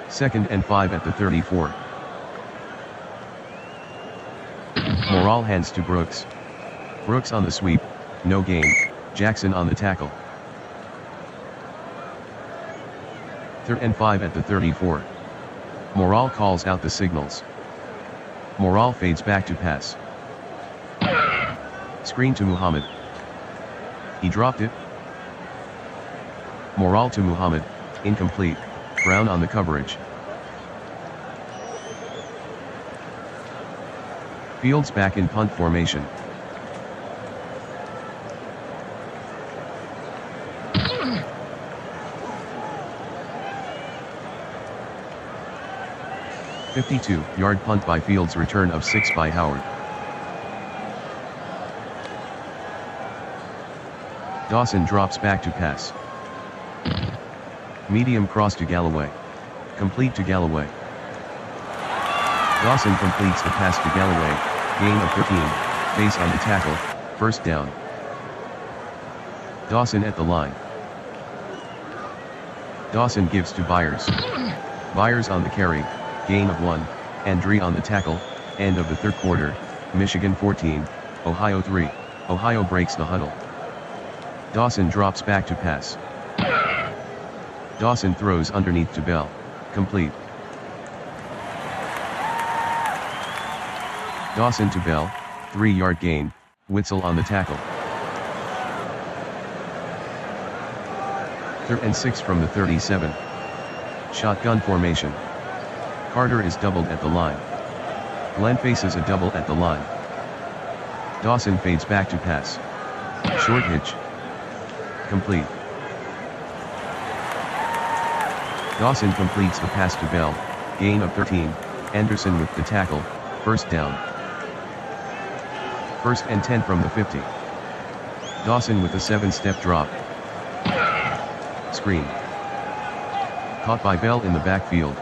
2nd and 5 at the 34. Morale hands to Brooks. Brooks on the sweep, no gain. Jackson on the tackle. 3rd and 5 at the 34. Morale calls out the signals. Morale fades back to pass. Screen to Muhammad. He dropped it. Morale to Muhammad, incomplete. Brown on the coverage. Fields back in punt formation. "52-yard punt by Fields, return of 6 by Howard." Dawson drops back to pass. Medium cross to Galloway. Complete to Galloway. Dawson completes the pass to Galloway, gain of 13, base on the tackle, 1st down. Dawson at the line. Dawson gives to Byers. Byers on the carry, gain of 1, Andre on the tackle, end of the 3rd quarter, Michigan 14, Ohio 3, Ohio breaks the huddle. Dawson drops back to pass. Dawson throws underneath to Bell, complete. Dawson to Bell, 3-yard gain, Witzel on the tackle. 3rd and 6 from the 37. Shotgun formation. Carter is doubled at the line. Glenn faces a double at the line. Dawson fades back to pass. Short hitch. Complete. Dawson completes the pass to Bell, gain of 13, Anderson with the tackle, 1st down. 1st and 10 from the 50. Dawson with a 7-step drop. Screen. Caught by Bell in the backfield.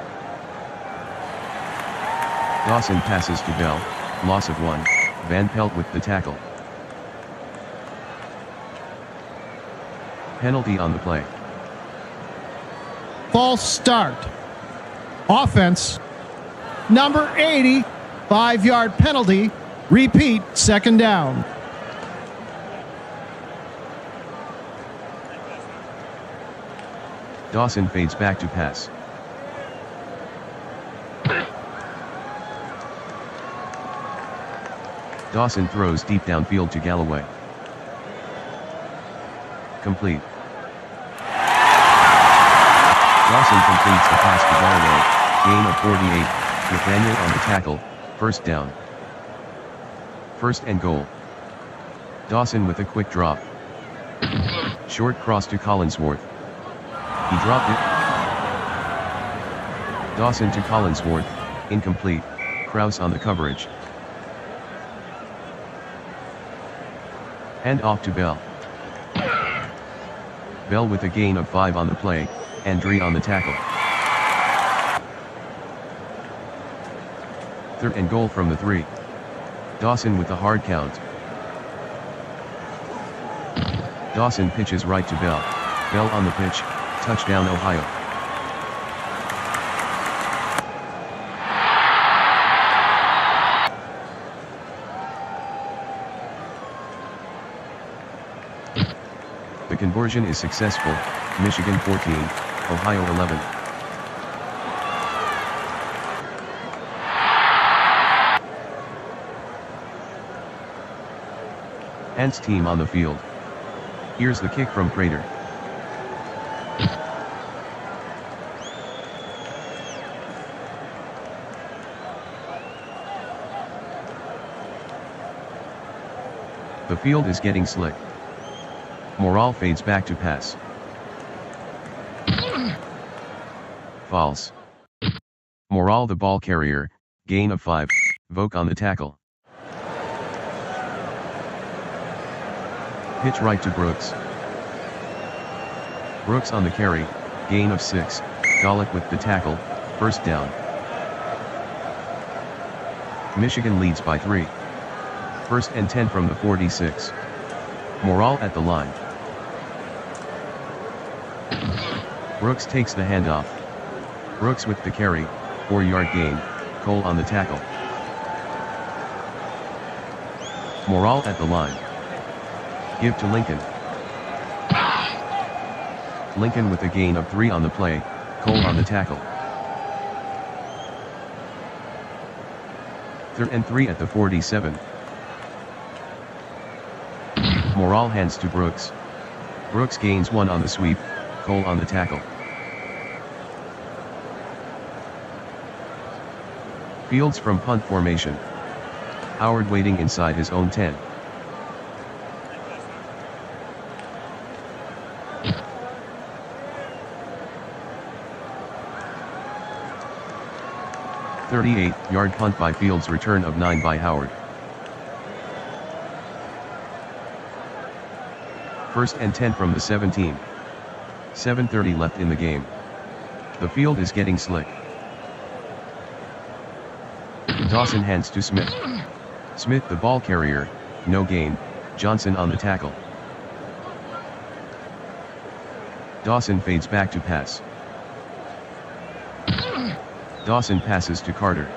Dawson passes to Bell, Loss of 1, Van Pelt with the tackle. Penalty on the play. False start. Offense. Number 80, 5-yard penalty. Repeat, second down. Dawson fades back to pass. Dawson throws deep downfield to Galloway. Complete. Dawson completes the pass to Galloway, gain of 48, with Daniel on the tackle, first down. First and goal. Dawson with a quick drop. Short cross to Collinsworth. He dropped it. Dawson to Collinsworth, incomplete, Krause on the coverage. Hand off to Bell. Bell with a gain of 5 on the play, and Dree on the tackle. Third and goal from the 3. Dawson with a hard count. Dawson pitches right to Bell. Bell on the pitch, touchdown Ohio. The conversion is successful, Michigan 14, Ohio 11. Ants team on the field. Here's the kick from Prater. The field is getting slick. Morale fades back to pass. False. Morale the ball carrier, gain of 5, Voke on the tackle. Pitch right to Brooks. Brooks on the carry, gain of 6, Golick with the tackle, first down. Michigan leads by 3. First and 10 from the 46. Morale at the line. Brooks takes the handoff. Brooks with the carry, 4-yard gain, Cole on the tackle. Morale at the line. Give to Lincoln. Lincoln with a gain of 3 on the play, Cole on the tackle. Third and 3 at the 47. Morale hands to Brooks. Brooks gains 1 on the sweep, Cole on the tackle. Fields from punt formation. Howard waiting inside his own 10. "38-yard punt by Fields, return of 9 by Howard. First and 10 from the 17. 7:30 left in the game. The field is getting slick. Dawson hands to Smith. Smith the ball carrier, no gain, Johnson on the tackle. Dawson fades back to pass. Dawson passes to Carter.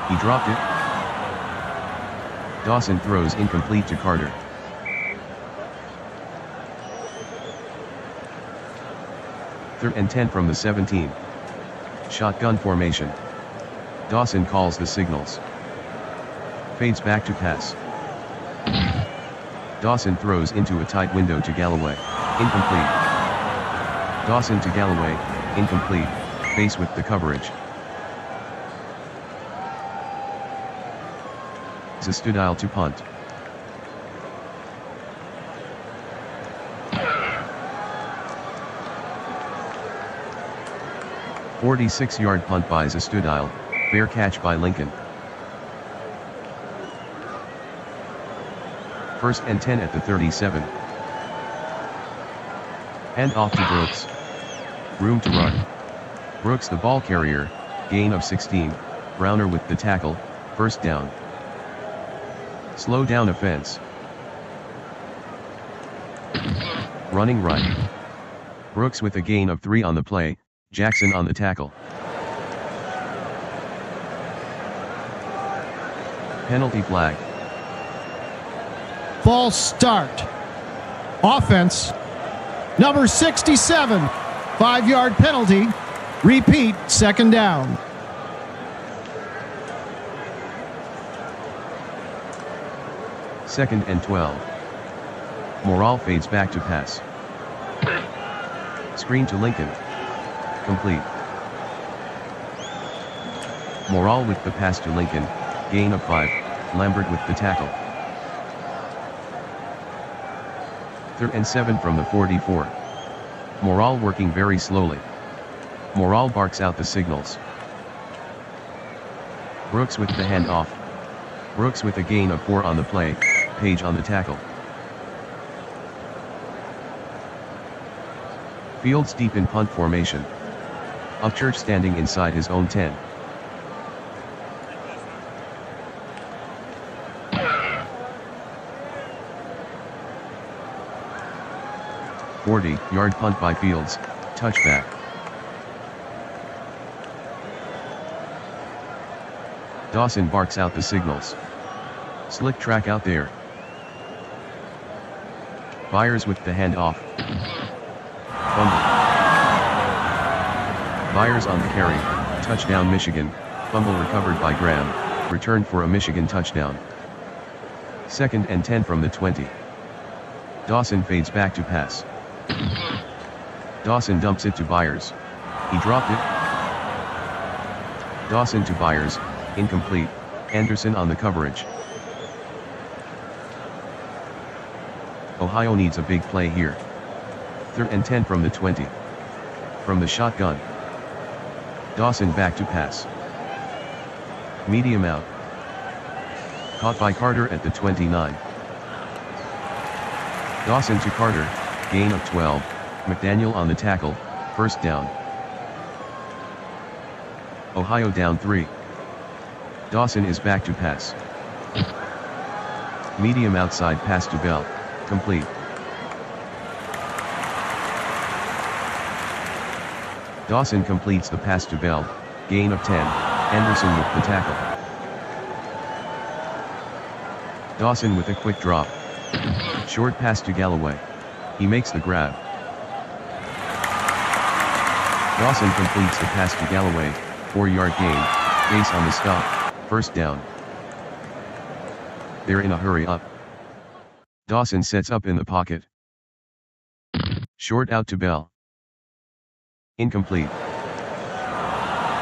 He dropped it. Dawson throws incomplete to Carter. Third and 10 from the 17. Shotgun formation. Dawson calls the signals. Fades back to pass. Dawson throws into a tight window to Galloway. Incomplete. Dawson to Galloway, incomplete, face with the coverage. Zastudile to punt. "46-yard punt by Zastudile, fair catch by Lincoln. First and 10 at the 37. Hand off to Brooks. Room to run. Brooks the ball carrier, gain of 16, Browner with the tackle, first down. Slow down offense. Running right. Brooks with a gain of 3 on the play, Jackson on the tackle. Penalty flag. False start. Offense. Number 67. 5-yard penalty. Repeat, second down. Second and 12. Morale fades back to pass. Screen to Lincoln. Complete. Morale with the pass to Lincoln, gain of 5, Lambert with the tackle. 3rd and 7 from the 44. Morale working very slowly. Morale barks out the signals. Brooks with the handoff. Brooks with a gain of 4 on the play, Page on the tackle. Fields deep in punt formation. Upchurch standing inside his own 10. "40-yard punt by Fields, touchback." Dawson barks out the signals. Slick track out there. Byers with the handoff. Fumble. Byers on the carry, touchdown Michigan, fumble recovered by Graham, returned for a Michigan touchdown. 2nd and 10 from the 20. Dawson fades back to pass. Dawson dumps it to Byers. He dropped it. Dawson to Byers, incomplete, Anderson on the coverage. Ohio needs a big play here. 3rd and 10 from the 20. From the shotgun. Dawson back to pass. Medium out. Caught by Carter at the 29. Dawson to Carter, gain of 12, McDaniel on the tackle, first down. Ohio down 3. Dawson is back to pass. Medium outside pass to Bell, complete. Dawson completes the pass to Bell, gain of 10, Anderson with the tackle. Dawson with a quick drop. Short pass to Galloway. He makes the grab. Dawson completes the pass to Galloway, 4-yard gain, base on the stop, first down. They're in a hurry up. Dawson sets up in the pocket. Short out to Bell. Incomplete.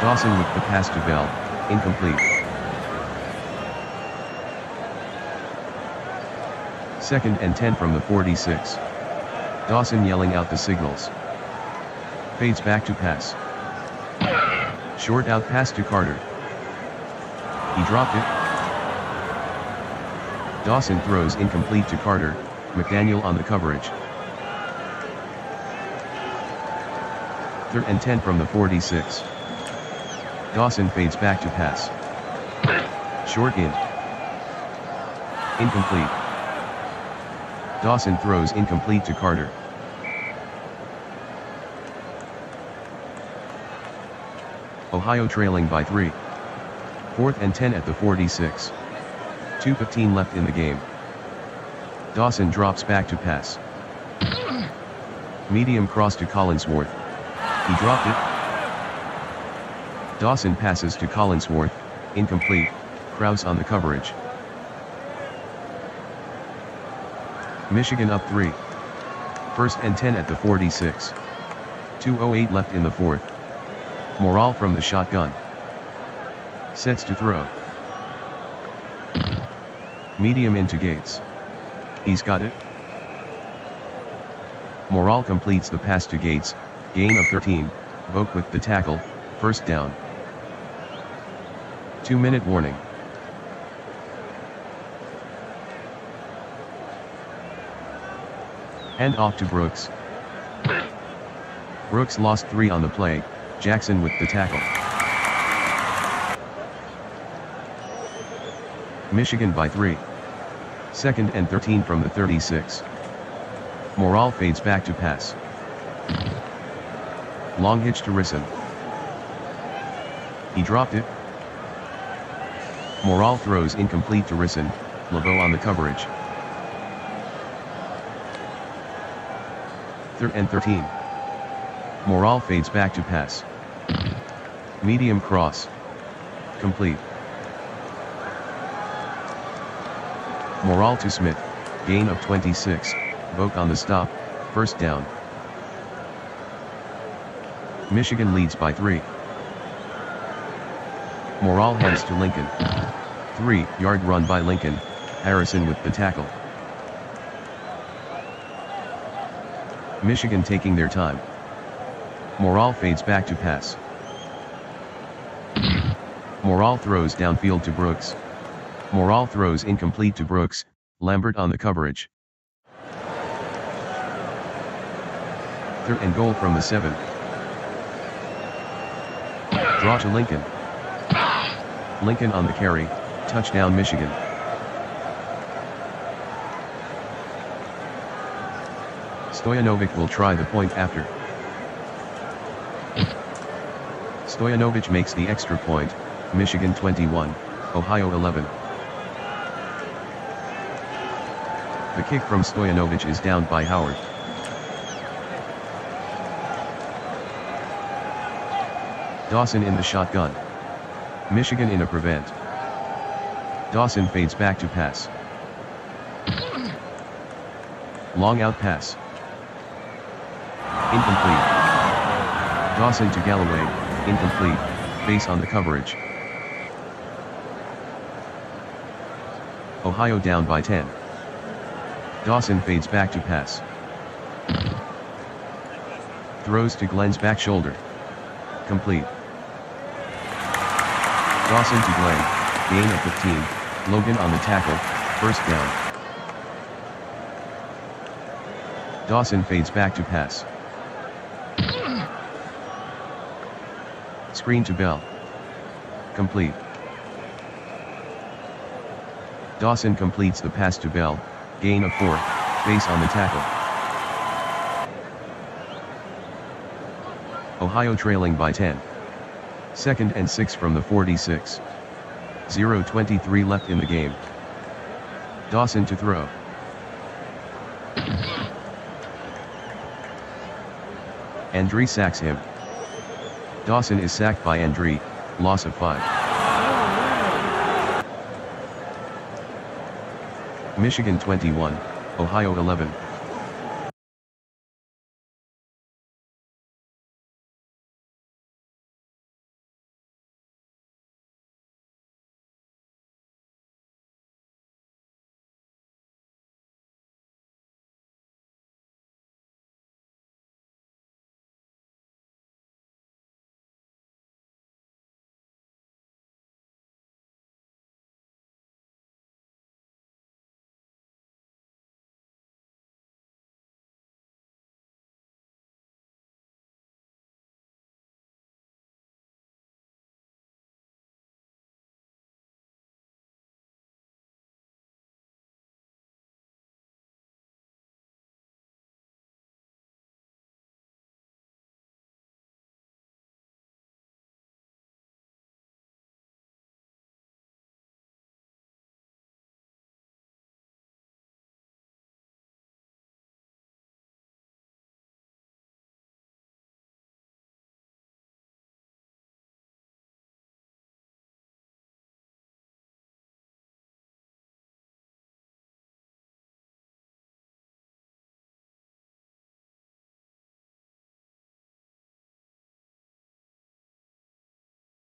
Dawson with the pass to Bell, incomplete. 2nd and 10 from the 46. Dawson yelling out the signals. Fades back to pass. Short out pass to Carter. He dropped it. Dawson throws incomplete to Carter, McDaniel on the coverage. 3rd and 10 from the 46. Dawson fades back to pass. Short in. Incomplete. Dawson throws incomplete to Carter. Ohio trailing by 3. 4th and 10 at the 46. 2:15 left in the game. Dawson drops back to pass. Medium cross to Collinsworth. He dropped it. Dawson passes to Collinsworth, incomplete, Krause on the coverage. Michigan up 3. 1st and 10 at the 46. 2:08 left in the 4th. Morale from the shotgun. Sets to throw. Medium into Gates. He's got it. Morale completes the pass to Gates, gain of 13, Vogt with the tackle, first down. 2-minute warning. Hand off to Brooks. Brooks lost 3 on the play, Jackson with the tackle. Michigan by 3. 2nd and 13 from the 36. Morale fades back to pass. Long hitch to Risson. He dropped it. Morale throws incomplete to Risson, LeBeau on the coverage. 3rd and 13. Morale fades back to pass. Medium cross. Complete. Morale to Smith, gain of 26, Vogt on the stop, 1st down. Michigan leads by 3. Morale hands to Lincoln. 3-yard run by Lincoln, Harrison with the tackle. Michigan taking their time. Morale fades back to pass. Morale throws downfield to Brooks. Morale throws incomplete to Brooks, Lambert on the coverage. 3rd and goal from the 7. Draw to Lincoln. Lincoln on the carry, touchdown Michigan. Stojanovic will try the point after. Stojanovic makes the extra point, Michigan 21, Ohio 11. The kick from Stojanovic is downed by Howard. Dawson in the shotgun. Michigan in a prevent. Dawson fades back to pass. Long out pass. Incomplete. Dawson to Galloway, incomplete, base on the coverage. Ohio down by 10. Dawson fades back to pass. Throws to Glenn's back shoulder. Complete. Dawson to Glenn, gain of 15, Logan on the tackle, 1st down. Dawson fades back to pass. Screen to Bell. Complete. Dawson completes the pass to Bell, gain of 4, base on the tackle. Ohio trailing by 10. 2nd and 6 from the 46. 0:23 left in the game. Dawson to throw. Andre sacks him. Dawson is sacked by Andre, loss of 5. Michigan 21, Ohio 11.